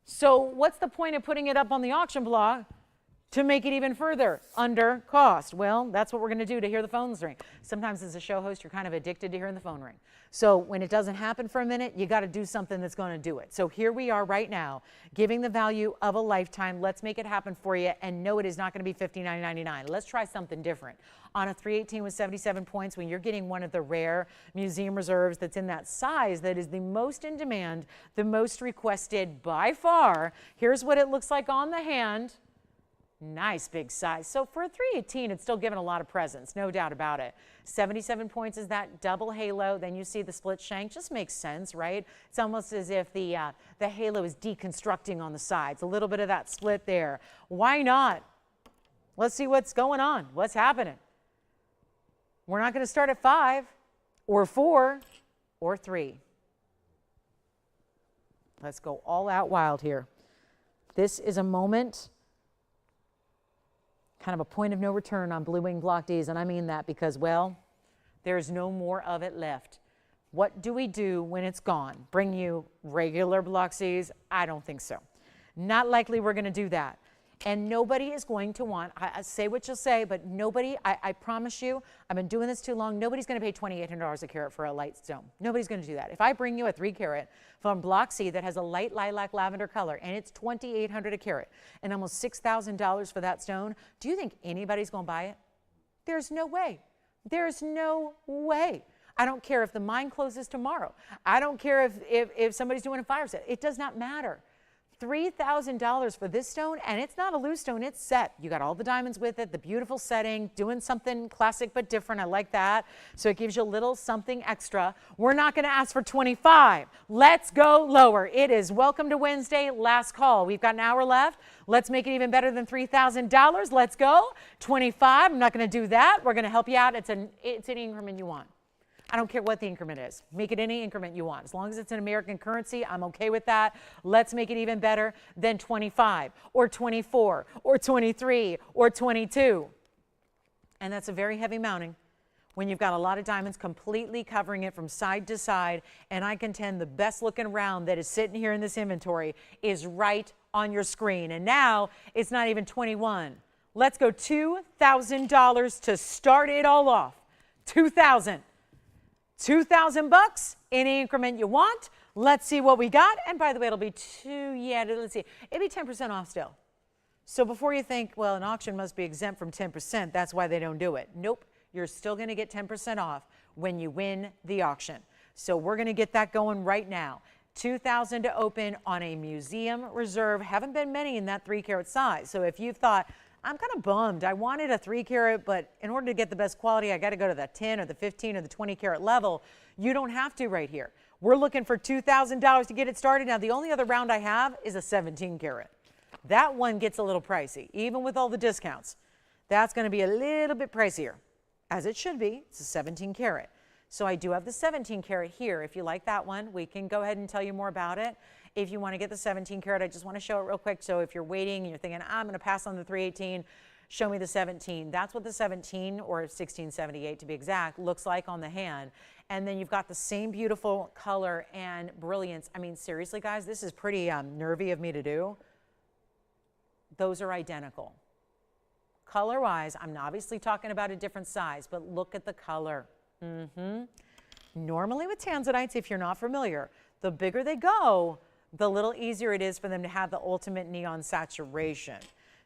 So what's the point of putting it up on the auction block to make it even further under cost? Well, that's what we're going to do to hear the phones ring. Sometimes as a show host, you're kind of addicted to hearing the phone ring. So when it doesn't happen for a minute, you got to do something that's going to do it. So here we are right now, giving the value of a lifetime. Let's make it happen for you. And no, it is not going to be $59.99. Let's try something different. On a 318 with 77 points, when you're getting one of the rare museum reserves that's in that size that is the most in demand, the most requested by far, here's what it looks like on the hand. Nice big size. So for a 318, it's still giving a lot of presence, no doubt about it. 77 points is that double halo. Then you see the split shank. Just makes sense, right? It's almost as if the halo is deconstructing on the sides. A little bit of that split there. Why not? Let's see what's going on. What's happening? We're not going to start at 5 or 4 or 3. Let's go all out wild here. This is a moment, kind of a point of no return on Blue Wing Block Ds, and I mean that because, well, there's no more of it left. What do we do when it's gone? Bring you regular Block Cs? I don't think so. Not likely we're going to do that. And nobody is going to want, I say what you'll say, but nobody, I promise you, I've been doing this too long, nobody's going to pay $2,800 a carat for a light stone. Nobody's going to do that. If I bring you a 3 carat from Block C that has a light lilac lavender color and it's $2,800 a carat and almost $6,000 for that stone, do you think anybody's going to buy it? There's no way. There's no way. I don't care if the mine closes tomorrow. I don't care if somebody's doing a fire sale. It does not matter. $3,000 for this stone, and it's not a loose stone, it's set. You got all the diamonds with it, the beautiful setting, doing something classic but different. I like that. So it gives you a little something extra. We're not going to ask for 25. Let's go lower. It is Welcome to Wednesday, last call. We've got an hour left. Let's make it even better than $3,000. Let's go. 25. I'm not going to do that. We're going to help you out. It's an increment you want. I don't care what the increment is. Make it any increment you want. As long as it's in American currency, I'm okay with that. Let's make it even better than 25 or 24 or 23 or 22. And that's a very heavy mounting when you've got a lot of diamonds completely covering it from side to side. And I contend the best looking round that is sitting here in this inventory is right on your screen. And now it's not even 21. Let's go $2,000 to start it all off. $2,000, any increment you want. Let's see what we got. And by the way, it'll be let's see. It'll be 10% off still. So before you think, well, an auction must be exempt from 10%, that's why they don't do it. Nope, you're still going to get 10% off when you win the auction. So we're going to get that going right now. $2,000 to open on a museum reserve. Haven't been many in that 3 carat size. So if you've thought, I'm kind of bummed. I wanted a 3 carat, but in order to get the best quality, I got to go to the 10 or the 15 or the 20 carat level. You don't have to right here. We're looking for $2,000 to get it started. Now, the only other round I have is a 17 carat. That one gets a little pricey, even with all the discounts. That's going to be a little bit pricier, as it should be. It's a 17 carat. So I do have the 17 carat here. If you like that one, we can go ahead and tell you more about it. If you want to get the 17 carat, I just want to show it real quick. So if you're waiting and you're thinking, I'm going to pass on the 318, show me the 17. That's what the 17, or 1678 to be exact, looks like on the hand. And then you've got the same beautiful color and brilliance. I mean, seriously, guys, this is pretty nervy of me to do. Those are identical. Color-wise, I'm obviously talking about a different size, but look at the color. Normally with Tanzanites, if you're not familiar, the bigger they go, the little easier it is for them to have the ultimate neon saturation.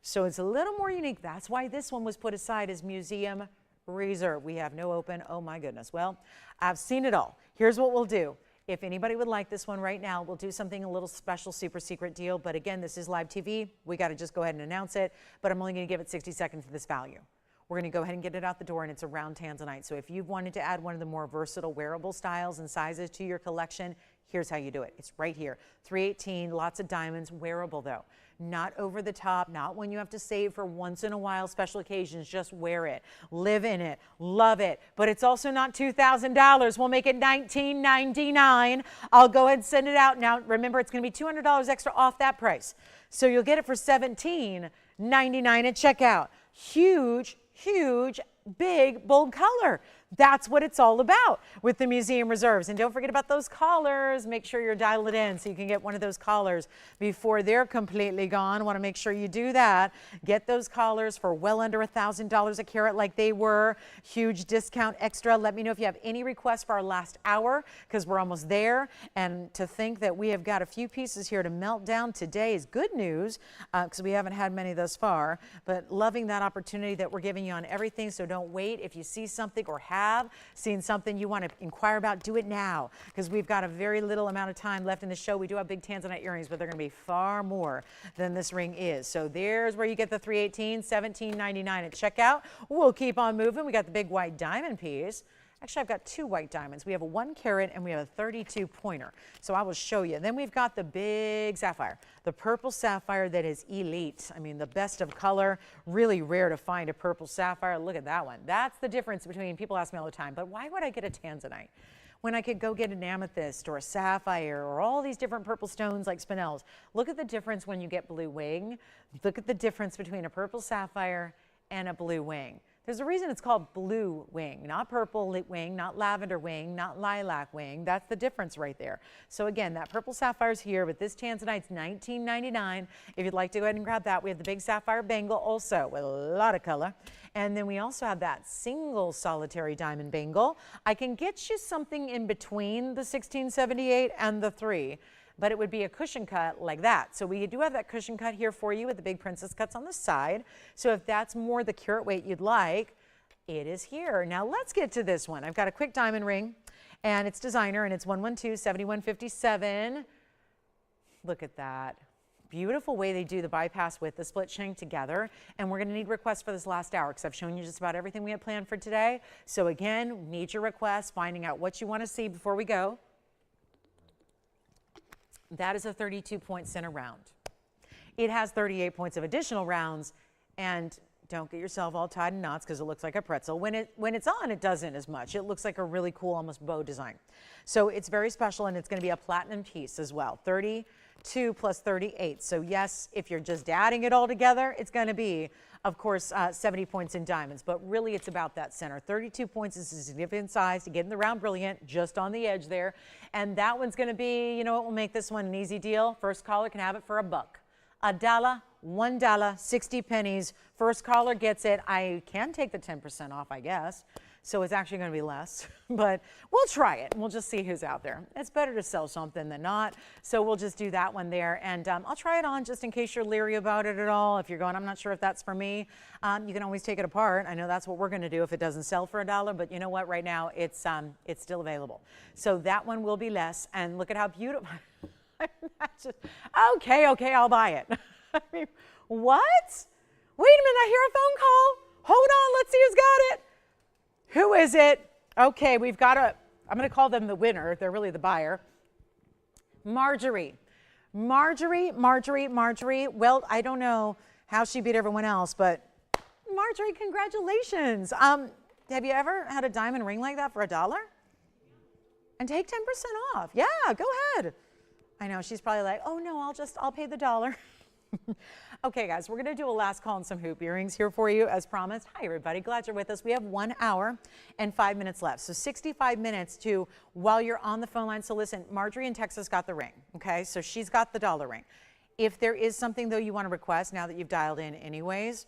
So it's a little more unique. That's why this one was put aside as museum reserve. We have no open. Oh my goodness. Well, I've seen it all. Here's what we'll do. If anybody would like this one right now, we'll do something a little special, super secret deal. But again, this is live TV. We got to just go ahead and announce it. But I'm only going to give it 60 seconds for this value. We're going to go ahead and get it out the door, and it's a round Tanzanite. So if you've wanted to add one of the more versatile wearable styles and sizes to your collection, here's how you do it. It's right here. 318, lots of diamonds, wearable though. Not over the top, not when you have to save for once in a while special occasions. Just wear it, live in it, love it. But it's also not $2,000. We'll make it $19.99. I'll go ahead and send it out. Now, remember, it's going to be $200 extra off that price. So you'll get it for $17.99 at checkout. Huge, huge big, bold color. That's what it's all about with the museum reserves. And don't forget about those collars. Make sure you're dialed in so you can get one of those collars before they're completely gone. Want to make sure you do that. Get those collars for well under $1,000 a carat like they were. Huge discount extra. Let me know if you have any requests for our last hour because we're almost there. And to think that we have got a few pieces here to melt down today is good news because we haven't had many thus far. But loving that opportunity that we're giving you on everything. So don't wait. If you see something or have seen something you want to inquire about, do it now because we've got a very little amount of time left in the show. We do have big Tanzanite earrings, but they're going to be far more than this ring is. So there's where you get the 318, $17.99 at checkout. We'll keep on moving. We got the big white diamond piece. Actually, I've got 2 white diamonds. We have a 1 carat and we have a 32 pointer. So I will show you. Then we've got the big sapphire, the purple sapphire that is elite. I mean, the best of color. Really rare to find a purple sapphire. Look at that one. That's the difference between, people ask me all the time, but why would I get a Tanzanite when I could go get an amethyst or a sapphire or all these different purple stones like spinels? Look at the difference when you get blue wing. Look at the difference between a purple sapphire and a blue wing. There's a reason it's called blue wing, not purple wing, not lavender wing, not lilac wing. That's the difference right there. So again, that purple sapphire's here, but this Tanzanite's $19.99. If you'd like to go ahead and grab that, we have the big sapphire bangle also with a lot of color. And then we also have that single solitary diamond bangle. I can get you something in between the 1678 and the 3. But it would be a cushion cut like that. So we do have that cushion cut here for you with the big princess cuts on the side. So if that's more the carat weight you'd like, it is here. Now let's get to this one. I've got a quick diamond ring and it's designer and it's 112-7157. Look at that. Beautiful way they do the bypass with the split shank together. And we're going to need requests for this last hour because I've shown you just about everything we had planned for today. So again, need your requests, finding out what you want to see before we go. That is a 32-point center round. It has 38 points of additional rounds, and don't get yourself all tied in knots because it looks like a pretzel. When it's on, it doesn't as much. It looks like a really cool, almost bow design. So it's very special, and it's going to be a platinum piece as well. 32 plus 38. So yes, if you're just adding it all together, it's going to be, of course, 70 points in diamonds, but really it's about that center. 32 points is a significant size to get in the round brilliant, just on the edge there. And that one's going to be, you know what will make this one an easy deal? First caller can have it for $1. $1, $1, 60 pennies. First caller gets it. I can take the 10% off, I guess. So it's actually going to be less, but we'll try it. We'll just see who's out there. It's better to sell something than not. So we'll just do that one there. And I'll try it on just in case you're leery about it at all. If you're going, I'm not sure if that's for me. You can always take it apart. I know that's what we're going to do if it doesn't sell for $1, but you know what? Right now it's still available. So that one will be less. And look at how beautiful. Okay, I'll buy it. I mean, what? Wait a minute, I hear a phone call. Hold on, let's see who's got it. Who is it? Okay, we've got I'm going to call them the winner. They're really the buyer. Marjorie. Marjorie. Well, I don't know how she beat everyone else, but Marjorie, congratulations. Have you ever had a diamond ring like that for $1? And take 10% off. Yeah, go ahead. I know, she's probably like, oh no, I'll pay the $1. Okay, guys, we're going to do a last call on some hoop earrings here for you, as promised. Hi, everybody. Glad you're with us. We have 1 hour and 5 minutes left. So 65 minutes to while you're on the phone line. So listen, Marjorie in Texas got the ring, okay? So she's got the $1 ring. If there is something, though, you want to request now that you've dialed in anyways,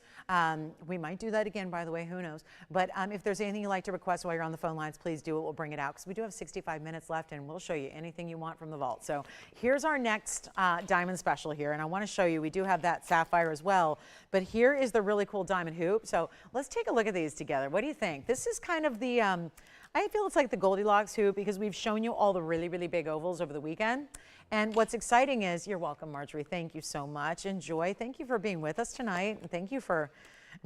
we might do that again, by the way, who knows. But if there's anything you'd like to request while you're on the phone lines, please do it. We'll bring it out because we do have 65 minutes left, and we'll show you anything you want from the vault. So here's our next diamond special here, and I want to show you, we do have that sapphire as well, but here is the really cool diamond hoop. So let's take a look at these together. What do you think? This is kind of the, I feel it's like the Goldilocks hoop because we've shown you all the really, really big ovals over the weekend. And what's exciting is, you're welcome, Marjorie. Thank you so much. Enjoy. Thank you for being with us tonight. And thank you for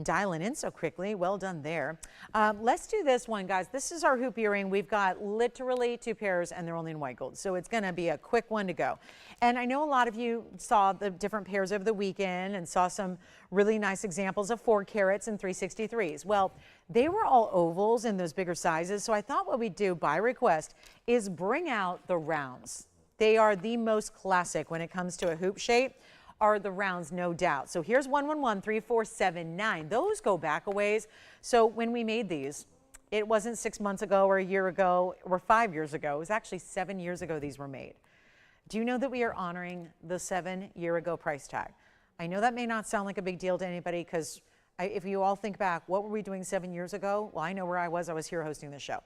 dialing in so quickly. Well done there. Let's do this one, guys. This is our hoop earring. We've got literally 2 pairs, and they're only in white gold. So it's going to be a quick one to go. And I know a lot of you saw the different pairs over the weekend and saw some really nice examples of 4 carats and 363s. Well, they were all ovals in those bigger sizes. So I thought what we'd do by request is bring out the rounds. They are the most classic when it comes to a hoop shape. are the rounds, no doubt. So here's 111, 3, 4, 7, 9. Those go back a ways. So when we made these, it wasn't 6 months ago or a year ago or 5 years ago. It was actually 7 years ago these were made. Do you know that we are honoring the 7-year-ago price tag? I know that may not sound like a big deal to anybody because if you all think back, what were we doing 7 years ago? Well, I know where I was here hosting the show.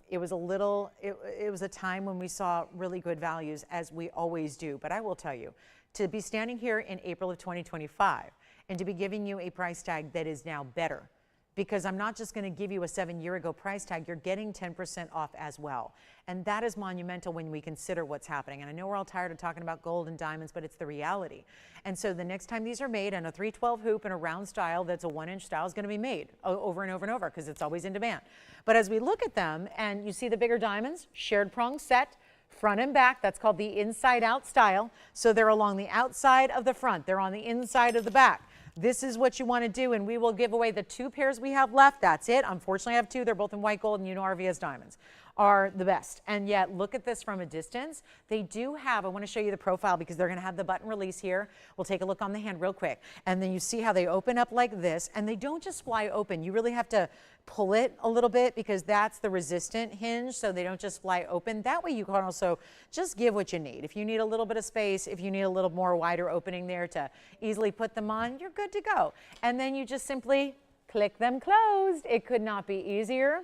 It was a time when we saw really good values, as we always do. But I will tell you, to be standing here in April of 2025 and to be giving you a price tag that is now better, because I'm not just going to give you a 7-year-ago price tag, you're getting 10% off as well. And that is monumental when we consider what's happening. And I know we're all tired of talking about gold and diamonds, but it's the reality. And so the next time these are made, and a 312 hoop in a round style that's a 1-inch style is going to be made over and over and over because it's always in demand. But as we look at them and you see the bigger diamonds, shared prong set, front and back, that's called the inside out style. So they're along the outside of the front, they're on the inside of the back. This is what you want to do, and we will give away the 2 pairs we have left. That's it. Unfortunately, I have 2. They're both in white gold, and you know our VS diamonds are the best. And yet, look at this from a distance. They do have, I want to show you the profile because they're going to have the button release here. We'll take a look on the hand real quick. And then you see how they open up like this, and they don't just fly open. You really have to pull it a little bit because that's the resistant hinge, so they don't just fly open. That way you can also just give what you need. If you need a little bit of space, if you need a little more wider opening there to easily put them on, you're good to go. And then you just simply click them closed. It could not be easier.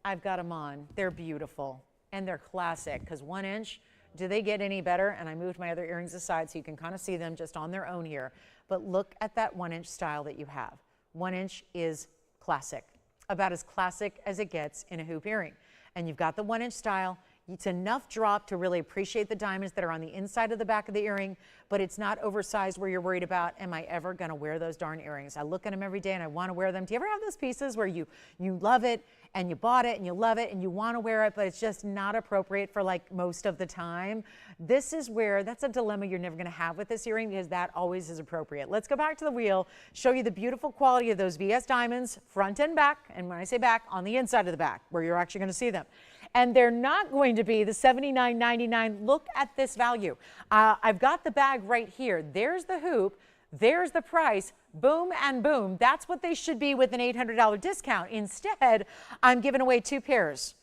I've got them on. They're beautiful and they're classic because 1 inch, do they get any better? And I moved my other earrings aside so you can kind of see them just on their own here. But look at that 1 inch style that you have. 1 inch is classic, about as classic as it gets in a hoop earring. And you've got the 1 inch style. It's enough drop to really appreciate the diamonds that are on the inside of the back of the earring, but it's not oversized where you're worried about, am I ever going to wear those darn earrings? I look at them every day and I want to wear them. Do you ever have those pieces where you love it and you bought it and you love it and you want to wear it, but it's just not appropriate for like most of the time? This is where, that's a dilemma you're never going to have with this earring because that always is appropriate. Let's go back to the wheel, show you the beautiful quality of those VS diamonds, front and back. And when I say back, on the inside of the back where you're actually going to see them. And they're not going to be the $79.99. Look at this value. I've got the bag right here. There's the hoop. There's the price. Boom and boom. That's what they should be with an $800 discount. Instead, I'm giving away 2 pairs.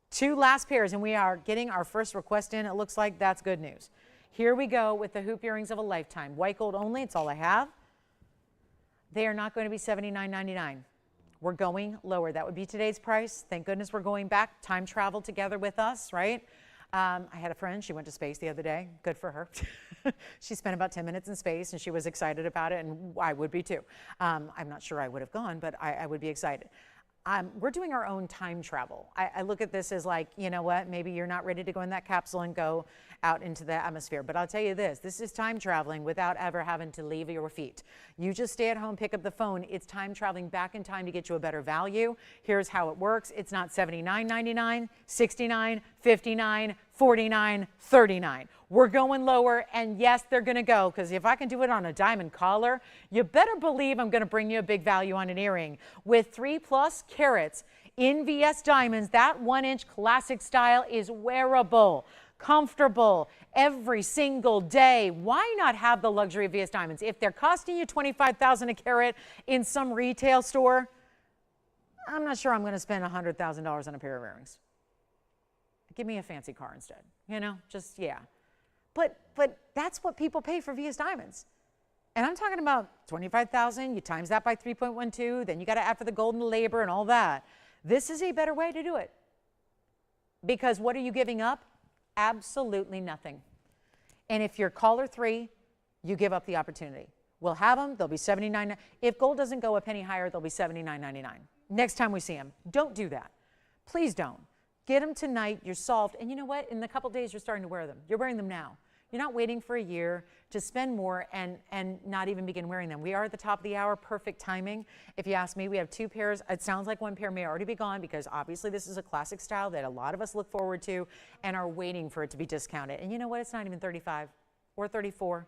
2 last pairs, and we are getting our first request in. It looks like that's good news. Here we go with the hoop earrings of a lifetime. White gold only. It's all I have. They are not going to be $79.99. We're going lower. That would be today's price. Thank goodness we're going back. Time travel together with us, right? I had a friend. She went to space the other day. Good for her. She spent about 10 minutes in space, and she was excited about it, and I would be too. I'm not sure I would have gone, but I would be excited. We're doing our own time travel. I look at this as like, you know what, maybe you're not ready to go in that capsule and go out into the atmosphere. But I'll tell you this is time traveling without ever having to leave your feet. You just stay at home, pick up the phone. It's time traveling back in time to get you a better value. Here's how it works. It's not $79.99, $69, $59, $49, $39. We're going lower, and yes, they're going to go, because if I can do it on a diamond collar, you better believe I'm going to bring you a big value on an earring. With 3+ carats in VS diamonds, that 1 inch classic style is wearable, comfortable every single day. Why not have the luxury of VS diamonds? If they're costing you $25,000 a carat in some retail store, I'm not sure I'm going to spend $100,000 on a pair of earrings. Give me a fancy car instead, you know, just, yeah. But that's what people pay for VS diamonds. And I'm talking about $25,000, you times that by 3.12, then you got to add for the gold and the labor and all that. This is a better way to do it. Because what are you giving up? Absolutely nothing. And if you're caller 3, you give up the opportunity. We'll have them, they'll be $79. If gold doesn't go a penny higher, they'll be $79.99. Next time we see them, don't do that. Please don't. Get them tonight, you're solved. And you know what? In a couple days, you're starting to wear them. You're wearing them now. You're not waiting for a year to spend more and not even begin wearing them. We are at the top of the hour, perfect timing. If you ask me, we have 2 pairs. It sounds like 1 pair may already be gone because obviously this is a classic style that a lot of us look forward to and are waiting for it to be discounted. And you know what? It's not even 35 or 34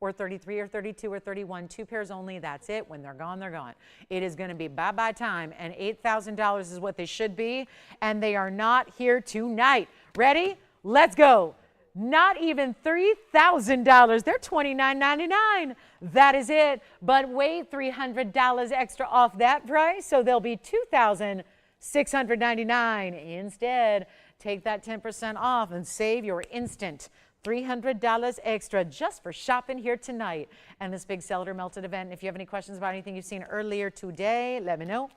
or 33 or 32 or 31. 2 pairs only, that's it. When they're gone, they're gone. It is going to be bye-bye time, and $8,000 is what they should be, and they are not here tonight. Ready? Let's go. Not even $3,000. They're $29.99. That is it. But wait, $300 extra off that price, so they'll be $2,699. Instead, take that 10% off and save your instant $300 extra just for shopping here tonight and this big Seller or Melted event. If you have any questions about anything you've seen earlier today, let me know.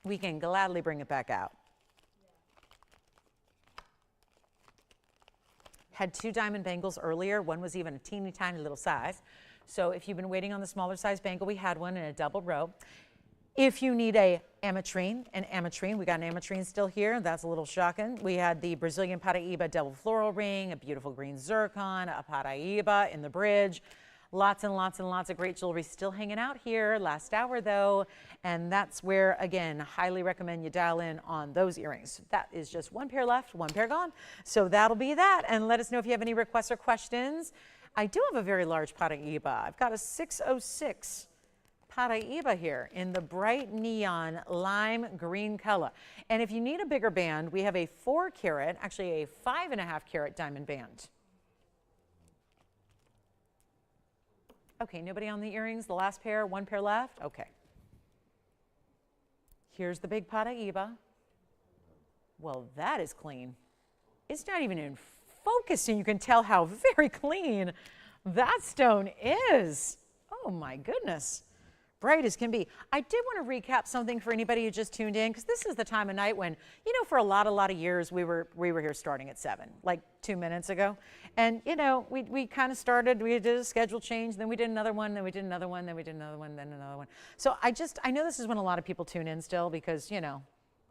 We can gladly bring it back out. Had 2 diamond bangles earlier. One was even a teeny tiny little size. So if you've been waiting on the smaller size bangle, we had one in a double row. If you need an Ametrine, we got an Ametrine still here. That's a little shocking. We had the Brazilian Paraiba double floral ring, a beautiful green zircon, a Paraiba in the bridge. Lots and lots and lots of great jewelry still hanging out here. Last hour though, and that's where, again, highly recommend you dial in on those earrings. That is just 1 pair left, 1 pair gone. So that'll be that. And let us know if you have any requests or questions. I do have a very large Paraiba. I've got a 606 Paraiba here in the bright neon lime green color. And if you need a bigger band, we have a 4 carat, actually a 5.5 carat diamond band. Okay, nobody on the earrings? The last pair, 1 pair left? Okay. Here's the big Paraiba. Well, that is clean. It's not even in focus, and you can tell how very clean that stone is. Oh my goodness. Bright as can be. I did want to recap something for anybody who just tuned in, because this is the time of night when, you know, for a lot of years we were here starting at 7, like 2 minutes ago. And, you know, we kind of started, we did a schedule change, then we did another one, then we did another one, then we did another one, then another one. So I know this is when a lot of people tune in still because, you know,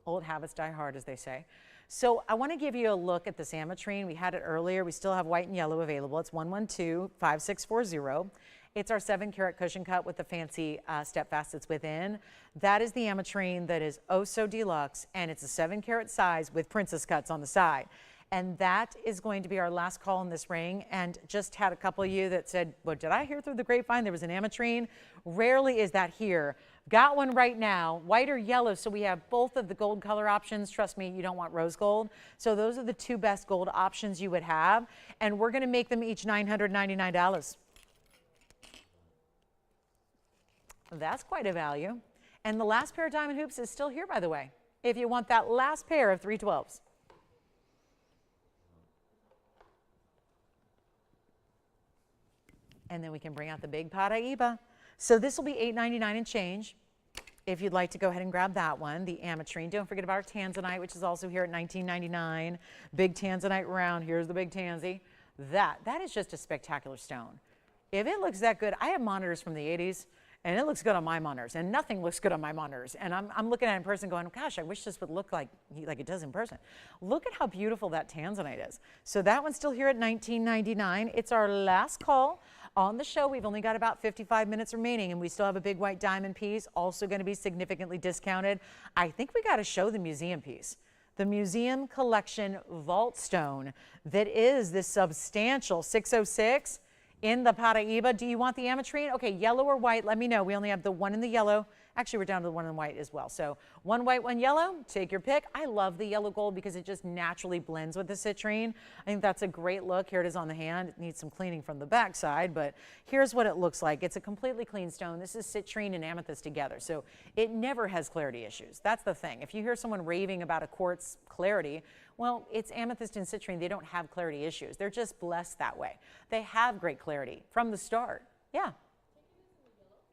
old habits die hard, as they say. So I want to give you a look at this Ametrine. We had it earlier. We still have white and yellow available. It's 112-5640. It's our 7 carat cushion cut with the fancy step facets within. That is the Ametrine that is oh so deluxe, and it's a 7 carat size with princess cuts on the side. And that is going to be our last call in this ring. And just had a couple of you that said, well, did I hear through the grapevine there was an Ametrine? Rarely is that here. Got one right now, white or yellow, so we have both of the gold color options. Trust me, you don't want rose gold. So those are the 2 best gold options you would have. And we're gonna make them each $999. That's quite a value. And the last pair of diamond hoops is still here, by the way, if you want that last pair of 312s. And then we can bring out the big Paraiba. So this will be $8.99 and change. If you'd like to go ahead and grab that one, the Ametrine. Don't forget about our Tanzanite, which is also here at $19.99. Big Tanzanite round. Here's the big Tanzy. That is just a spectacular stone. If it looks that good, I have monitors from the 80s. And it looks good on my monitors, and nothing looks good on my monitors. And I'm looking at it in person going, gosh, I wish this would look like it does in person. Look at how beautiful that Tanzanite is. So that one's still here at $19.99. It's our last call on the show. We've only got about 55 minutes remaining, and we still have a big white diamond piece, also going to be significantly discounted. I think we got to show the museum piece. The museum collection vault stone that is this substantial 606. In the Paraiba. Do you want the Ametrine? Okay, yellow or white, let me know. We only have the one in the yellow. Actually, we're down to the one in white as well. So 1 white, 1 yellow, take your pick. I love the yellow gold because it just naturally blends with the citrine. I think that's a great look. Here it is on the hand. It needs some cleaning from the back side, but here's what it looks like. It's a completely clean stone. This is citrine and amethyst together, so it never has clarity issues. That's the thing. If you hear someone raving about a quartz clarity, well, it's amethyst and citrine. They don't have clarity issues. They're just blessed that way. They have great clarity from the start. Yeah.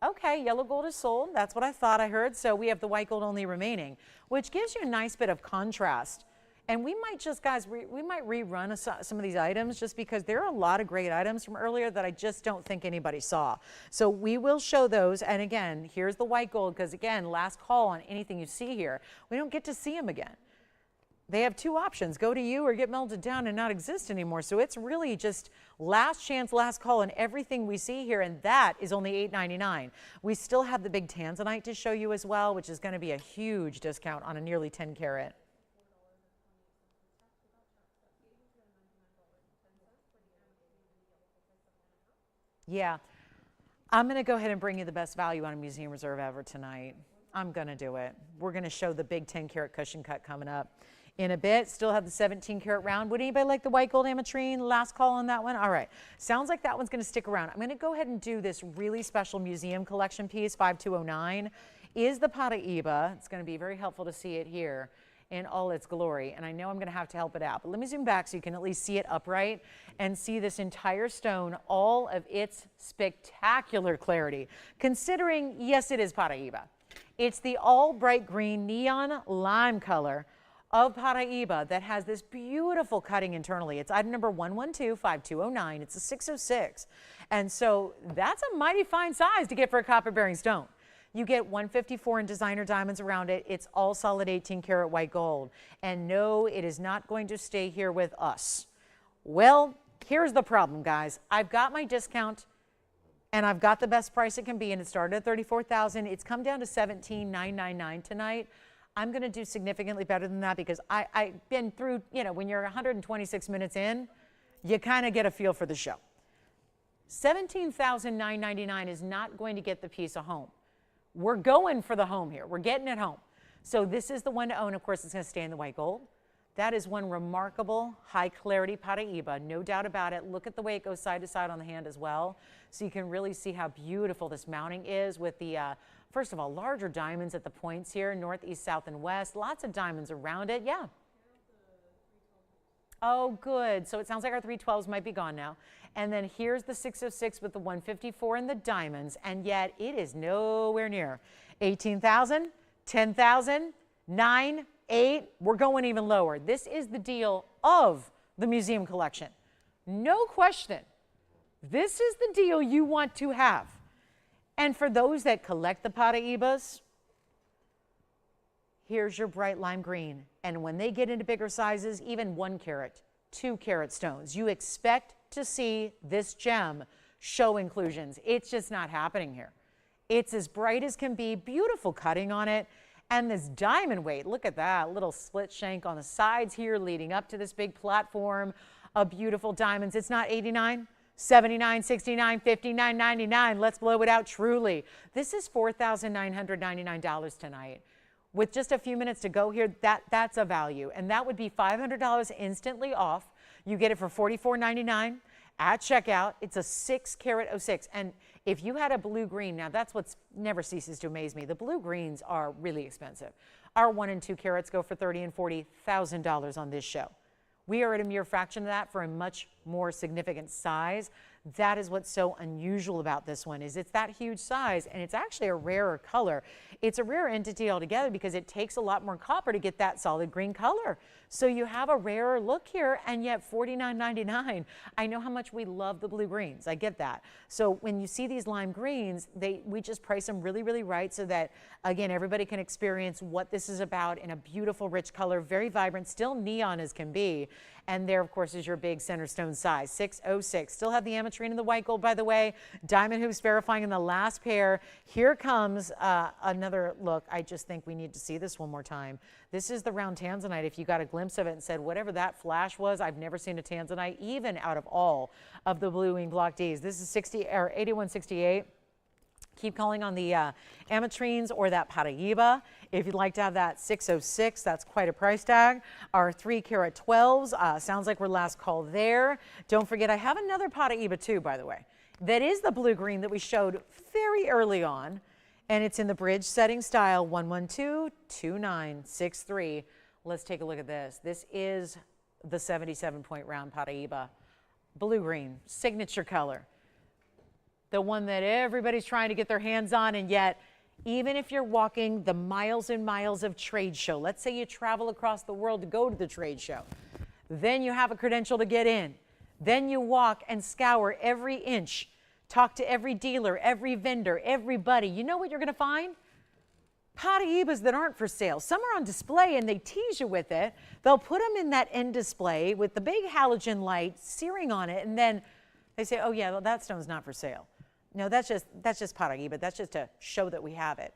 Okay, yellow gold is sold. That's what I thought I heard. So we have the white gold only remaining, which gives you a nice bit of contrast. And we might just, guys, we might rerun some of these items just because there are a lot of great items from earlier that I just don't think anybody saw. So we will show those. And again, here's the white gold because, again, last call on anything you see here. We don't get to see them again. They have 2 options, go to you or get melted down and not exist anymore. So it's really just last chance, last call on everything we see here, and that is only $8.99. We still have the big Tanzanite to show you as well, which is going to be a huge discount on a nearly 10 carat. Yeah, I'm going to go ahead and bring you the best value on a museum reserve ever tonight. I'm going to do it. We're going to show the big 10 carat cushion cut coming up in a bit. Still have the 17 karat round. Would anybody like the white gold ametrine? Last call on that one. All right. Sounds like that one's going to stick around. I'm going to go ahead and do this really special museum collection piece. 5209 is the Paraiba. It's going to be very helpful to see it here in all its glory. And I know I'm going to have to help it out, but let me zoom back so you can at least see it upright and see this entire stone, all of its spectacular clarity. Considering, yes, it is Paraiba. It's the all bright green neon lime color of Paraiba that has this beautiful cutting internally. It's item number 1125209. It's a 606. And so that's a mighty fine size to get for a copper bearing stone. You get 154 in designer diamonds around it. It's all solid 18 karat white gold. And no, it is not going to stay here with us. Well, here's the problem, guys. I've got my discount and I've got the best price it can be, and it started at $34,000. It's come down to $17,999 tonight. I'm going to do significantly better than that because I've been through, you know, when you're 126 minutes in, you kind of get a feel for the show. $17,999 is not going to get the piece a home. We're going for the home here. We're getting it home. So this is the one to own. Of course, it's going to stay in the white gold. That is one remarkable high clarity Paraiba, no doubt about it. Look at the way it goes side to side on the hand as well. So you can really see how beautiful this mounting is with the, first of all, larger diamonds at the points here, north, east, south, and west. Lots of diamonds around it. Yeah. Oh, good. So it sounds like our 312s might be gone now. And then here's the 606 with the 154 and the diamonds, and yet it is nowhere near 18,000, 10,000, 9, 8. We're going even lower. This is the deal of the museum collection. No question. This is the deal you want to have. And for those that collect the Paraibas, here's your bright lime green. And when they get into bigger sizes, even 1 carat, 2 carat stones, you expect to see this gem show inclusions. It's just not happening here. It's as bright as can be, beautiful cutting on it, and this diamond weight. Look at that little split shank on the sides here leading up to this big platform of beautiful diamonds. It's not 89, 79, 69, 59, 99. Let's blow it out truly. This is $4,999 tonight. With just a few minutes to go here, that's a value. And that would be $500 instantly off. You get it for $44.99 at checkout. It's a 6 carat 06. And if you had a blue green, now that's what never ceases to amaze me. The blue greens are really expensive. Our 1 and 2 carats go for $30,000 and $40,000 on this show. We are at a mere fraction of that for a much more significant size. That is what's so unusual about this one, is it's that huge size, and it's actually a rarer color. It's a rare entity altogether because it takes a lot more copper to get that solid green color. So you have a rarer look here, and yet $49.99. I know how much we love the blue greens. I get that. So when you see these lime greens, we just price them really, really right so that, again, everybody can experience what this is about in a beautiful, rich color, very vibrant, still neon as can be. And there, of course, is your big center stone size, 606. Still have the Ametrine in the white gold, by the way. Diamond hoops verifying in the last pair. Here comes another look. I just think we need to see this one more time. This is the round Tanzanite. If you got a glimpse of it and said, whatever that flash was, I've never seen a Tanzanite, even out of all of the blue wing block Ds. This is 8168. Keep calling on the Ametrines or that Paraiba. If you'd like to have that 606, that's quite a price tag. Our 3 carat 12s, sounds like we're last call there. Don't forget, I have another Paraiba too, by the way. That is the blue green that we showed very early on. And it's in the bridge setting style, 1122963. Let's take a look at this. This is the 77-point round Paraiba. Blue green, signature color. The one that everybody's trying to get their hands on, and yet even if you're walking the miles and miles of trade show, let's say you travel across the world to go to the trade show, then you have a credential to get in, then you walk and scour every inch, talk to every dealer, every vendor, everybody. You know what you're going to find? Paraibas that aren't for sale. Some are on display and they tease you with it. They'll put them in that end display with the big halogen light searing on it, and then they say, oh yeah, well, that stone's not for sale. No, that's just Paraiba. That's just to show that we have it.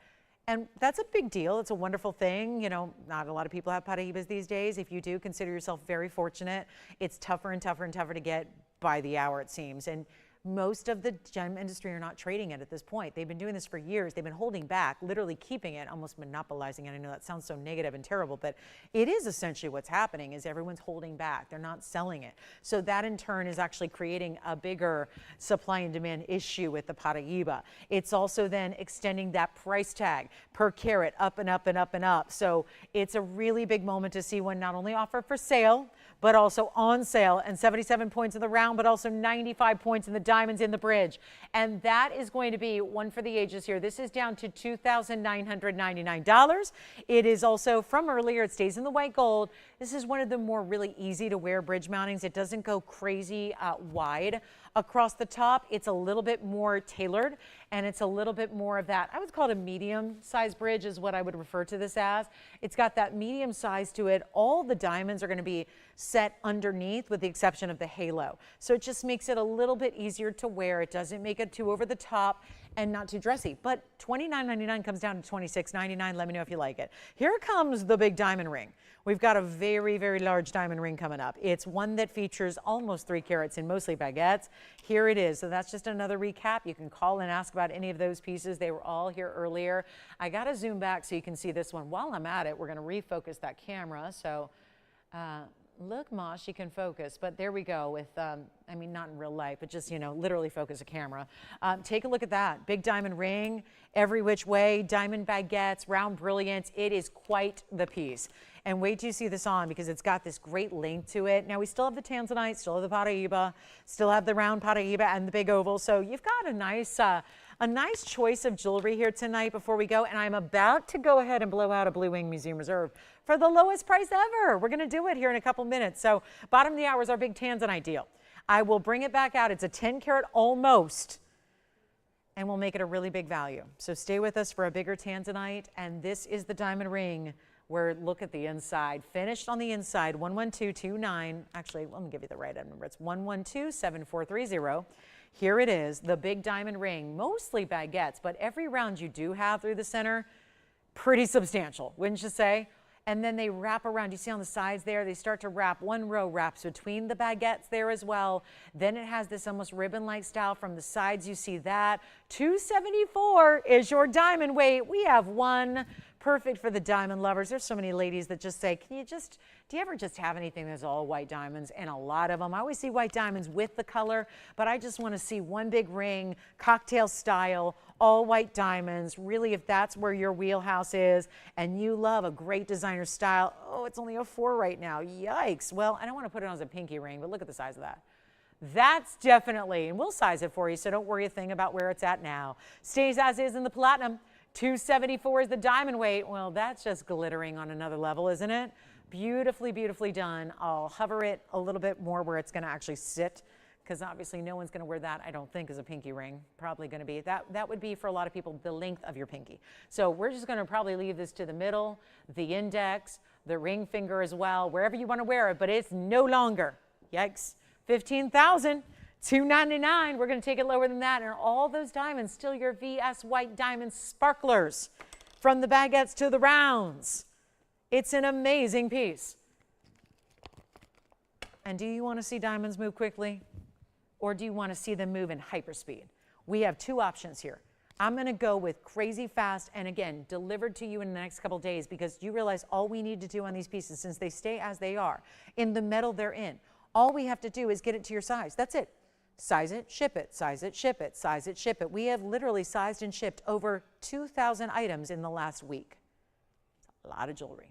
And that's a big deal. It's a wonderful thing. You know, not a lot of people have Paraibas these days. If you do, consider yourself very fortunate. It's tougher and tougher and tougher to get by the hour, it seems. And Most of the gem industry are not trading it at this point. They've been doing this for years. They've been holding back, literally keeping it, almost monopolizing it. I know that sounds so negative and terrible, but it is essentially what's happening is everyone's holding back. They're not selling it. So that in turn is actually creating a bigger supply and demand issue with the Paraiba. It's also then extending that price tag per carat up and up and up and up. So it's a really big moment to see one not only offer for sale, but also on sale, and 77 points in the round, but also 95 points in the diamonds in the bridge. And that is going to be one for the ages here. This is down to $2,999. It is also from earlier. It stays in the white gold. This is one of the more really easy to wear bridge mountings. It doesn't go crazy wide across the top. It's a little bit more tailored, and it's a little bit more of that, I would call it a medium size bridge is what I would refer to this as. It's got that medium size to it. All the diamonds are going to be set underneath with the exception of the halo. So it just makes it a little bit easier to wear. It doesn't make it too over the top and not too dressy. But $29.99 comes down to $26.99. Let me know if you like it. Here comes the big diamond ring. We've got a very, very large diamond ring coming up. It's one that features almost 3 carats in mostly baguettes. Here it is. So that's just another recap. You can call and ask about any of those pieces. They were all here earlier. I got to zoom back so you can see this one. While I'm at it, we're going to refocus that camera. So look, Ma, she can focus, but there we go with, I mean, not in real life, but just, you know, literally focus a camera. Take a look at that. Big diamond ring, every which way, diamond baguettes, round brilliance. It is quite the piece. And wait till you see this on because it's got this great length to it. Now, we still have the Tanzanite, still have the Paraiba, still have the round Paraiba and the big oval. So you've got a nice choice of jewelry here tonight before we go. And I'm about to go ahead and blow out a Blue Wing Museum Reserve for the lowest price ever. We're going to do it here in a couple minutes. So bottom of the hour is our big Tanzanite deal. I will bring it back out. It's a 10 carat almost, and we'll make it a really big value. So stay with us for a bigger Tanzanite. And this is the diamond ring where, look at the inside, finished on the inside, 11229. Actually, let me give you the right number. It's 1127430. Here it is, the big diamond ring, mostly baguettes, but every round you do have through the center, pretty substantial, wouldn't you say? And then they wrap around. You see on the sides there, they start to wrap. One row wraps between the baguettes there as well. Then it has this almost ribbon-like style from the sides. You see that. $274 is your diamond weight. We have one. Perfect for the diamond lovers. There's so many ladies that just say, do you ever just have anything that's all white diamonds? And a lot of them. I always see white diamonds with the color, but I just want to see one big ring, cocktail style, all white diamonds. Really, if that's where your wheelhouse is and you love a great designer style, oh, it's only a 4 right now. Yikes. Well, I don't want to put it on as a pinky ring, but look at the size of that. That's definitely, and we'll size it for you, so don't worry a thing about where it's at now. Stays as is in the platinum. $274 is the diamond weight. Well, that's just glittering on another level, isn't it? Beautifully, beautifully done. I'll hover it a little bit more where it's going to actually sit, because obviously no one's going to wear that, I don't think, as a pinky ring. Probably going to be, that would be for a lot of people the length of your pinky. So we're just going to probably leave this to the middle, the index, the ring finger as well, wherever you want to wear it, but it's no longer, yikes, $15,299. We're going to take it lower than that. And all those diamonds, still your VS white diamond sparklers from the baguettes to the rounds. It's an amazing piece. And do you want to see diamonds move quickly? Or do you want to see them move in hyperspeed? We have 2 options here. I'm going to go with crazy fast and, again, delivered to you in the next couple days, because you realize all we need to do on these pieces, since they stay as they are, in the metal they're in, all we have to do is get it to your size. That's it. Size it, ship it, size it, ship it, size it, ship it. We have literally sized and shipped over 2,000 items in the last week. It's a lot of jewelry.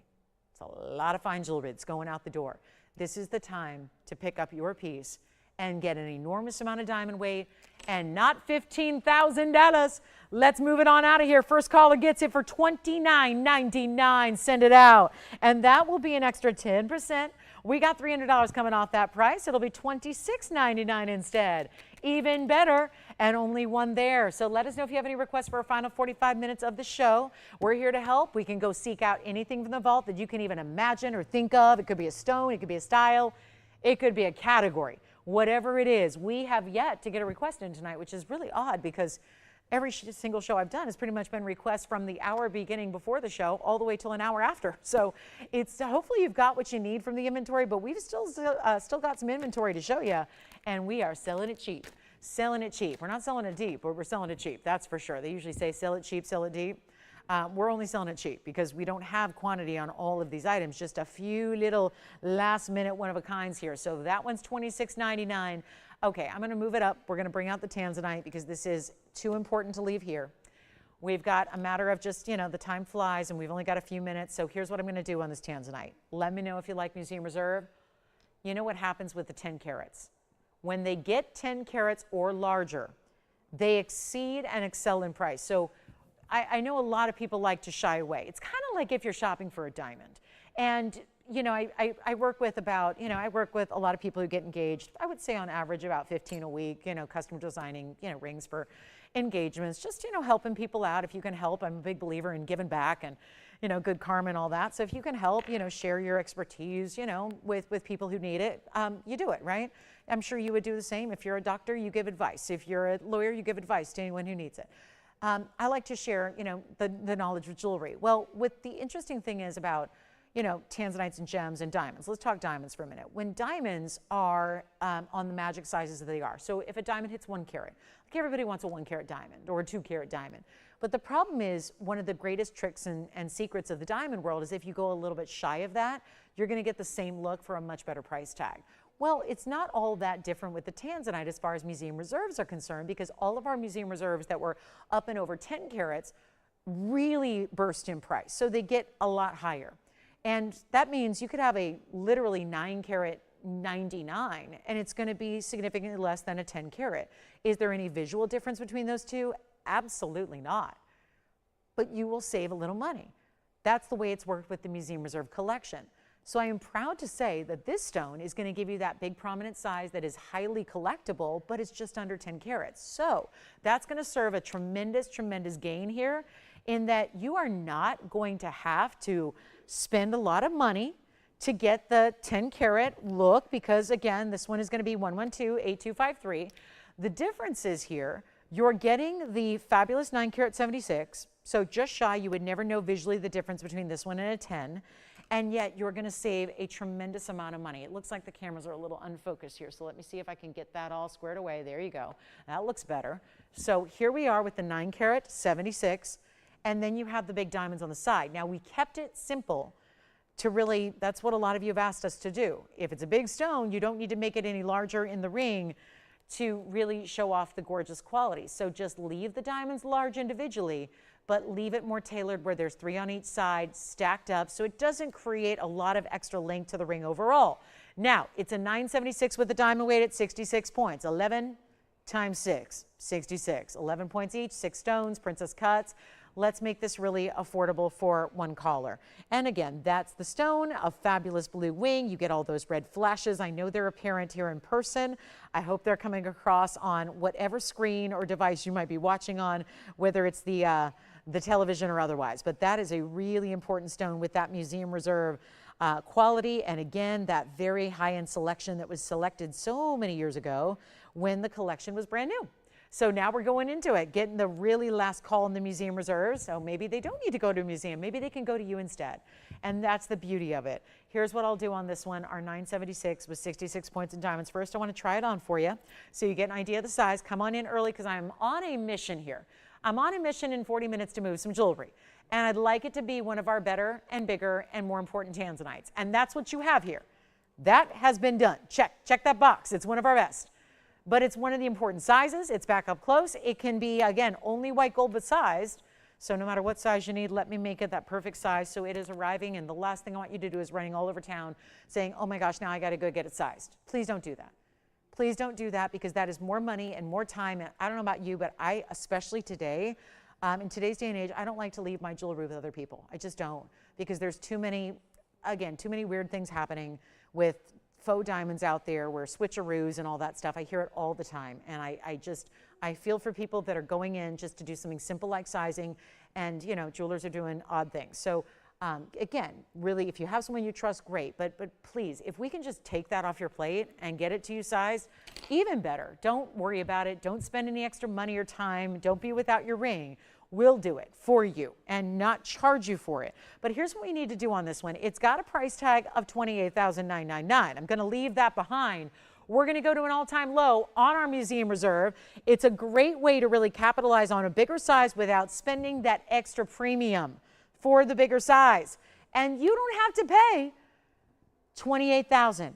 It's a lot of fine jewelry that's going out the door. This is the time to pick up your piece and get an enormous amount of diamond weight, and not $15,000. Let's move it on out of here. First caller gets it for $29.99. Send it out. And that will be an extra 10%. We got $300 coming off that price. It'll be $26.99 instead. Even better, and only one there. So let us know if you have any requests for our final 45 minutes of the show. We're here to help. We can go seek out anything from the vault that you can even imagine or think of. It could be a stone, it could be a style, it could be a category. Whatever it is, we have yet to get a request in tonight, which is really odd, because every single show I've done has pretty much been requests from the hour beginning before the show all the way till an hour after. So it's hopefully you've got what you need from the inventory, but we've still got some inventory to show you, and we are selling it cheap. selling it cheap. We're not selling it deep, but we're selling it cheap. That's for sure. They usually say sell it cheap, sell it deep. We're only selling it cheap because we don't have quantity on all of these items, just a few little last minute one-of-a-kinds here. So that one's $26.99. Okay, I'm going to move it up. We're going to bring out the Tanzanite because this is too important to leave here. We've got a matter of just, you know, the time flies and we've only got a few minutes. So here's what I'm going to do on this Tanzanite. Let me know if you like Museum Reserve. You know what happens with the 10 carats. When they get 10 carats or larger, they exceed and excel in price. So I know a lot of people like to shy away. It's kind of like if you're shopping for a diamond. And, you know, I work with about, you know, I work with a lot of people who get engaged. I would say on average about 15 a week, you know, custom designing, you know, rings for engagements, just, you know, helping people out if you can help. I'm a big believer in giving back and, you know, good karma and all that. So if you can help, you know, share your expertise, you know, with people who need it, you do it, right? I'm sure you would do the same. If you're a doctor, you give advice. If you're a lawyer, you give advice to anyone who needs it. I like to share, you know, the knowledge of jewelry. Well, what the interesting thing is about, you know, tanzanites and gems and diamonds. Let's talk diamonds for a minute. When diamonds are on the magic sizes that they are, so if a diamond hits 1 carat, like everybody wants a 1 carat diamond or a 2 carat diamond. But the problem is one of the greatest tricks and secrets of the diamond world is if you go a little bit shy of that, you're going to get the same look for a much better price tag. Well, it's not all that different with the Tanzanite as far as museum reserves are concerned, because all of our museum reserves that were up and over 10 carats really burst in price. So they get a lot higher. And that means you could have a literally 9 carat 99 and it's going to be significantly less than a 10 carat. Is there any visual difference between those two? Absolutely not. But you will save a little money. That's the way it's worked with the Museum Reserve collection. So I am proud to say that this stone is going to give you that big prominent size that is highly collectible, but it's just under 10 carats. So that's going to serve a tremendous, tremendous gain here in that you are not going to have to spend a lot of money to get the 10 carat look, because again, this one is going to be 112-8253. The difference is here, you're getting the fabulous 9 carat 76. So just shy, you would never know visually the difference between this one and a 10. And yet you're going to save a tremendous amount of money. It looks like the cameras are a little unfocused here, so let me see if I can get that all squared away. There you go. That looks better. So here we are with the 9 carat 76, and then you have the big diamonds on the side. Now we kept it simple to really, that's what a lot of you have asked us to do. If it's a big stone, you don't need to make it any larger in the ring to really show off the gorgeous quality. So just leave the diamonds large individually, but leave it more tailored where there's 3 on each side stacked up so it doesn't create a lot of extra length to the ring overall. Now, it's a 976 with the diamond weight at 66 points. 11 times 6, 66. 11 points each, 6 stones, princess cuts. Let's make this really affordable for one caller. And again, that's the stone, a fabulous blue wing. You get all those red flashes. I know they're apparent here in person. I hope they're coming across on whatever screen or device you might be watching on, whether it's the television or otherwise. But that is a really important stone with that Museum Reserve quality. And again, that very high-end selection that was selected so many years ago when the collection was brand new. So now we're going into it, getting the really last call in the Museum Reserve. So maybe they don't need to go to a museum. Maybe they can go to you instead. And that's the beauty of it. Here's what I'll do on this one, our 976 with 66 points in diamonds. First, I want to try it on for you so you get an idea of the size. Come on in early because I'm on a mission here. I'm on a mission in 40 minutes to move some jewelry. And I'd like it to be one of our better and bigger and more important Tanzanites. And that's what you have here. That has been done. Check that box. It's one of our best. But it's one of the important sizes. It's back up close. It can be, again, only white gold but sized. So no matter what size you need, let me make it that perfect size so it is arriving. And the last thing I want you to do is running all over town saying, oh my gosh, now I got to go get it sized. Please don't do that. Please don't do that because that is more money and more time. And I don't know about you, but I, especially today, in today's day and age, I don't like to leave my jewelry with other people. I just don't, because there's too many, again, too many weird things happening with faux diamonds out there where switcheroos and all that stuff. I hear it all the time. And I feel for people that are going in just to do something simple like sizing, and you know, jewelers are doing odd things. So again, really, if you have someone you trust, great. But please, if we can just take that off your plate and get it to you sized, even better. Don't worry about it. Don't spend any extra money or time. Don't be without your ring. We'll do it for you and not charge you for it. But here's what we need to do on this one. It's got a price tag of $28,999. I'm going to leave that behind. we're going to go to an all-time low on our museum reserve. It's a great way to really capitalize on a bigger size without spending that extra premium for the bigger size. And you don't have to pay $28,000.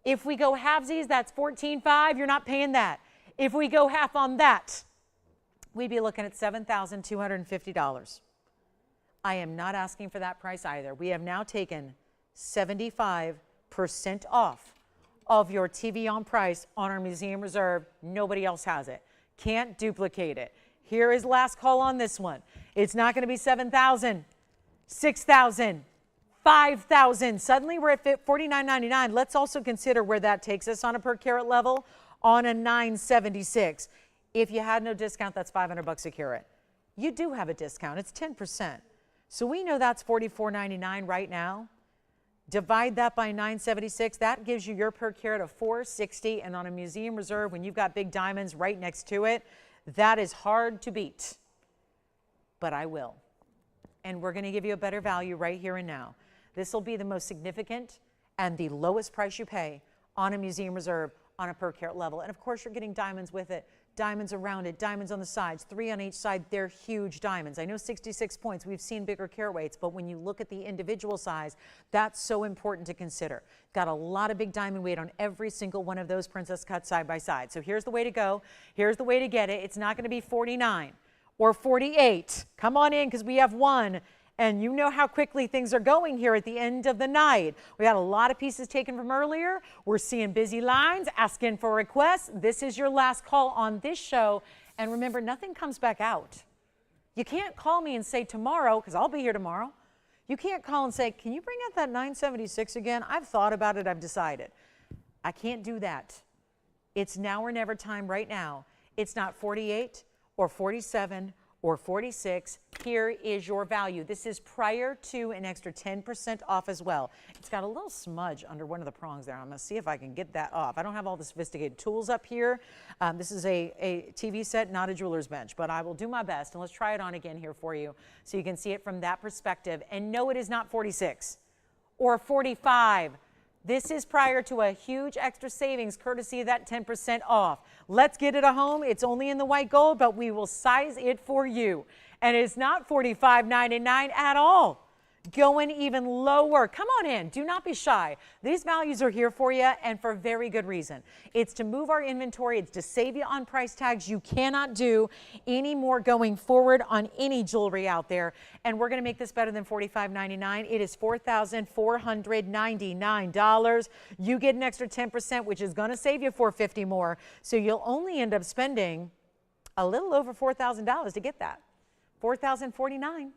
If we go halvesies, that's $14,500. You're not paying that. If we go half on that, we'd be looking at $7,250. I am not asking for that price either. We have now taken 75% off of your TVON price on our museum reserve. Nobody else has it. Can't duplicate it. Here is last call on this one. It's not going to be $7,000, $6,000, $5,000. Suddenly we're at $49.99. Let's also consider where that takes us on a per carat level on a 976. If you had no discount, that's $500 a carat. You do have a discount. It's 10%. So we know that's $44.99 right now. Divide that by 976. That gives you your per carat of $460. And on a museum reserve, when you've got big diamonds right next to it, that is hard to beat. But I will. And we're going to give you a better value right here and now. This will be the most significant and the lowest price you pay on a museum reserve on a per carat level. And of course, you're getting diamonds with it, diamonds around it, diamonds on the sides, 3 on each side. They're huge diamonds. I know 66 points. We've seen bigger carat weights, but when you look at the individual size, that's so important to consider. Got a lot of big diamond weight on every single one of those princess cuts side by side. So here's the way to go. Here's the way to get it. It's not going to be 49 or 48. Come on in, because we have one. And you know how quickly things are going here at the end of the night. We got a lot of pieces taken from earlier. We're seeing busy lines, asking for requests. This is your last call on this show. And remember, nothing comes back out. You can't call me and say tomorrow, because I'll be here tomorrow. You can't call and say, can you bring out that 976 again? I've thought about it. I've decided. I can't do that. It's now or never time right now. It's not 48 or 47 or 46. Here is your value. This is prior to an extra 10% off as well. It's got a little smudge under one of the prongs there. I'm going to see if I can get that off. I don't have all the sophisticated tools up here. This is a TV set, not a jeweler's bench, but I will do my best. And let's try it on again here for you so you can see it from that perspective. And no, it is not 46 or 45. This is prior to a huge extra savings courtesy of that 10% off. Let's get it a home. It's only in the white gold, but we will size it for you. And it's not $45.99 at all. Going even lower. Come on in. Do not be shy. These values are here for you, and for very good reason. It's to move our inventory. It's to save you on price tags you cannot do any more going forward on any jewelry out there. And we're going to make this better than $45.99. It is $4,499. You get an extra 10%, which is going to save you $450 more. So you'll only end up spending a little over $4,000 to get that. $4,049.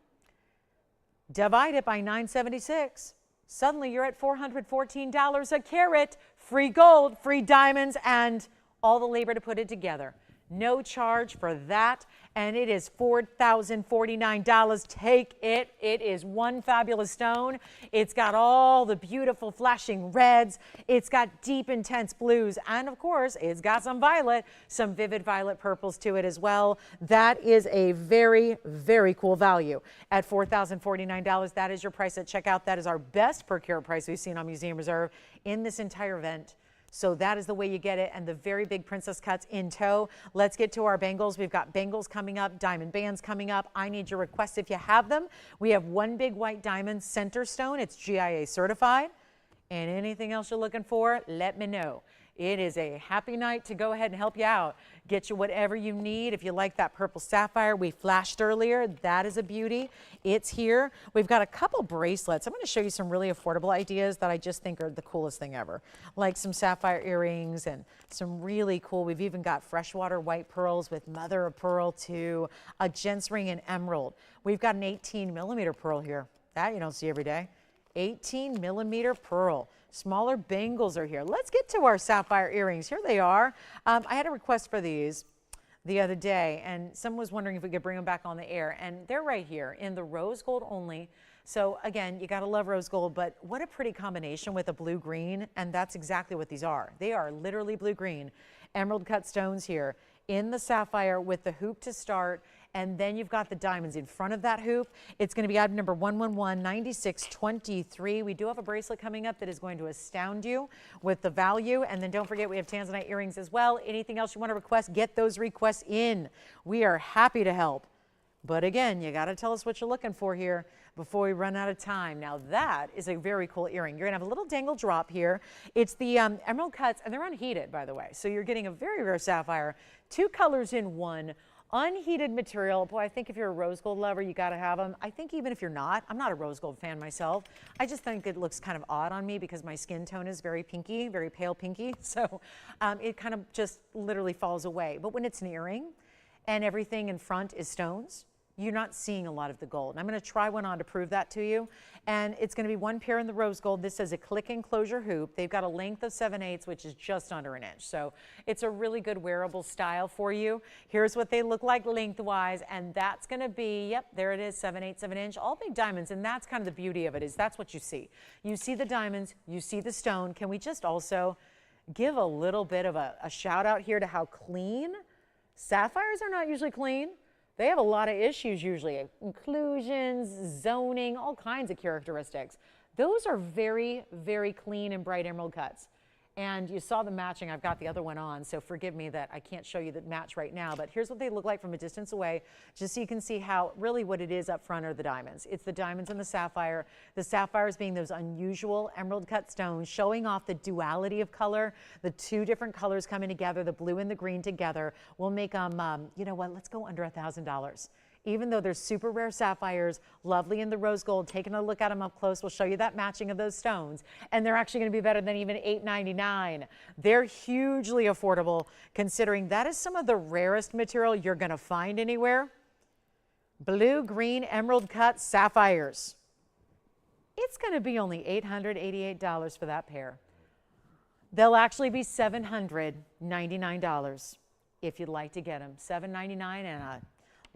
Divide it by 976. Suddenly you're at $414 a carat, free gold, free diamonds, and all the labor to put it together. No charge for that, and it is $4,049. Take it. It is one fabulous stone. It's got all the beautiful flashing reds. It's got deep, intense blues, and of course, it's got some violet, some vivid violet purples to it as well. That is a very, very cool value at $4,049. That is your price at checkout. That is our best per carat price we've seen on Museum Reserve in this entire event. So that is the way you get it, and the very big princess cuts in tow. Let's get to our bangles. We've got bangles coming up, diamond bands coming up. I need your requests if you have them. We have one big white diamond center stone. It's GIA certified. And anything else you're looking for, let me know. It is a happy night to go ahead and help you out. Get you whatever you need. If you like that purple sapphire we flashed earlier, that is a beauty. It's here. We've got a couple bracelets. I'm going to show you some really affordable ideas that I just think are the coolest thing ever. Like some sapphire earrings and some really cool. We've even got freshwater white pearls with mother of pearl too. A gents ring and emerald. We've got an 18mm pearl here. That you don't see every day. 18mm pearl. Smaller bangles are here. Let's get to our sapphire earrings. Here they are. I had a request for these the other day, and someone was wondering if we could bring them back on the air. And they're right here in the rose gold only. So again, you gotta love rose gold, but what a pretty combination with a blue green. And that's exactly what these are. They are literally blue green. Emerald cut stones here in the sapphire with the hoop to start And then you've got the diamonds in front of that hoop. It's going to be item number 1119623. We do have a bracelet coming up that is going to astound you with the value. And then don't forget, we have Tanzanite earrings as well. Anything else you want to request, get those requests in. We are happy to help. But again, you got to tell us what you're looking for here before we run out of time. Now that is a very cool earring. You're going to have a little dangle drop here. It's the emerald cuts, and they're unheated, by the way. So you're getting a very rare sapphire, 2 colors in one, unheated material. Boy, I think if you're a rose gold lover, you got to have them. I think even if you're not, I'm not a rose gold fan myself. I just think it looks kind of odd on me because my skin tone is very pinky, very pale pinky. So it kind of just literally falls away. But when it's an earring and everything in front is stones, you're not seeing a lot of the gold. And I'm going to try one on to prove that to you. And it's going to be 1 pair in the rose gold. This is a click enclosure hoop. They've got a length of 7/8, which is just under an inch. So it's a really good wearable style for you. Here's what they look like lengthwise. And that's going to be, yep, there it is, 7/8 of an inch. All big diamonds. And that's kind of the beauty of it, is that's what you see. You see the diamonds, you see the stone. Can we just also give a little bit of a shout out here to how clean? Sapphires are not usually clean. They have a lot of issues usually, inclusions, zoning, all kinds of characteristics. Those are very, very clean and bright emerald cuts. And you saw the matching. I've got the other one on, so forgive me that I can't show you the match right now, but here's what they look like from a distance away, just so you can see how really what it is up front are the diamonds. It's the diamonds and the sapphires being those unusual emerald cut stones, showing off the duality of color, the 2 different colors coming together, the blue and the green together. We'll make them, you know what, let's go under $1,000. Even though they're super rare sapphires, lovely in the rose gold, taking a look at them up close, we'll show you that matching of those stones. And they're actually going to be better than even $8.99. They're hugely affordable, considering that is some of the rarest material you're going to find anywhere. Blue, green, emerald cut sapphires. It's going to be only $888 for that pair. They'll actually be $799 if you'd like to get them. $799 and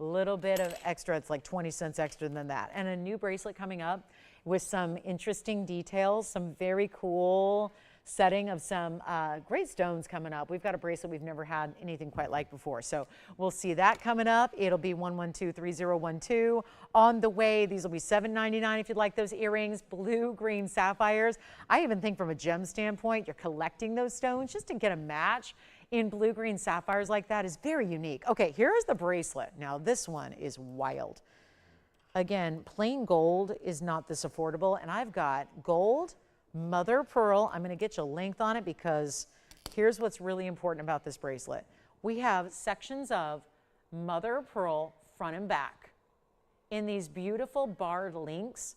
a little bit of extra. It's like 20 cents extra than that. And a new bracelet coming up with some interesting details, some very cool setting of some great stones coming up. We've got a bracelet we've never had anything quite like before. So we'll see that coming up. It'll be 1123012 on the way. These will be $799 if you'd like those earrings, blue, green sapphires. I even think from a gem standpoint, you're collecting those stones just to get a match in blue-green sapphires like that is very unique. Okay, here's the bracelet. Now this one is wild. Again, plain gold is not this affordable, and I've got gold, mother of pearl. I'm going to get you a length on it because here's what's really important about this bracelet. We have sections of mother of pearl front and back in these beautiful barred links.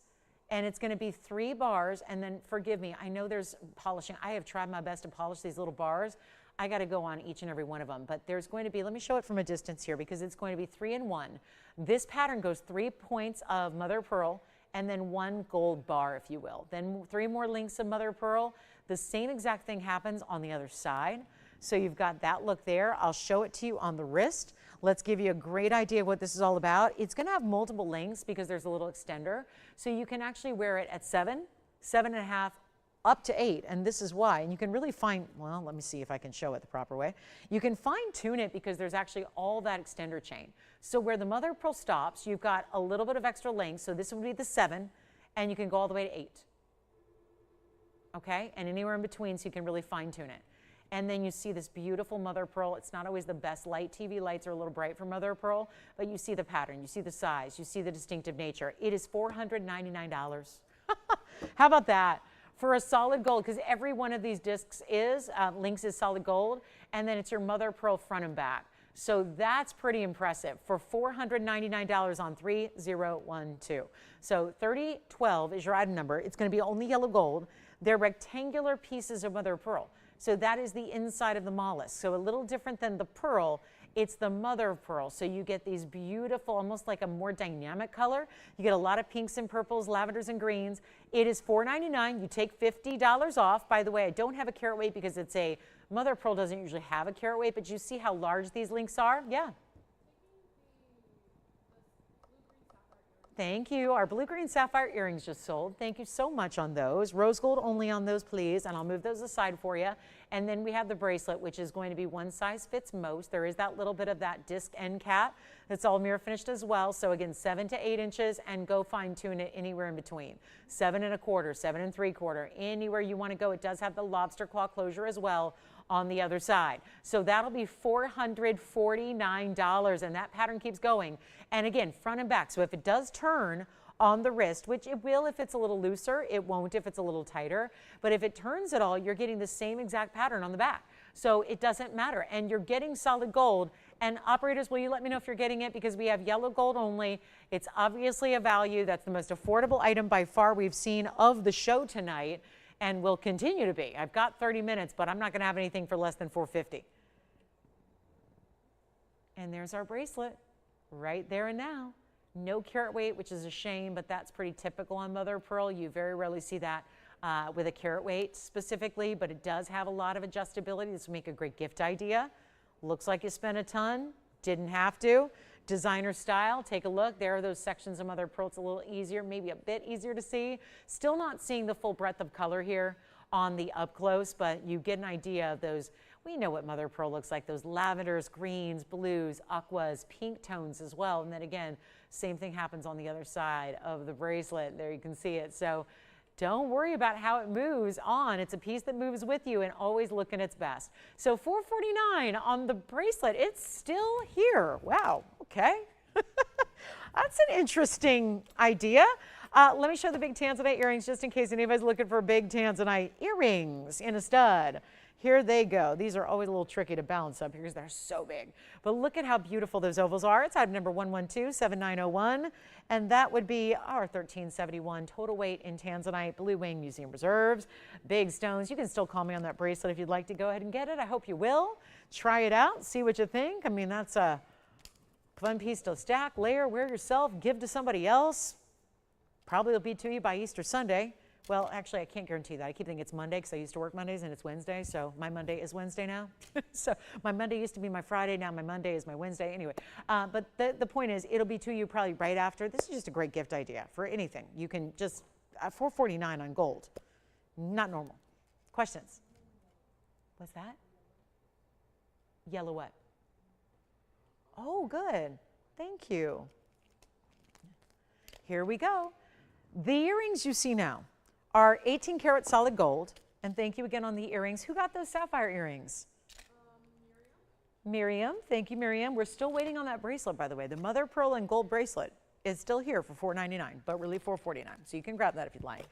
And it's going to be 3 bars, and then forgive me, I know there's polishing. I have tried my best to polish these little bars. I got to go on each and every one of them, but there's going to be, let me show it from a distance here because it's going to be 3 in 1. This pattern goes 3 points of mother of pearl and then 1 gold bar, if you will. Then 3 more links of mother of pearl. The same exact thing happens on the other side. So you've got that look there. I'll show it to you on the wrist. Let's give you a great idea of what this is all about. It's going to have multiple lengths because there's a little extender. So you can actually wear it at 7, 7.5, up to 8, and this is why. And you can really find, well, let me see if I can show it the proper way. You can fine tune it because there's actually all that extender chain. So where the mother of pearl stops, you've got a little bit of extra length. So this would be the 7, and you can go all the way to 8. Okay, and anywhere in between, so you can really fine tune it. And then you see this beautiful mother of pearl. It's not always the best light. TV lights are a little bright for mother of pearl, but you see the pattern, you see the size, you see the distinctive nature. It is $499. How about that? For a solid gold, because every one of these discs is, links is solid gold, and then it's your mother of pearl front and back. So that's pretty impressive for $499 on 3012. So 3012 is your item number. It's going to be only yellow gold. They're rectangular pieces of mother of pearl. So that is the inside of the mollusk. So a little different than the pearl, it's the mother of pearl. So you get these beautiful, almost like a more dynamic color. You get a lot of pinks and purples, lavenders and greens. It is $499. You take $50 off. By the way, I don't have a carat weight because it's a mother of pearl doesn't usually have a carat weight, but you see how large these links are? Yeah. Thank you. Our blue-green sapphire earrings just sold. Thank you so much on those. Rose gold only on those, please, and I'll move those aside for you. And then we have the bracelet, which is going to be one size fits most. There is that little bit of that disc end cap that's all mirror finished as well. So again, 7 to 8 inches, and go fine tune it anywhere in between. 7 1/4, 7 3/4, anywhere you want to go. It does have the lobster claw closure as well on the other side. So that'll be $449, and that pattern keeps going. And again, front and back. So if it does turn on the wrist, which it will if it's a little looser, it won't if it's a little tighter. But if it turns at all, you're getting the same exact pattern on the back. So it doesn't matter. And you're getting solid gold. And operators, will you let me know if you're getting it? Because we have yellow gold only. It's obviously a value. That's the most affordable item by far we've seen of the show tonight, and will continue to be. I've got 30 minutes, but I'm not going to have anything for less than $450. And there's our bracelet right there and now. No carat weight, which is a shame, but that's pretty typical on mother of pearl. You very rarely see that with a carat weight specifically, but it does have a lot of adjustability. This will make a great gift idea. Looks like you spent a ton, didn't have to. Designer style, take a look. There are those sections of mother of pearl. It's a little easier, maybe a bit easier to see. Still not seeing the full breadth of color here on the up close, but you get an idea of those. We know what mother of pearl looks like, those lavenders, greens, blues, aquas, pink tones as well. And then again, same thing happens on the other side of the bracelet. There you can see it. So don't worry about how it moves on. It's a piece that moves with you, and always looking its best. So $449 on the bracelet. It's still here. Wow. Okay. That's an interesting idea. Let me show the big Tanzanite earrings just in case anybody's looking for big Tanzanite earrings in a stud. Here they go. These are always a little tricky to balance up here because they're so big. But look at how beautiful those ovals are. It's item number 1127901, and that would be our 1371 total weight in Tanzanite, Blue Wing Museum Reserves. Big stones. You can still call me on that bracelet if you'd like to go ahead and get it. I hope you will. Try it out. See what you think. I mean, that's a fun piece to stack, layer, wear yourself, give to somebody else. Probably will be to you by Easter Sunday. Well, actually, I can't guarantee that. I keep thinking it's Monday because I used to work Mondays, and it's Wednesday, so my Monday is Wednesday now. So my Monday used to be my Friday, now my Monday is my Wednesday. Anyway, but the point is, it'll be to you probably right after. This is just a great gift idea for anything. You can just, $449 on gold. Not normal. Questions? What's that? Yellow what? Oh, good. Thank you. Here we go. The earrings you see now are 18 karat solid gold. And thank you again on the earrings. Who got those sapphire earrings? Miriam. Thank you, Miriam. We're still waiting on that bracelet, by the way. The mother of pearl and gold bracelet is still here for $499, but really $449. So you can grab that if you'd like.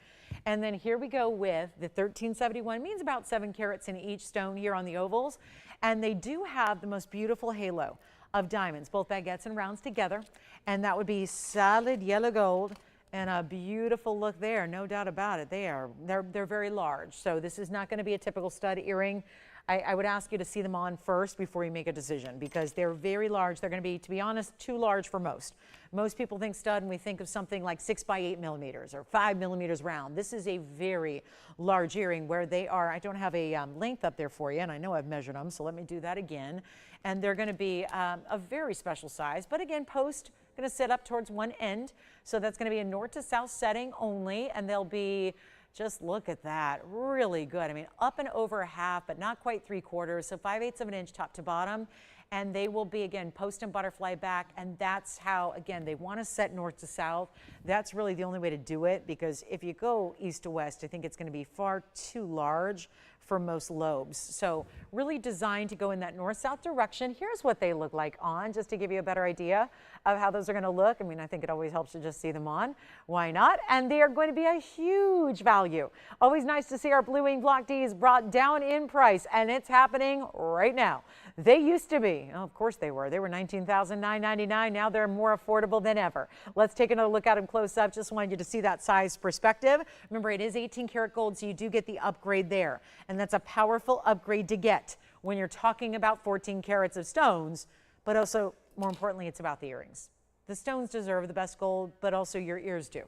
And then here we go with the 1371. Means about 7 carats in each stone here on the ovals. And they do have the most beautiful halo of diamonds, both baguettes and rounds together. And that would be solid yellow gold. And a beautiful look there, no doubt about it. They're very large. So this is not going to be a typical stud earring. I would ask you to see them on first before you make a decision, because they're very large. They're going to be, to be honest, too large for most. Most people think stud and we think of something like 6 by 8 millimeters or 5 millimeters round. This is a very large earring where they are. I don't have a length up there for you, and I know I've measured them, so let me do that again. And they're going to be a very special size, but again, post going to sit up towards one end. So that's going to be a north to south setting only, and they'll be, just look at that, really good. I mean, up and over a half, but not quite 3/4, so 5/8 of an inch top to bottom. And they will be, again, post and butterfly back, and that's how, again, they want to set north to south. That's really the only way to do it, because if you go east to west, I think it's going to be far too large for most lobes. So really designed to go in that north-south direction. Here's what they look like on, just to give you a better idea of how those are going to look. I mean, I think it always helps to just see them on. Why not? And they are going to be a huge value. Always nice to see our Blue Wing Block Ds brought down in price, and it's happening right now. They used to be, oh, of course they were $19,999. Now they're more affordable than ever. Let's take another look at them close up. Just wanted you to see that size perspective. Remember, it is 18 karat gold, so you do get the upgrade there. And that's a powerful upgrade to get when you're talking about 14 carats of stones, but also, more importantly, it's about the earrings. The stones deserve the best gold, but also your ears do.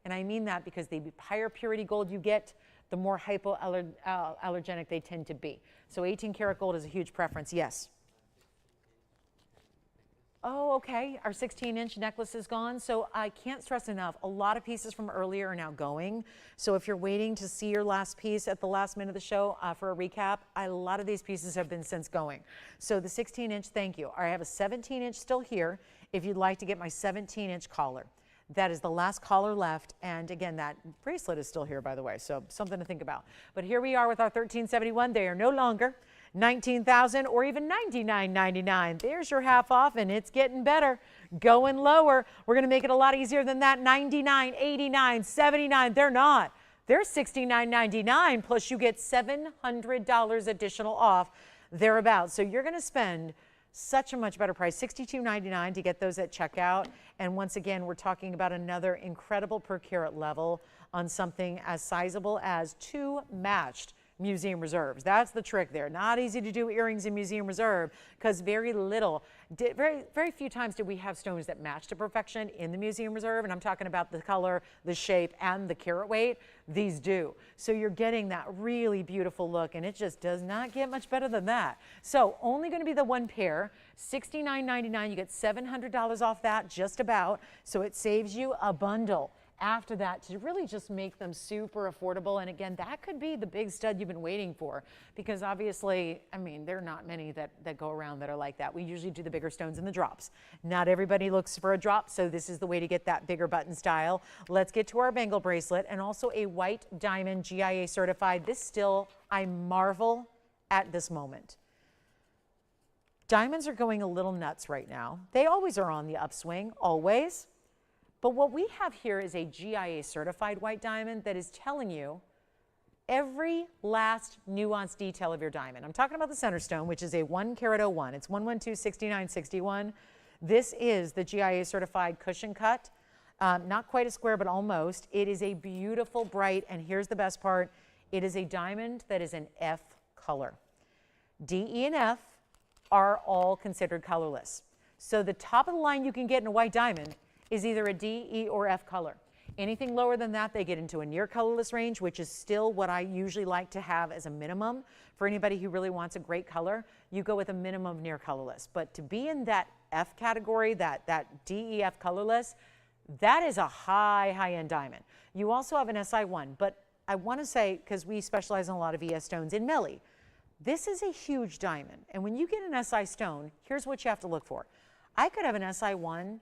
And I mean that because the higher purity gold you get, the more hypoallergenic they tend to be. So 18 karat gold is a huge preference, yes. Oh, okay, our 16-inch necklace is gone. So I can't stress enough, a lot of pieces from earlier are now going. So if you're waiting to see your last piece at the last minute of the show for a recap, a lot of these pieces have been since going. So the 16-inch, thank you. I have a 17-inch still here if you'd like to get my 17-inch collar. That is the last collar left. And again, that bracelet is still here, by the way, so something to think about. But here we are with our 1371. They are no longer $19,000 or even $99.99. There's your half off, and it's getting better. Going lower. We're going to make it a lot easier than that. $99, $89, $79. They're not. They're $69.99, plus you get $700 additional off thereabouts. So you're going to spend such a much better price, $62.99 to get those at checkout. And once again, we're talking about another incredible per carat level on something as sizable as 2 matched museum reserves. That's the trick there. Not easy to do earrings in museum reserve because very few times did we have stones that match to perfection in the museum reserve. And I'm talking about the color, the shape, and the carat weight. These do. So you're getting that really beautiful look, and it just does not get much better than that. So only going to be the one pair, $69.99. You get $700 off that, just about. So it saves you a bundle after that to really just make them super affordable. And again, that could be the big stud you've been waiting for, because obviously, I mean, there are not many that go around that are like that. We usually do the bigger stones in the drops. Not everybody looks for a drop, so this is the way to get that bigger button style. Let's get to our bangle bracelet, and also a white diamond GIA certified. This still, I marvel at this moment. Diamonds are going a little nuts right now. They always are on the upswing, always. But what we have here is a GIA certified white diamond that is telling you every last nuanced detail of your diamond. I'm talking about the center stone, which is a 1 carat 01. It's 1126961. This is the GIA certified cushion cut. Not quite a square, but almost. It is a beautiful, bright, and here's the best part. It is a diamond that is an F color. D, E, and F are all considered colorless. So the top of the line you can get in a white diamond is either a D, E, or F color. Anything lower than that, they get into a near colorless range, which is still what I usually like to have as a minimum. For anybody who really wants a great color, you go with a minimum of near colorless. But to be in that F category, that D, E, F colorless, that is a high-end diamond. You also have an SI1, but I want to say, because we specialize in a lot of ES stones in Melly, this is a huge diamond. And when you get an SI stone, here's what you have to look for. I could have an SI1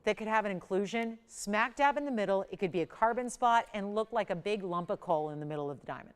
that could have an inclusion smack dab in the middle. It could be a carbon spot and look like a big lump of coal in the middle of the diamond.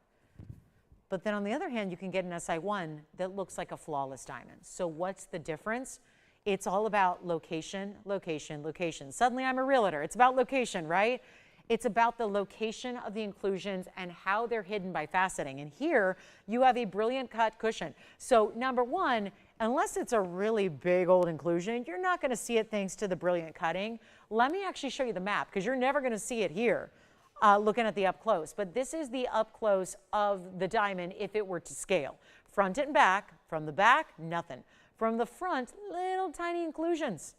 But then on the other hand, you can get an SI1 that looks like a flawless diamond. So what's the difference? It's all about location, location, location. Suddenly I'm a realtor. It's about location, right? It's about the location of the inclusions and how they're hidden by faceting. And here you have a brilliant cut cushion. So number one, unless it's a really big old inclusion, you're not going to see it thanks to the brilliant cutting. Let me actually show you the map, because you're never going to see it here looking at the up close. But this is the up close of the diamond if it were to scale. Front and back. From the back, nothing. From the front, little tiny inclusions.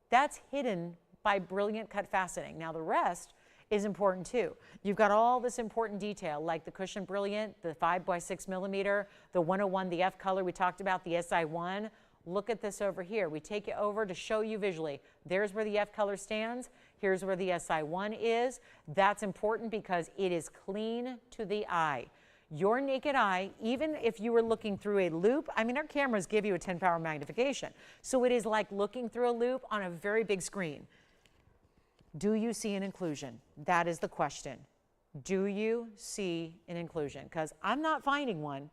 That's hidden by brilliant cut faceting. Now the rest is important too. You've got all this important detail, like the cushion brilliant, the 5 by 6 millimeter, the 101, the F color we talked about, the SI1. Look at this over here. We take it over to show you visually. There's where the F color stands. Here's where the SI1 is. That's important because it is clean to the eye. Your naked eye, even if you were looking through a loop, I mean, our cameras give you a 10 power magnification. So it is like looking through a loop on a very big screen. Do you see an inclusion? That is the question. Do you see an inclusion? Because I'm not finding one,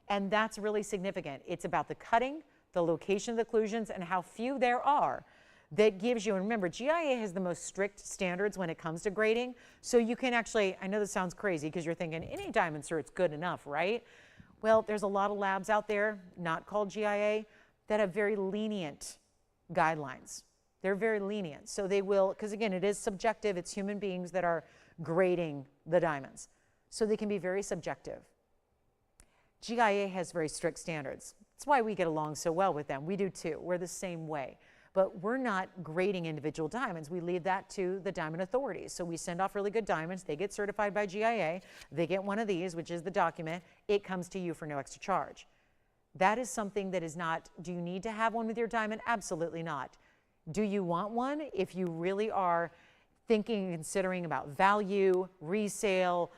and that's really significant. It's about the cutting, the location of the inclusions, and how few there are that gives you, and remember, GIA has the most strict standards when it comes to grading, so you can actually, I know this sounds crazy because you're thinking, any diamond, sir, it's good enough, right? Well, there's a lot of labs out there, not called GIA, that have very lenient guidelines. They're very lenient. So they will, because again, it is subjective. It's human beings that are grading the diamonds. So they can be very subjective. GIA has very strict standards. That's why we get along so well with them. We do too. We're the same way. But we're not grading individual diamonds. We leave that to the diamond authorities. So we send off really good diamonds. They get certified by GIA. They get one of these, which is the document. It comes to you for no extra charge. That is something that is not, do you need to have one with your diamond? Absolutely not. Do you want one? If you really are thinking and considering about value, resale,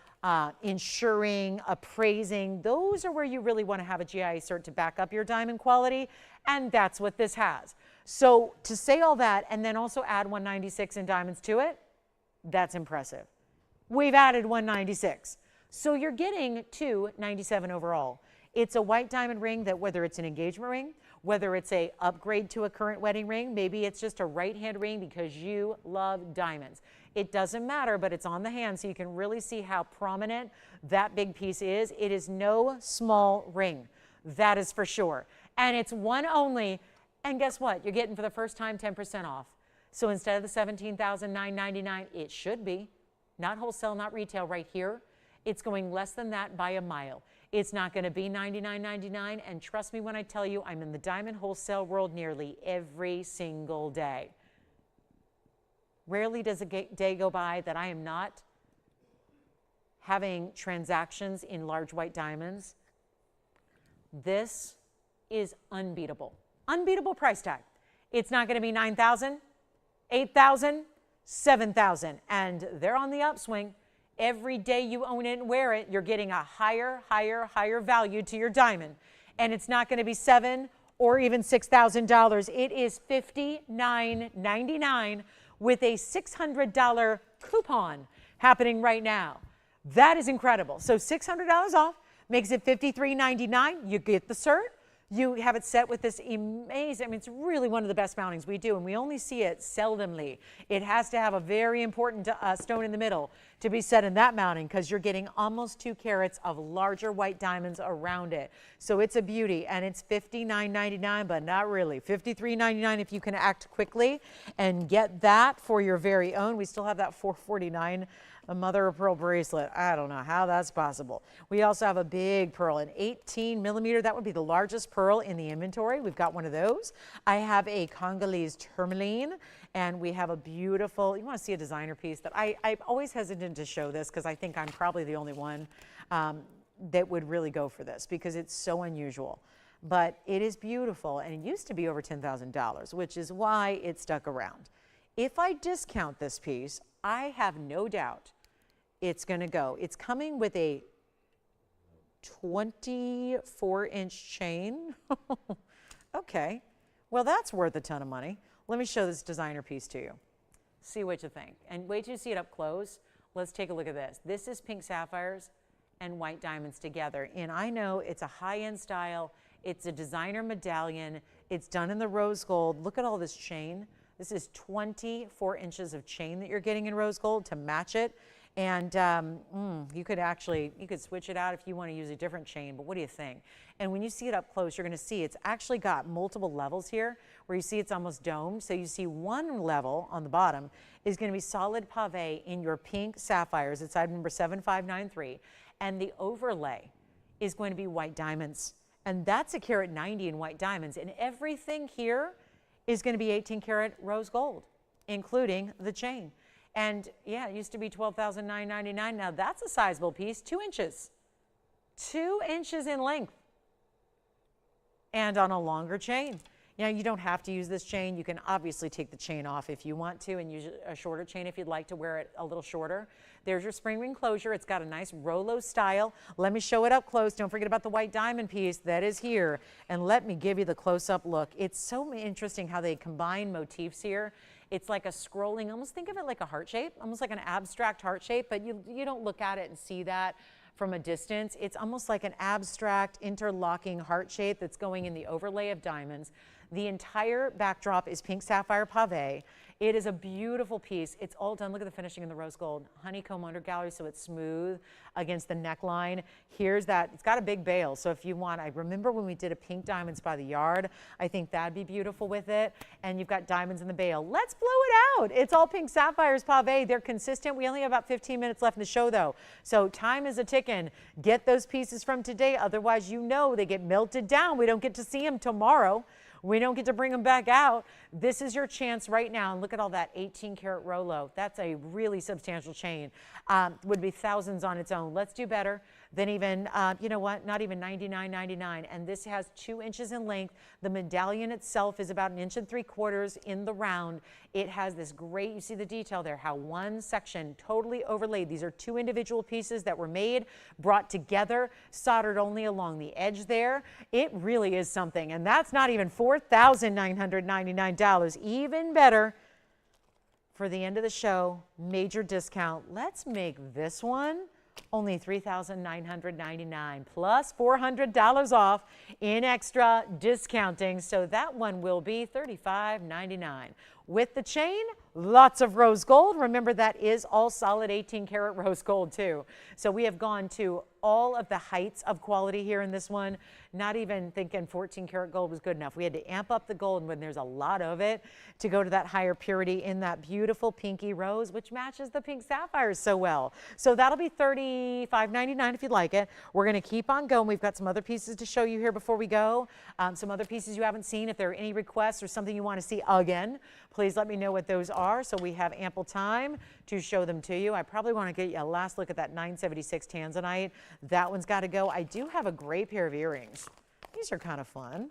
insuring, appraising, those are where you really want to have a GIA cert to back up your diamond quality, and that's what this has. So to say all that and then also add 196 in diamonds to it, that's impressive. We've added 196. So you're getting 297 overall. It's a white diamond ring that, whether it's an engagement ring, whether it's a upgrade to a current wedding ring, maybe it's just a right hand ring because you love diamonds. It doesn't matter, but it's on the hand so you can really see how prominent that big piece is. It is no small ring, that is for sure. And it's one only, and guess what? You're getting for the first time 10% off. So instead of the $17,999, it should be, not wholesale, not retail, right here, it's going less than that by a mile. It's not going to be $99.99, and trust me when I tell you, I'm in the diamond wholesale world nearly every single day. Rarely does a day go by that I am not having transactions in large white diamonds. This is unbeatable. Unbeatable price tag. It's not going to be $9,000, $8,000, $7,000, and they're on the upswing. Every day you own it and wear it, you're getting a higher value to your diamond. And it's not going to be $7,000 or even $6,000. It is $59.99 with a $600 coupon happening right now. That is incredible. So $600 off makes it $53.99. You get the cert. You have it set with this amazing, I mean, it's really one of the best mountings we do, and we only see it seldomly. It has to have a very important stone in the middle to be set in that mounting because you're getting almost 2 carats of larger white diamonds around it. So it's a beauty, and it's $59.99, but not really. $53.99 if you can act quickly and get that for your very own. We still have that $449 a mother of pearl bracelet. I don't know how that's possible. We also have a big pearl, an 18 millimeter. That would be the largest pearl in the inventory. We've got one of those. I have a Congolese tourmaline, and we have a beautiful, you want to see a designer piece that I'm always hesitant to show this because I think I'm probably the only one that would really go for this because it's so unusual. But it is beautiful, and it used to be over $10,000, which is why it stuck around. If I discount this piece, I have no doubt it's going to go. It's coming with a 24-inch chain. Okay, well, that's worth a ton of money. Let me show this designer piece to you. See what you think. And wait till you see it up close. Let's take a look at this. This is pink sapphires and white diamonds together. And I know it's a high-end style. It's a designer medallion. It's done in the rose gold. Look at all this chain. This is 24 inches of chain that you're getting in rose gold to match it. And you could switch it out if you want to use a different chain, but what do you think? And when you see it up close, you're going to see it's actually got multiple levels here where you see it's almost domed. So you see one level on the bottom is going to be solid pave in your pink sapphires. It's item number 7593. And the overlay is going to be white diamonds. And that's a carat 90 in white diamonds. And everything here is going to be 18 karat rose gold, including the chain. And yeah, it used to be $12,999. Now that's a sizable piece, 2 inches. 2 inches in length. And on a longer chain. You know, you don't have to use this chain. You can obviously take the chain off if you want to and use a shorter chain if you'd like to wear it a little shorter. There's your spring ring closure. It's got a nice Rolo style. Let me show it up close. Don't forget about the white diamond piece that is here. And let me give you the close-up look. It's so interesting how they combine motifs here. It's like a scrolling, almost think of it like a heart shape, almost like an abstract heart shape, but you don't look at it and see that from a distance. It's almost like an abstract interlocking heart shape that's going in the overlay of diamonds. The entire backdrop is pink sapphire pave. It is a beautiful piece. It's all done. Look at the finishing in the rose gold. Honeycomb under gallery, so it's smooth against the neckline. Here's that. It's got a big bail, so if you want, I remember when we did a pink diamonds by the yard. I think that'd be beautiful with it. And you've got diamonds in the bail. Let's blow it out. It's all pink sapphires pave. They're consistent. We only have about 15 minutes left in the show, though. So time is a ticking. Get those pieces from today. Otherwise, you know they get melted down. We don't get to see them tomorrow. We don't get to bring them back out. This is your chance right now. And look at all that 18 karat Rolo. That's a really substantial chain. Would be thousands on its own. Let's do better than even, you know what, not even $99.99. And this has 2 inches in length. The medallion itself is about 1 3/4 in the round. It has this great, you see the detail there, how one section totally overlaid. These are 2 individual pieces that were made, brought together, soldered only along the edge there. It really is something. And that's not even $4,999. Even better for the end of the show, major discount. Let's make this one only $3,999 plus $400 off in extra discounting. So that one will be $35.99. With the chain, lots of rose gold. Remember, that is all solid 18 karat rose gold too. So we have gone to all of the heights of quality here in this one. Not even thinking 14 karat gold was good enough. We had to amp up the gold when there's a lot of it to go to that higher purity in that beautiful pinky rose, which matches the pink sapphires so well. So that'll be $35.99 if you'd like it. We're going to keep on going. We've got some other pieces to show you here before we go. Some other pieces you haven't seen. If there are any requests or something you want to see again, please let me know what those are so we have ample time to show them to you. I probably want to get you a last look at that 976 Tanzanite. That one's got to go. I do have a great pair of earrings. These are kind of fun.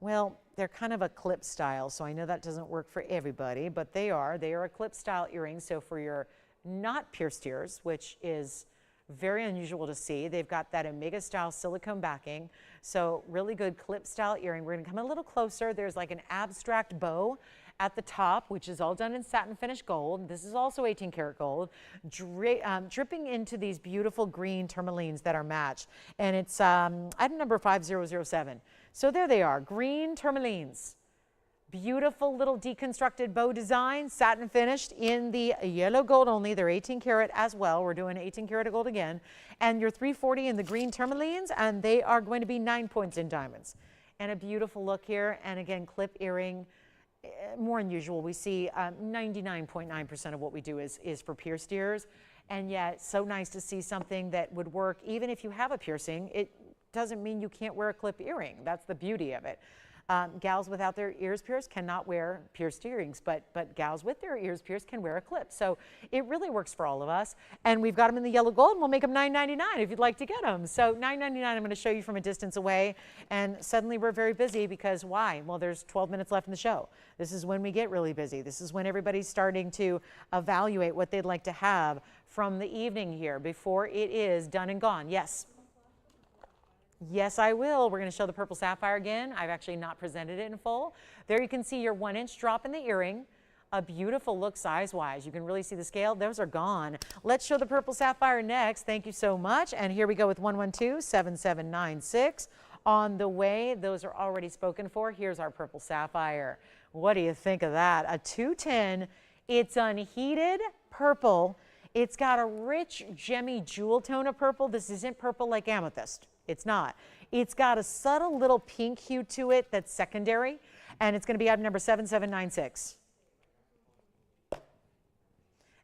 Well, they're kind of a clip style, so I know that doesn't work for everybody, but they are. They are a clip style earring, so for your not pierced ears, which is very unusual to see. They've got that Omega style silicone backing, so really good clip style earring. We're going to come a little closer. There's like an abstract bow at the top, which is all done in satin finished gold. This is also 18 karat gold, dripping into these beautiful green tourmalines that are matched. And it's item number 5007. So there they are, green tourmalines. Beautiful little deconstructed bow design, satin finished in the yellow gold only. They're 18 karat as well. We're doing 18 karat of gold again. And your 340 in the green tourmalines, and they are going to be 9 points in diamonds. And a beautiful look here. And again, clip earring. More unusual. We see 99.9% of what we do is for pierced ears, and yet so nice to see something that would work even if you have a piercing. It doesn't mean you can't wear a clip earring. That's the beauty of it. Gals without their ears pierced cannot wear pierced earrings, but gals with their ears pierced can wear a clip. So it really works for all of us. And we've got them in the yellow gold, and we'll make them $9.99 if you'd like to get them. So $9.99 I'm going to show you from a distance away. And suddenly we're very busy because why? Well, there's 12 minutes left in the show. This is when we get really busy. This is when everybody's starting to evaluate what they'd like to have from the evening here before it is done and gone. Yes. Yes, I will. We're going to show the purple sapphire again. I've actually not presented it in full. There you can see your 1 inch drop in the earring. A beautiful look size-wise. You can really see the scale. Those are gone. Let's show the purple sapphire next. Thank you so much. And here we go with 112-7796. On the way, those are already spoken for. Here's our purple sapphire. What do you think of that? A 210. It's unheated purple. It's got a rich, gemmy jewel tone of purple. This isn't purple like amethyst. It's not. It's got a subtle little pink hue to it that's secondary, and it's going to be item number 7796.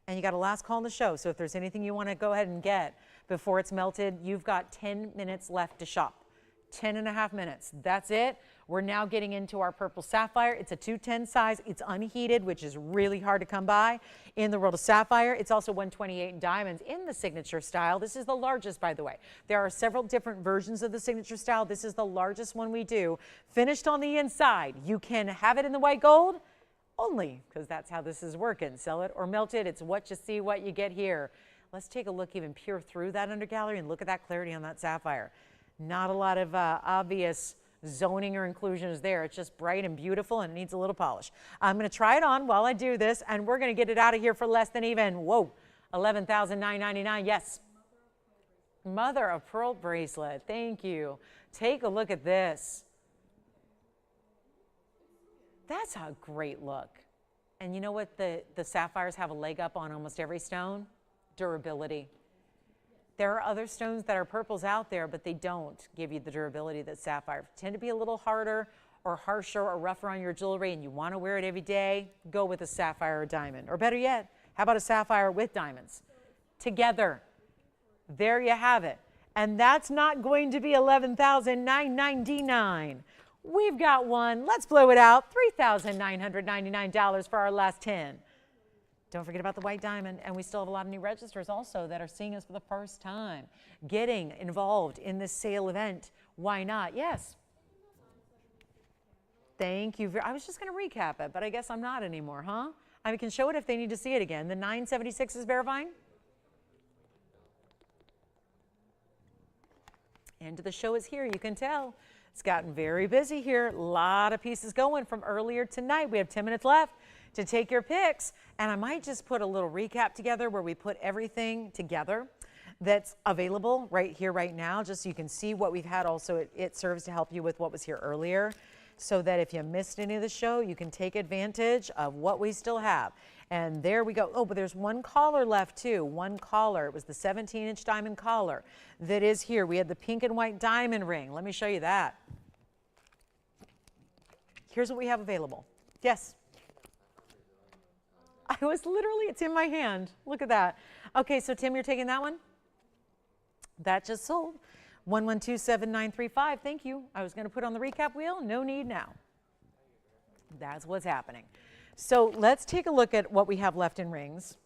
And you got a last call in the show, so if there's anything you want to go ahead and get before it's melted, you've got 10 minutes left to shop. 10.5 minutes. That's it. We're now getting into our purple sapphire. It's a 210 size. It's unheated, which is really hard to come by in the world of sapphire. It's also 128 in diamonds in the signature style. This is the largest, by the way. There are several different versions of the signature style. This is the largest one we do. Finished on the inside. You can have it in the white gold only because that's how this is working. Sell it or melt it. It's what you see, what you get here. Let's take a look, even peer through that undergallery and look at that clarity on that sapphire. Not a lot of obvious zoning or inclusions there. It's just bright and beautiful, and it needs a little polish. I'm going to try it on while I do this, and we're going to get it out of here for less than even, whoa, $11,999. Yes. Mother of pearl bracelet. Thank you. Take a look at this. That's a great look. And you know what the sapphires have a leg up on almost every stone? Durability. There are other stones that are purples out there, but they don't give you the durability that sapphire. Tend to be a little harder or harsher or rougher on your jewelry, and you want to wear it every day, go with a sapphire or diamond. Or better yet, how about a sapphire with diamonds? Together. There you have it. And that's not going to be $11,999. We've got one. Let's blow it out. $3,999 for our last 10. Don't forget about the white diamond. And we still have a lot of new registers also that are seeing us for the first time, getting involved in this sale event. Why not? Yes. Thank you. I was just going to recap it, but I guess I'm not anymore, huh? I can show it if they need to see it again. The 976 is verifying. End of the show is here. You can tell. It's gotten very busy here. A lot of pieces going from earlier tonight. We have 10 minutes left to take your picks. And I might just put a little recap together where we put everything together that's available right here, right now, just so you can see what we've had. Also, it serves to help you with what was here earlier, so that if you missed any of the show, you can take advantage of what we still have. And there we go. Oh, but there's one collar left too. One collar. It was the 17-inch diamond collar that is here. We had the pink and white diamond ring. Let me show you that. Here's what we have available. Yes. It's in my hand. Look at that. Okay, so Tim, you're taking that one? That just sold. 1127935. Thank you. I was going to put on the recap wheel. No need now. That's what's happening. So let's take a look at what we have left in rings.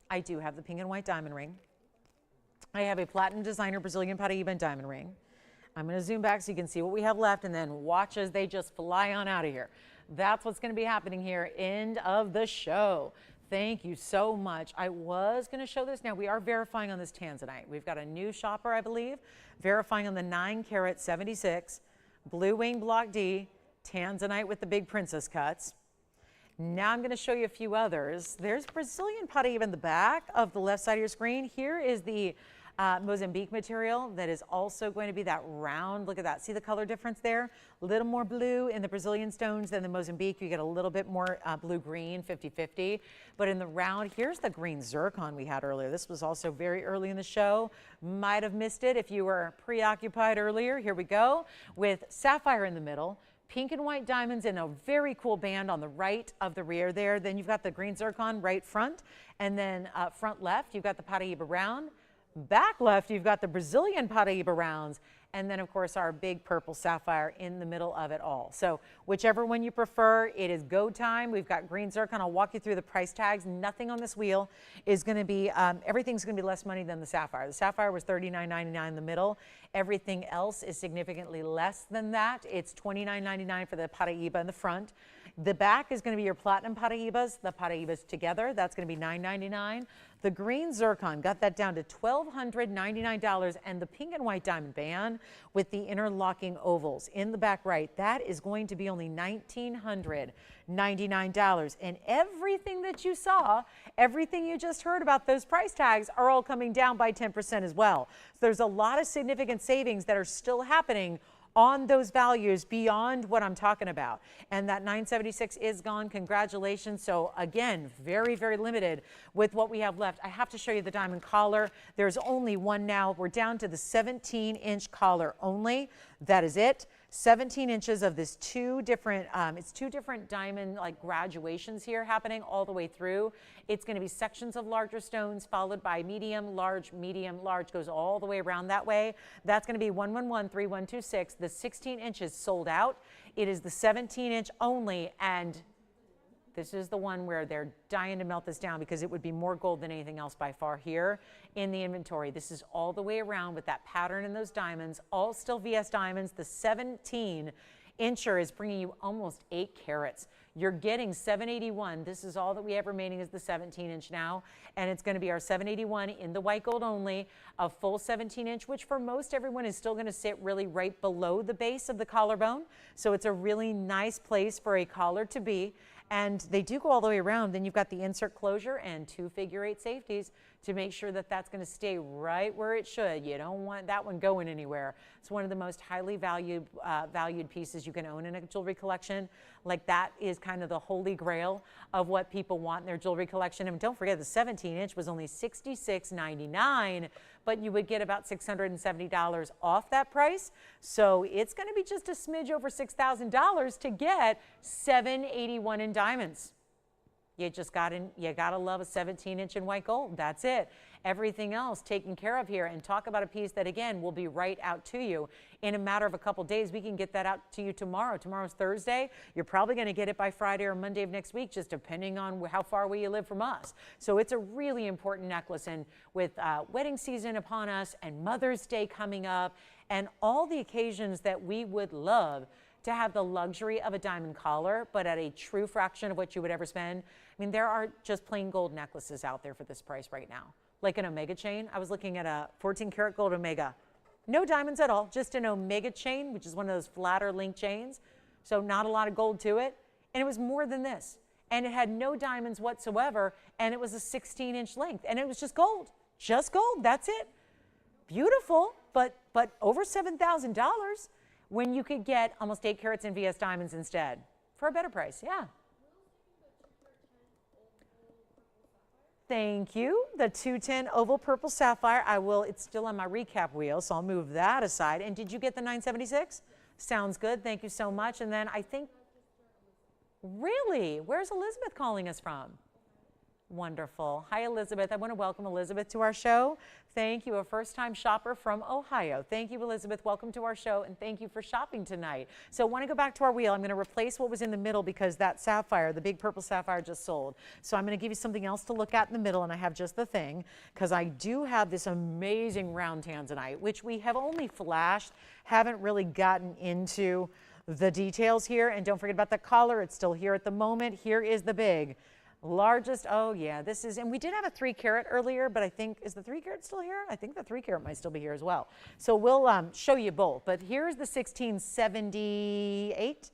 I do have the pink and white diamond ring. I have a platinum designer Brazilian Paraiba diamond ring. I'm going to zoom back so you can see what we have left, and then watch as they just fly on out of here. That's what's going to be happening here. End of the show. Thank you so much. I was going to show this. Now, we are verifying on this Tanzanite. We've got a new shopper, I believe, verifying on the 9-carat 76, Blue Wing Block D, Tanzanite with the big princess cuts. Now I'm going to show you a few others. There's Brazilian Paraiba in the back of the left side of your screen. Here is the Mozambique material that is also going to be that round. Look at that. See the color difference there? A little more blue in the Brazilian stones than the Mozambique. You get a little bit more blue-green, 50-50. But in the round, here's the green zircon we had earlier. This was also very early in the show. Might have missed it if you were preoccupied earlier. Here we go with sapphire in the middle. Pink and white diamonds in a very cool band on the right of the rear there. Then you've got the green zircon right front. And then front left, you've got the Paraiba round. Back left, you've got the Brazilian Paraiba rounds, and then, of course, our big purple sapphire in the middle of it all. So whichever one you prefer, it is go time. We've got green zircon. I'll walk you through the price tags. Nothing on this wheel is going to be, everything's going to be less money than the sapphire. The sapphire was $39.99 in the middle. Everything else is significantly less than that. It's $29.99 for the Paraiba in the front. The back is going to be your platinum Paraibas, the Paraibas together. That's going to be $9.99. The green zircon got that down to $1,299, and the pink and white diamond band with the interlocking ovals in the back right, that is going to be only $1,999. And everything that you saw, everything you just heard about, those price tags are all coming down by 10% as well. So there's a lot of significant savings that are still happening on those values beyond what I'm talking about. And that 976 is gone. Congratulations. So again, very, very limited with what we have left. I have to show you the diamond collar. There's only one now. We're down to the 17-inch collar only. That is it. 17 inches of this it's two different diamond like graduations here happening all the way through. It's going to be sections of larger stones followed by medium, large, goes all the way around that way. That's going to be 1113126. The 16 inches sold out. It is the 17-inch only, and this is the one where they're dying to melt this down because it would be more gold than anything else by far here in the inventory. This is all the way around with that pattern in those diamonds, all still VS diamonds. The 17-incher is bringing you almost 8 carats. You're getting 781. This is all that we have remaining is the 17-inch now, and it's going to be our 781 in the white gold only, a full 17-inch, which for most everyone is still going to sit really right below the base of the collarbone. So it's a really nice place for a collar to be. And they do go all the way around. Then you've got the insert closure and 2 figure-8 safeties to make sure that that's going to stay right where it should. You don't want that one going anywhere. It's one of the most highly valued pieces you can own in a jewelry collection. Like that is kind of the holy grail of what people want in their jewelry collection. And don't forget, the 17-inch was only $66.99, but you would get about $670 off that price. So it's going to be just a smidge over $6,000 to get $781 in diamonds. You gotta love a 17-inch in white gold. That's it. Everything else taken care of here. And talk about a piece that, again, will be right out to you in a matter of a couple days. We can get that out to you tomorrow. Tomorrow's Thursday. You're probably going to get it by Friday or Monday of next week, just depending on how far away you live from us. So it's a really important necklace. And with wedding season upon us and Mother's Day coming up and all the occasions that we would love to have the luxury of a diamond collar, but at a true fraction of what you would ever spend. I mean, there are just plain gold necklaces out there for this price right now. Like an omega chain. I was looking at a 14 karat gold omega. No diamonds at all, just an omega chain, which is one of those flatter link chains. So not a lot of gold to it. And it was more than this. And it had no diamonds whatsoever. And it was a 16-inch length. And it was just gold. Just gold. That's it. Beautiful, but over $7,000 when you could get almost 8 carats in VS diamonds instead for a better price. Yeah. Thank you. The 210 oval purple sapphire. It's still on my recap wheel, so I'll move that aside. And did you get the 976? Sounds good. Thank you so much. And then I think, really, where's Elizabeth calling us from? Wonderful. Hi, Elizabeth. I want to welcome Elizabeth to our show. Thank you, a first-time shopper from Ohio. Thank you, Elizabeth. Welcome to our show, and thank you for shopping tonight. So I want to go back to our wheel. I'm going to replace what was in the middle because that sapphire, the big purple sapphire, just sold. So I'm going to give you something else to look at in the middle, and I have just the thing because I do have this amazing round Tanzanite, which we have only flashed, haven't really gotten into the details here. And don't forget about the collar. It's still here at the moment. Here is the big. Largest, oh yeah, this is, and we did have a 3 carat earlier, but I think, is the 3 carat still here? I think the 3 carat might still be here as well. So we'll show you both, but here's the 1678.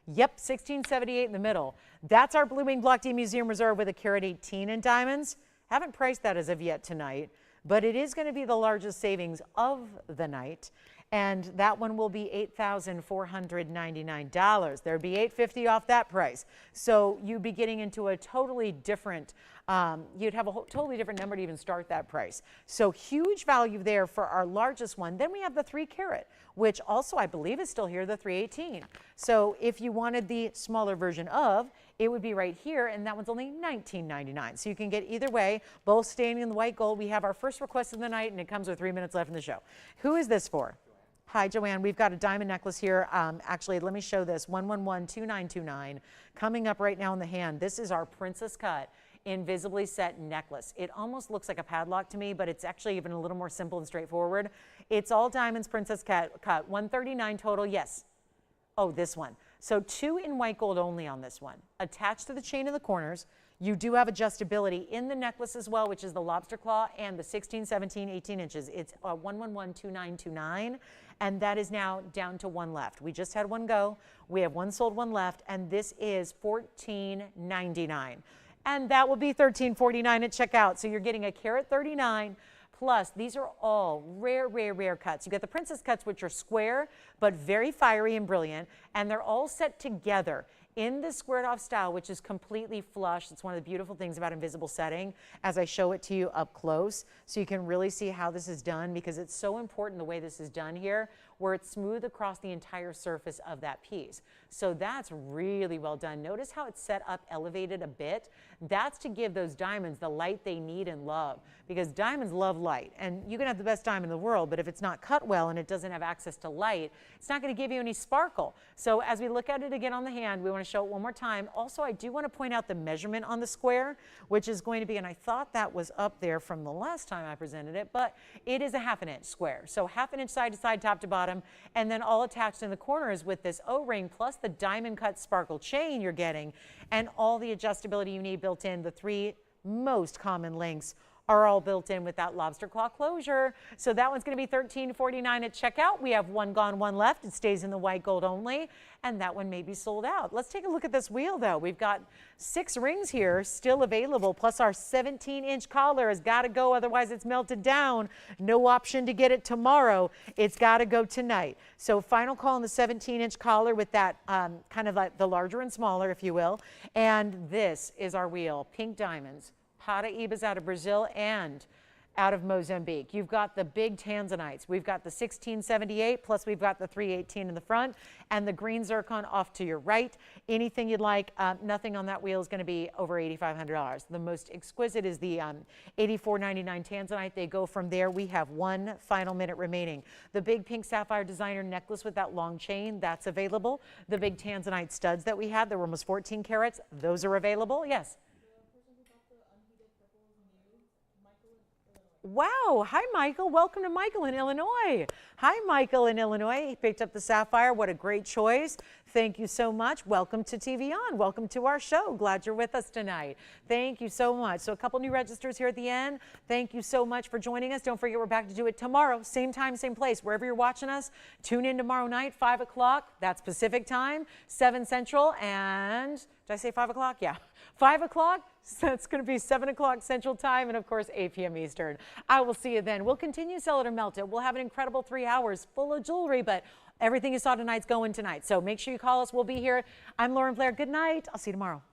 Yep, 1678 in the middle. That's our Blue Wing Block D Museum Reserve with a carat 18 in diamonds. Haven't priced that as of yet tonight, but it is going to be the largest savings of the night. And that one will be $8,499. There'd be $850 off that price. So you'd be getting into a totally different, you'd have a totally different number to even start that price. So huge value there for our largest one. Then we have the 3 carat, which also I believe is still here, the 318. So if you wanted the smaller version of, it would be right here, and that one's only $19.99. So you can get either way, both staying in the white gold. We have our first request of the night, and it comes with 3 minutes left in the show. Who is this for? Hi, Joanne. We've got a diamond necklace here. Actually, let me show this. 1112929 coming up right now in the hand. This is our princess cut invisibly set necklace. It almost looks like a padlock to me, but it's actually even a little more simple and straightforward. It's all diamonds, princess cut. 139 total. Yes. Oh, this one. So 2 in white gold only on this one. Attached to the chain in the corners. You do have adjustability in the necklace as well, which is the lobster claw and the 16, 17, 18 inches. It's 1112929, and that is now down to 1 left. We just had 1 go. We have 1 sold, 1 left, and this is $14.99. And that will be $13.49 at checkout. So you're getting a carat 39. Plus, these are all rare, rare, rare cuts. You get the princess cuts, which are square, but very fiery and brilliant, and they're all set together in this squared off style, which is completely flush. It's one of the beautiful things about invisible setting as I show it to you up close. So you can really see how this is done because it's so important the way this is done here, where it's smooth across the entire surface of that piece. So that's really well done. Notice how it's set up, elevated a bit. That's to give those diamonds the light they need and love, because diamonds love light. And you can have the best diamond in the world, but if it's not cut well and it doesn't have access to light, it's not going to give you any sparkle. So as we look at it again on the hand, we want to show it one more time. Also, I do want to point out the measurement on the square, which is going to be, and I thought that was up there from the last time I presented it, but it is a 1/2 inch square. So 1/2 inch side to side, top to bottom, and then all attached in the corners with this O-ring plus the diamond cut sparkle chain you're getting, and all the adjustability you need built in. The 3 most common links are all built in with that lobster claw closure. So that one's going to be $13.49 at checkout. We have 1 gone, 1 left. It stays in the white gold only, and that one may be sold out. Let's take a look at this wheel, though. We've got 6 rings here still available, plus our 17-inch collar has got to go, otherwise it's melted down. No option to get it tomorrow. It's got to go tonight. So final call on the 17-inch collar with that kind of like the larger and smaller, if you will. And this is our wheel, pink diamonds. Paraibas out of Brazil, and out of Mozambique. You've got the big Tanzanites. We've got the 1678, plus we've got the 318 in the front, and the green zircon off to your right. Anything you'd like, nothing on that wheel is going to be over $8,500. The most exquisite is the $84.99 Tanzanite. They go from there. We have one final minute remaining. The big pink sapphire designer necklace with that long chain, that's available. The big Tanzanite studs that we had, they were almost 14 carats. Those are available. Yes. Wow. Hi, Michael. Welcome to Michael in Illinois. Hi, Michael in Illinois. He picked up the sapphire. What a great choice. Thank you so much. Welcome to TVON. Welcome to our show. Glad you're with us tonight. Thank you so much. So a couple new registers here at the end. Thank you so much for joining us. Don't forget, we're back to do it tomorrow. Same time, same place. Wherever you're watching us, tune in tomorrow night, 5 o'clock. That's Pacific time, 7 Central, and did I say 5 o'clock? Yeah. 5 o'clock, so it's going to be 7 o'clock Central Time, and of course 8 p.m. Eastern. I will see you then. We'll continue Sell It or Melt It. We'll have an incredible 3 hours full of jewelry, but everything you saw tonight's going tonight. So make sure you call us. We'll be here. I'm Lauren Blair. Good night. I'll see you tomorrow.